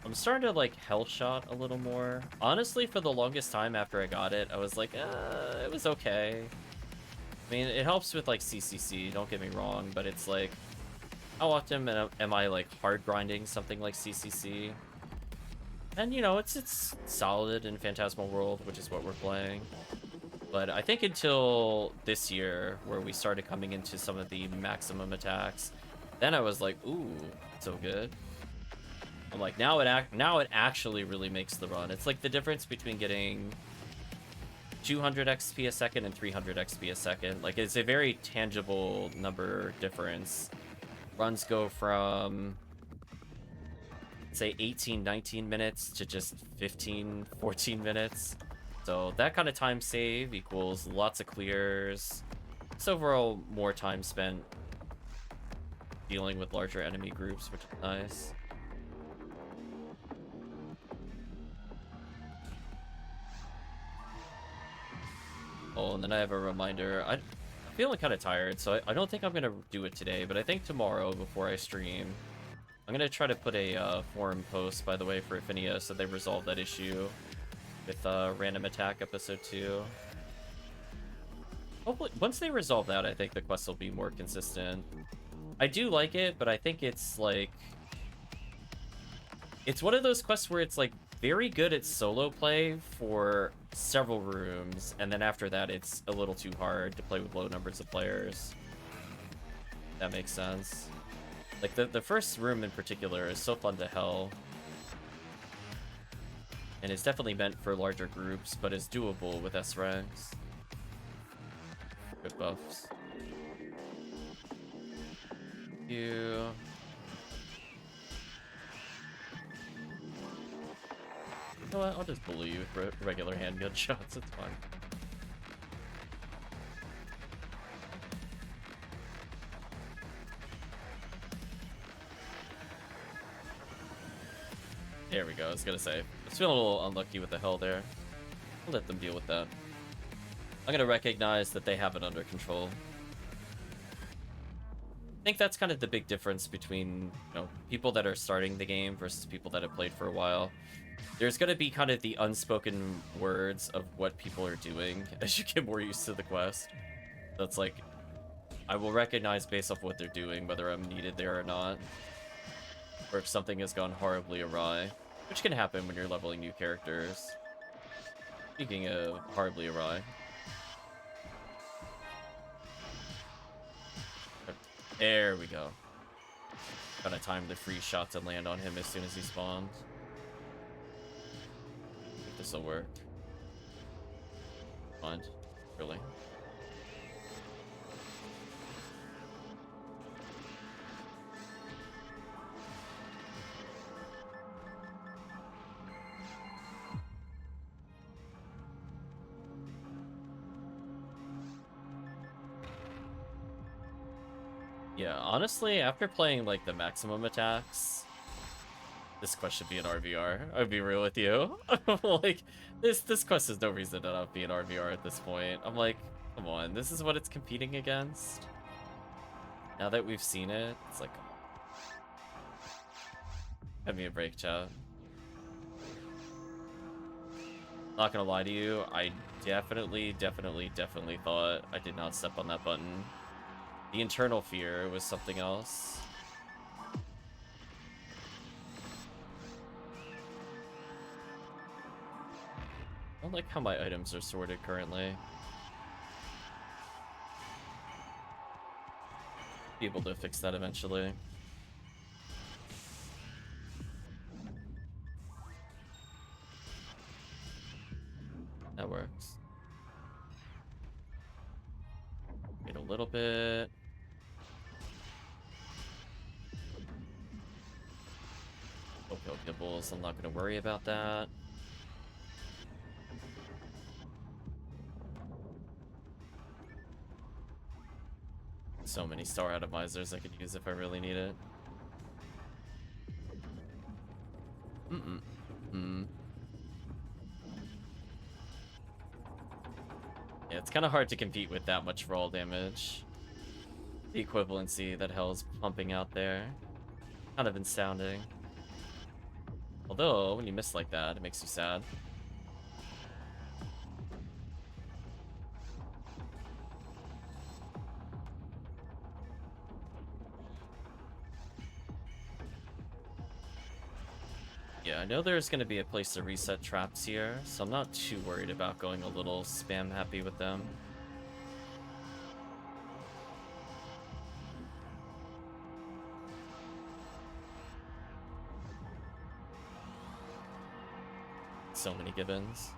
I'm starting to like Hell Shot a little more. Honestly, for the longest time after I got it, I was like, it was okay. I mean, it helps with like CCC, don't get me wrong, but it's like, how often am I like hard grinding something like CCC? And you know, it's solid in Phantasmal World, which is what we're playing. But I think until this year, where we started coming into some of the maximum attacks, then I was like, ooh, so good. I'm like, now it actually really makes the run. It's like the difference between getting 200 XP a second and 300 XP a second. Like, it's a very tangible number difference. Runs go from, say, 18, 19 minutes to just 15, 14 minutes. So that kind of time save equals lots of clears. It's overall more time spent dealing with larger enemy groups, which is nice. Oh, and then I have a reminder. I'm feeling kind of tired, so I don't think I'm going to do it today, but I think tomorrow before I stream, I'm gonna try to put a forum post, by the way, for Ephinea, so they resolve that issue with Random Attack Episode 2. Hopefully, once they resolve that, I think the quests will be more consistent. I do like it, but I think it's like... It's one of those quests where it's like very good at solo play for several rooms, and then after that it's a little too hard to play with low numbers of players. That makes sense. Like the first room in particular is so fun to hell. And it's definitely meant for larger groups, but is doable with S ranks. Good buffs. You. You know what? I'll just bully you with regular handgun shots. It's fine. There we go. I was gonna say, I was feeling a little unlucky with the hell there. I'll let them deal with that. I'm gonna recognize that they have it under control. I think that's kind of the big difference between, you know, people that are starting the game versus people that have played for a while. There's gonna be kind of the unspoken words of what people are doing as you get more used to the quest. That's like, I will recognize based off what they're doing whether I'm needed there or not, or if something has gone horribly awry, which can happen when you're leveling new characters. Speaking of horribly awry. There we go. Gotta time the free shot to land on him as soon as he spawns. I think this'll work. Fine. Really. Yeah, honestly, after playing, like, the maximum attacks, this quest should be an RVR. I'll be real with you. Like, this quest has no reason to not be an RVR at this point. I'm like, come on, this is what it's competing against? Now that we've seen it, it's like... Give me a break, chat. Not gonna lie to you, I definitely thought I did not step on that button. The internal fear was something else. I don't like how my items are sorted currently. Be able to fix that eventually. That works. Wait a little bit. Okay, Gibbles, I'm not going to worry about that. So many star atomizers I could use if I really need it. Yeah, it's kind of hard to compete with that much raw damage. The equivalency that Hell's pumping out there. Kind of astounding. Although, when you miss like that, it makes you sad. Yeah, I know there's going to be a place to reset traps here, so I'm not too worried about going a little spam happy with them. So many gibbons.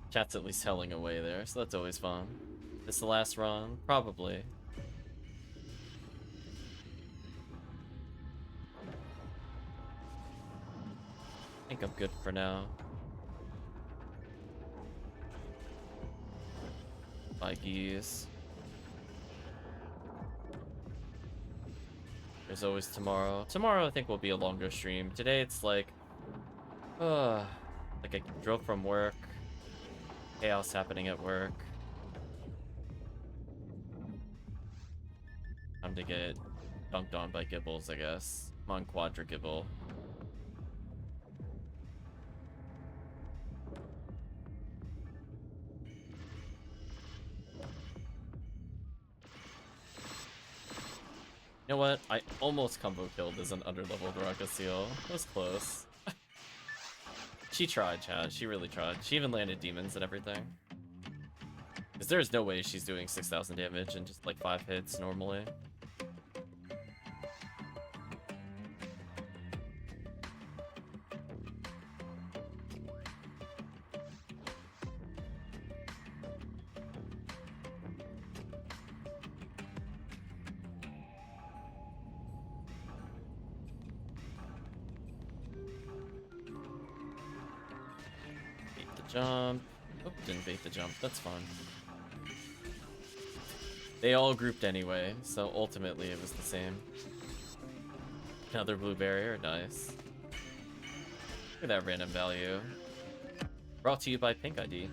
Chat's at least helling away there, so that's always fun. This the last run? Probably. I think I'm good for now. Bye, geese. There's always tomorrow. Tomorrow I think will be a longer stream. Today it's like I drove from work. Chaos happening at work. Time to get dunked on by Gibbles, I guess. Come on, Quadra Gibble. You know what? I almost combo killed as an underleveled Rocket Seal. That was close. She tried, Chad. She really tried. She even landed demons and everything. Because there's no way she's doing 6,000 damage in just like 5 hits normally. Jump. Oh, didn't bait the jump. That's fine. They all grouped anyway, so ultimately it was the same. Another blue barrier, nice. Look at that random value. Brought to you by Pink ID.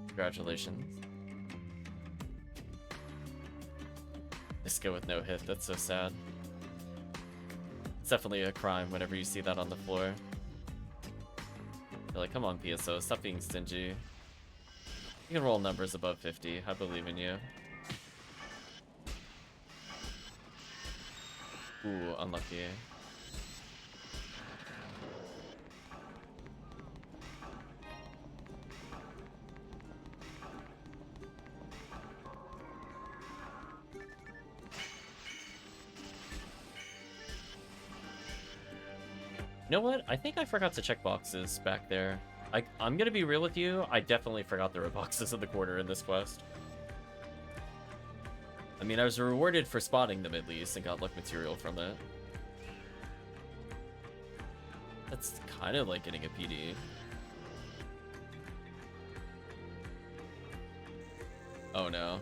Congratulations. Disco with no hit, that's so sad. It's definitely a crime whenever you see that on the floor. You're like, come on, PSO, stop being stingy. You can roll numbers above 50. I believe in you. Ooh, unlucky. You know what? I think I forgot to check boxes back there. I'm gonna be real with you. I definitely forgot there were boxes in the corner in this quest. I mean, I was rewarded for spotting them at least and got luck material from it. That's kind of like getting a PD. Oh no.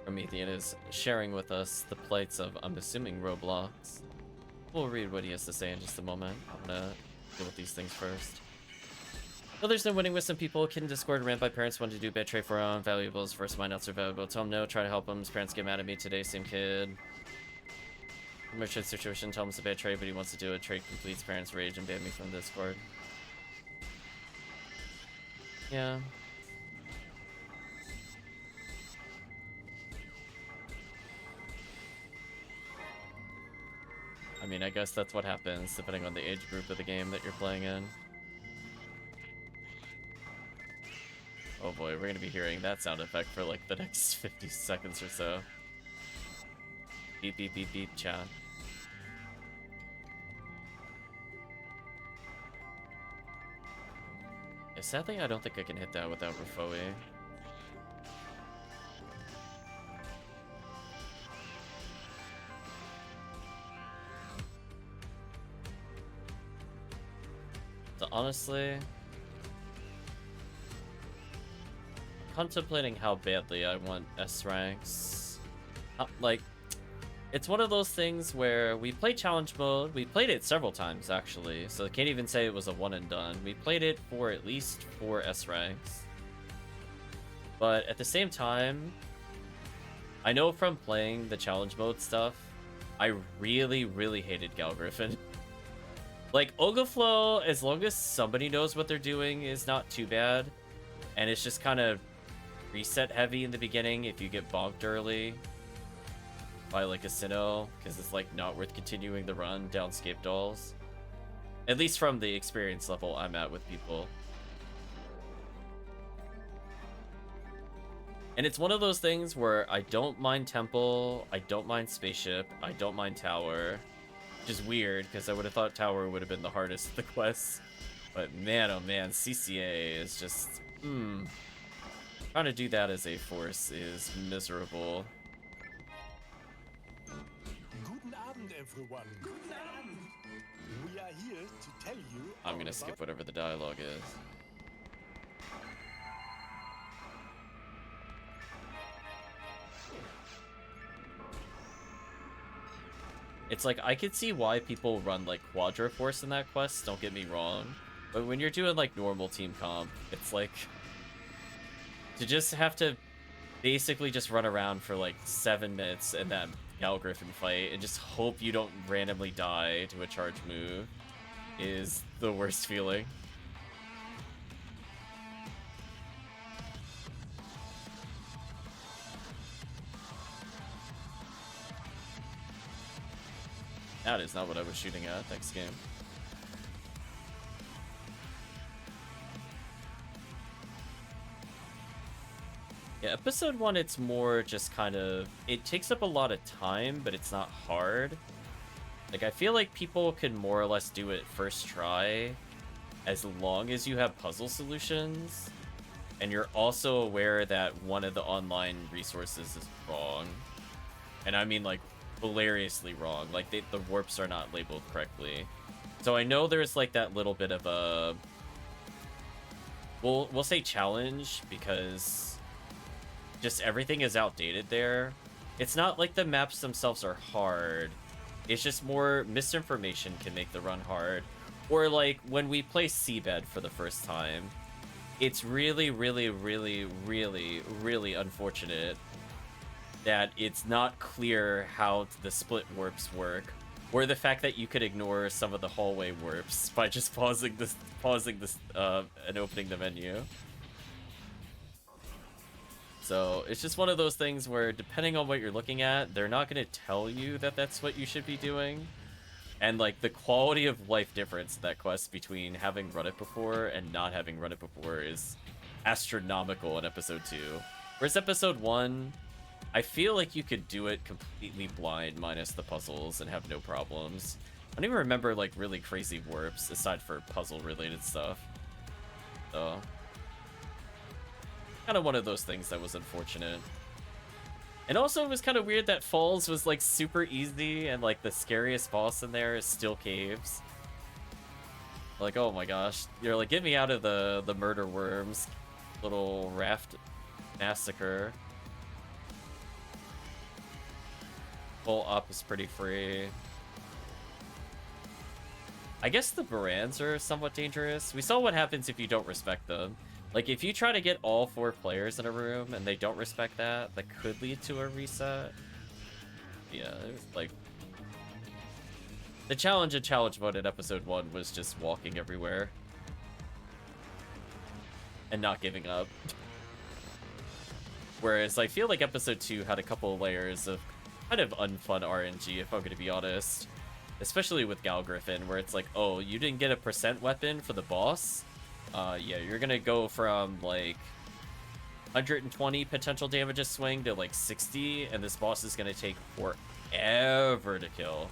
Promethean is sharing with us the plights of, I'm assuming, Roblox. We'll read what he has to say in just a moment. I'm gonna deal with these things first. Well, there's no winning with some people. Kid in Discord ran by parents wanted to do bad trade for our own valuables. First, mine not so valuable. Tell him no, try to help him. His parents get mad at me today, same kid. Merchant situation, tell him it's a bad trade, but he wants to do it. Trade completes, parents rage and ban me from Discord. Yeah. I mean, I guess that's what happens depending on the age group of the game that you're playing in. Oh boy, we're gonna be hearing that sound effect for like the next 50 seconds or so. Beep, beep, beep, beep, chat. Yeah, sadly, I don't think I can hit that without Refoe. So honestly, contemplating how badly I want S ranks. Like, it's one of those things where we played challenge mode. We played it several times actually, so I can't even say it was a one and done. We played it for at least 4 S ranks. But at the same time, I know from playing the challenge mode stuff, I really, really hated Gal Griffin. Like, Ogaflow, as long as somebody knows what they're doing, is not too bad. And it's just kind of reset heavy in the beginning if you get bonked early by, like, a Sinnoh, because it's, like, not worth continuing the run down Scape Dolls. At least from the experience level I'm at with people. And it's one of those things where I don't mind Temple, I don't mind Spaceship, I don't mind Tower. Which is weird, because I would have thought Tower would have been the hardest of the quests. But man, oh man, CCA is just... Trying to do that as a force is miserable. Guten Abend, everyone. Guten Abend. We are here to tell you... I'm gonna skip whatever the dialogue is. It's like, I could see why people run like Quadra Force in that quest, don't get me wrong. But when you're doing like normal team comp, it's like to just have to basically just run around for like 7 minutes in that Gal Griffin fight and just hope you don't randomly die to a charge move is the worst feeling. That is not what I was shooting at next game. Yeah, episode 1, it's more just kind of... It takes up a lot of time, but it's not hard. Like, I feel like people can more or less do it first try, as long as you have puzzle solutions, and you're also aware that one of the online resources is wrong. And I mean, like, hilariously wrong. Like, the warps are not labeled correctly. So I know there's, like, that little bit of a... We'll say challenge, because... just everything is outdated there. It's not like the maps themselves are hard. It's just more misinformation can make the run hard. Or like when we play Seabed for the first time, it's really, really, really, really, really unfortunate that it's not clear how the split warps work, or the fact that you could ignore some of the hallway warps by just pausing this and opening the menu. So it's just one of those things where, depending on what you're looking at, they're not going to tell you that that's what you should be doing. And like the quality of life difference in that quest between having run it before and not having run it before is astronomical in episode 2. Whereas episode 1, I feel like you could do it completely blind minus the puzzles and have no problems. I don't even remember like really crazy warps aside for puzzle related stuff. So kind of one of those things that was unfortunate. And also it was kind of weird that Falls was like super easy and like the scariest boss in there is still caves. Like, oh my gosh, you're like, get me out of the murder worms little raft massacre. Full up is pretty free. I guess the Barans are somewhat dangerous. We saw what happens if you don't respect them. Like, if you try to get all 4 players in a room and they don't respect that, that could lead to a reset. Yeah, it was like... The challenge in challenge mode in episode 1 was just walking everywhere. And not giving up. Whereas I feel like episode 2 had a couple of layers of kind of unfun RNG, if I'm gonna be honest. Especially with Gal Griffin, where it's like, oh, you didn't get a % weapon for the boss? Yeah, you're gonna go from like 120 potential damage a swing to like 60, and this boss is gonna take forever to kill.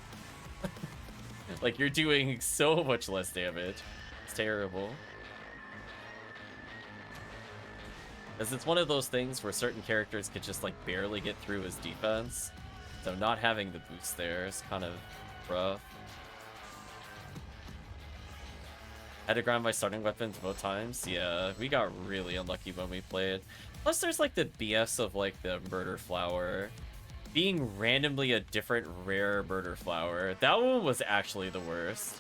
Like, you're doing so much less damage. It's terrible. Because it's one of those things where certain characters could just like barely get through his defense. So not having the boost there is kind of rough. Had to grind my starting weapons both times. Yeah, we got really unlucky when we played. Plus, there's like the BS of like the murder flower being randomly a different rare murder flower. That one was actually the worst.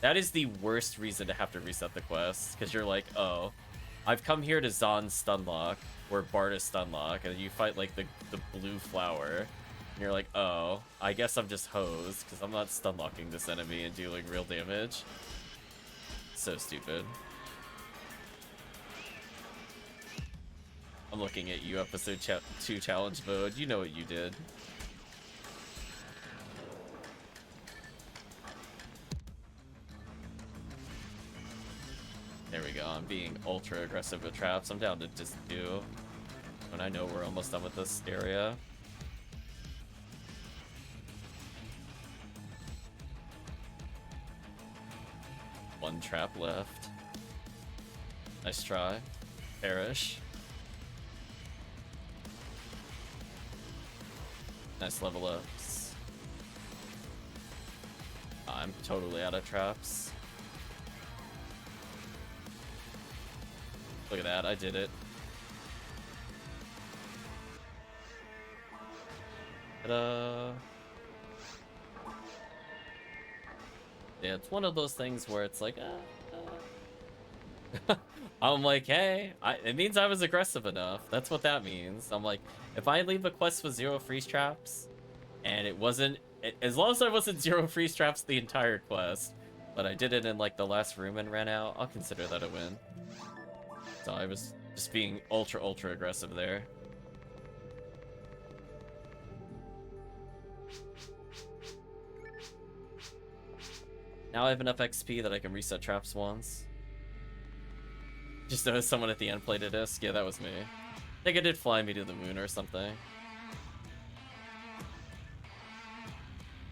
That is the worst reason to have to reset the quest, because you're like, oh, I've come here to Zon Stunlock or Barda Stunlock, and you fight like the blue flower. And you're like, oh, I guess I'm just hosed because I'm not stunlocking this enemy and dealing real damage. So stupid. I'm looking at you, episode 2 challenge mode. You know what you did. There we go. I'm being ultra aggressive with traps. I'm down to just do when I know we're almost done with this area. One trap left. Nice try. Perish. Nice level ups. I'm totally out of traps. Look at that, I did it. Ta-da! Yeah, it's one of those things where it's like, I'm like, hey, it means I was aggressive enough. That's what that means. I'm like, if I leave a quest with 0 freeze traps, and it wasn't, as long as I wasn't 0 freeze traps the entire quest, but I did it in like the last room and ran out, I'll consider that a win. So I was just being ultra aggressive there. Now I have enough XP that I can reset traps once. Just noticed someone at the end played a disc. Yeah, that was me. I think I did Fly Me to the Moon or something.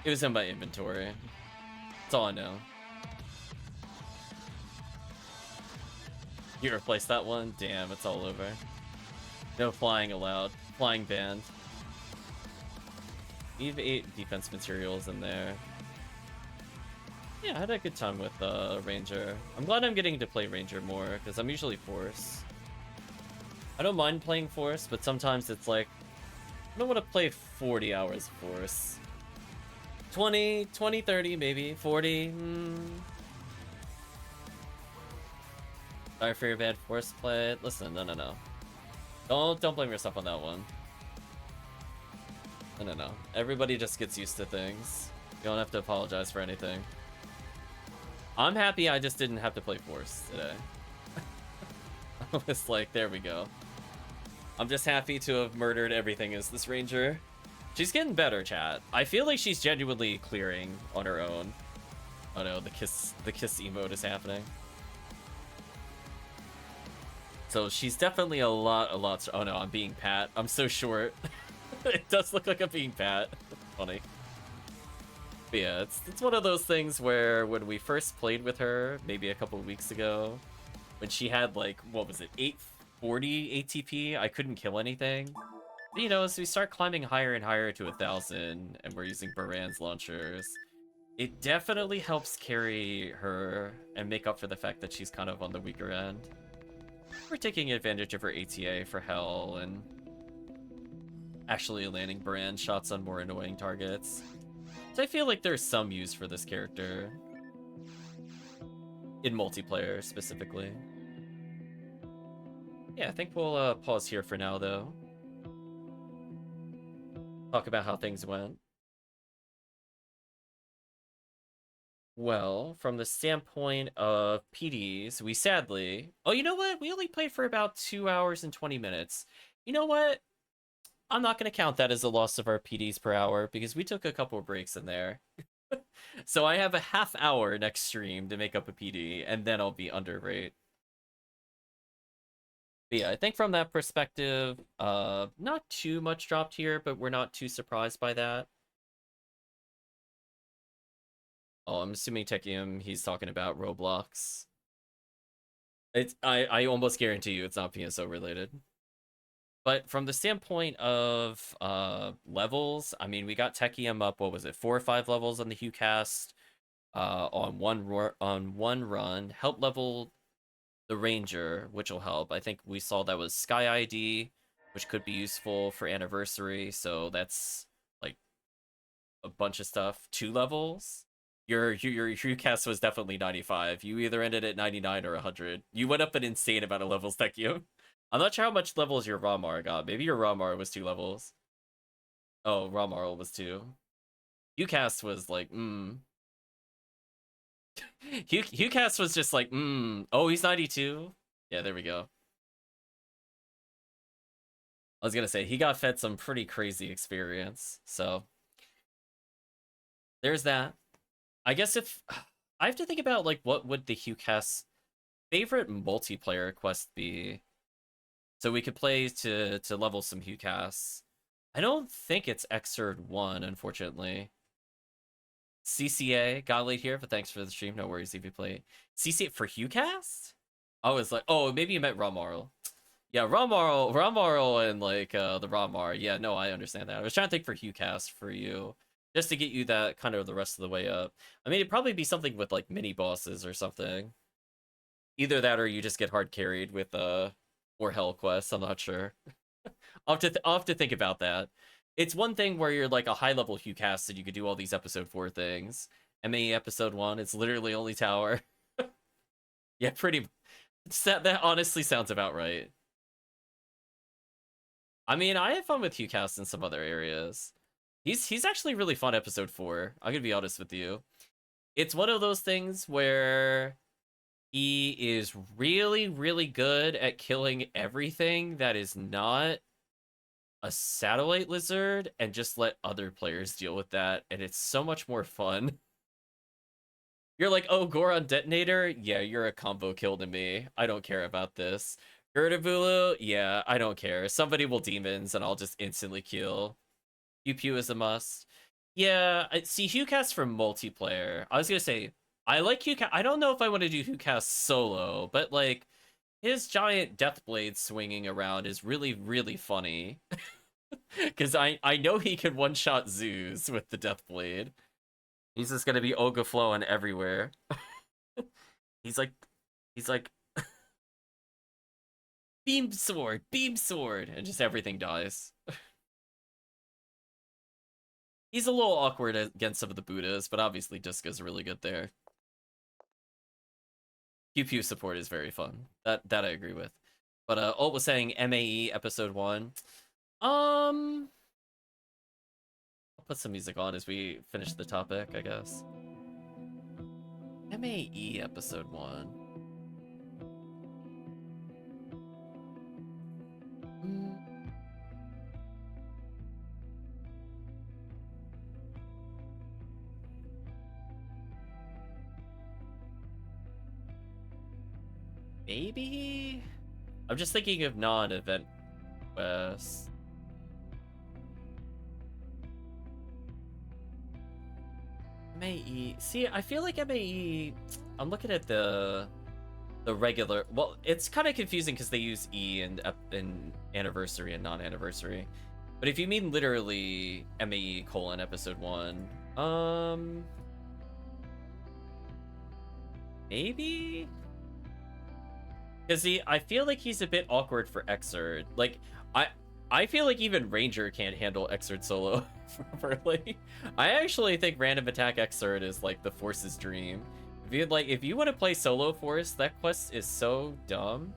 It was in my inventory. That's all I know. You replaced that one? Damn, it's all over. No flying allowed. Flying banned. Leave 8 defense materials in there. Yeah, I had a good time with Ranger. I'm glad I'm getting to play Ranger more, because I'm usually Force. I don't mind playing Force, but sometimes it's like, I don't want to play 40 hours Force. 20, 30 maybe, 40, Sorry for your bad Force play. Listen, no. Don't blame yourself on that one. No. Everybody just gets used to things. You don't have to apologize for anything. I'm happy I just didn't have to play Force today. I was like, there we go. I'm just happy to have murdered everything as this Ranger. She's getting better, chat. I feel like she's genuinely clearing on her own. Oh no, the kiss emote is happening. So she's definitely a lot. Oh no, I'm being Pat. I'm so short. It does look like I'm being Pat. Funny. But yeah, it's one of those things where when we first played with her, maybe a couple of weeks ago, when she had like, what was it, 840 ATP, I couldn't kill anything. But, you know, as we start climbing higher and higher to 1,000, and we're using Baran's launchers, it definitely helps carry her and make up for the fact that she's kind of on the weaker end. We're taking advantage of her ATA for Hell and actually landing Baran shots on more annoying targets. So I feel like there's some use for this character. In multiplayer, specifically. Yeah, I think we'll pause here for now, though. Talk about how things went. Well, from the standpoint of PDs, we sadly... Oh, you know what? We only played for about 2 hours and 20 minutes. You know what? I'm not going to count that as a loss of our PDs per hour, because we took a couple of breaks in there. So I have a half hour next stream to make up a PD, and then I'll be under rate. But yeah, I think from that perspective, not too much dropped here, but we're not too surprised by that. Oh, I'm assuming Tekkium, he's talking about Roblox. I almost guarantee you it's not PSO related. But from the standpoint of levels, I mean, we got Tekkium up, what was it, 4 or 5 levels on the HuCast on one run. Help level the Ranger, which will help. I think we saw that was Sky ID, which could be useful for Anniversary, so that's like a bunch of stuff. 2 levels. Your HuCast was definitely 95. You either ended at 99 or 100. You went up an insane amount of levels, Tekkium. I'm not sure how much levels your Ramar got. Maybe your Ramar was 2 levels. Oh, Ramar was 2. HuCast was like, HuCast was just like, Oh, he's 92? Yeah, there we go. I was gonna say, he got fed some pretty crazy experience, so... There's that. I guess if... I have to think about, like, what would the HuCast's favorite multiplayer quest be? So we could play to level some HuCasts. I don't think it's Xrd 1, unfortunately. CCA, got late here, but thanks for the stream. No worries if you play. CCA for HuCast? I was like, oh, maybe you meant Ramarl. Yeah, Ramarl and like the Ramar. Yeah, no, I understand that. I was trying to think for HuCast for you. Just to get you that kind of the rest of the way up. I mean, it'd probably be something with like mini bosses or something. Either that or you just get hard carried with or Hell quests, I'm not sure. I'll have to think about that. It's one thing where you're like a high level HuCast and you could do all these episode 4 things. MAE episode 1, it's literally only tower. Yeah, pretty That honestly sounds about right. I mean, I had fun with HughCast in some other areas. He's actually really fun episode 4. I'm gonna be honest with you. It's one of those things where he is really, really good at killing everything that is not a satellite lizard and just let other players deal with that, and it's so much more fun. You're like, oh, Goron Detonator? Yeah, you're a combo kill to me. I don't care about this. Girdabulu? Yeah, I don't care. Somebody will demons and I'll just instantly kill. Pew Pew is a must. Yeah, see, HughCast for multiplayer. I was gonna say, I like HughCast. I don't know if I want to do HughCast solo, but like, his giant death blade swinging around is really, really funny. Because I know he can one-shot zoos with the death blade. He's just gonna be Olga flowing everywhere. he's like beam sword, and just everything dies. He's a little awkward against some of the Buddhas, but obviously Disca's really good there. Pew Pew support is very fun. That I agree with. But Ult was saying MAE episode 1. I'll put some music on as we finish the topic, I guess. MAE episode 1. Maybe? I'm just thinking of non-event quests. MAE. See, I feel like MAE. I'm looking at the regular. Well, it's kind of confusing because they use E in anniversary and non-anniversary. But if you mean literally MAE : episode 1, maybe. Because I feel like he's a bit awkward for Xrd. Like, I feel like even Ranger can't handle Xrd solo properly. I actually think random attack Xrd is like the Force's dream. If you want to play solo Force, that quest is so dumb.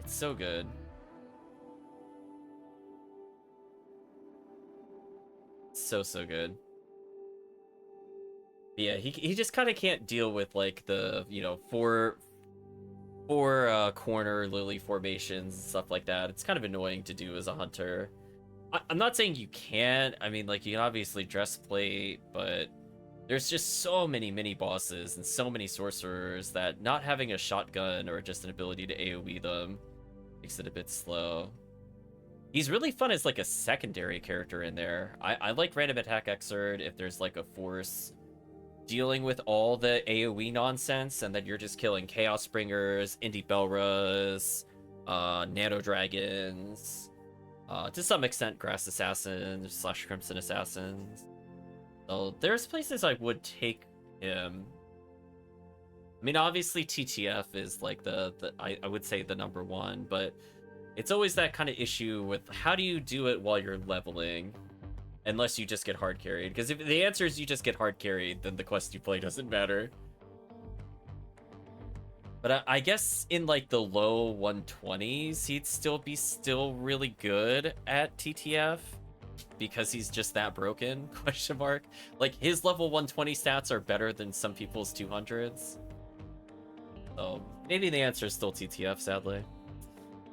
It's so good. So good. But yeah, he just kind of can't deal with like the, you know, four corner lily formations and stuff like that. It's kind of annoying to do as a hunter. I'm not saying you can't. I mean, like, you can obviously dress plate, but there's just so many mini bosses and so many sorcerers that not having a shotgun or just an ability to AoE them makes it a bit slow. He's really fun as like a secondary character in there. I like random attack Xrd if there's like a force dealing with all the AoE nonsense, and then you're just killing Chaos Springers, Indie Belras, Nano Dragons, to some extent Grass Assassins / Crimson Assassins. So there's places I would take him. I mean, obviously TTF is like I would say the #1, but it's always that kind of issue with how do you do it while you're leveling? Unless you just get hard carried. Because if the answer is you just get hard carried, then the quest you play doesn't matter. But I guess in like the low 120s, he'd still be really good at TTF. Because he's just that broken, ? Like, his level 120 stats are better than some people's 200s. So maybe the answer is still TTF, sadly.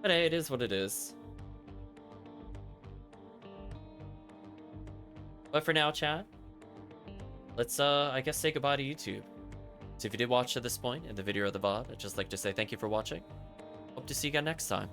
But hey, it is what it is. But for now, chat, let's, I guess, say goodbye to YouTube. So if you did watch to this point in the video or the VOD, I'd just like to say thank you for watching. Hope to see you again next time.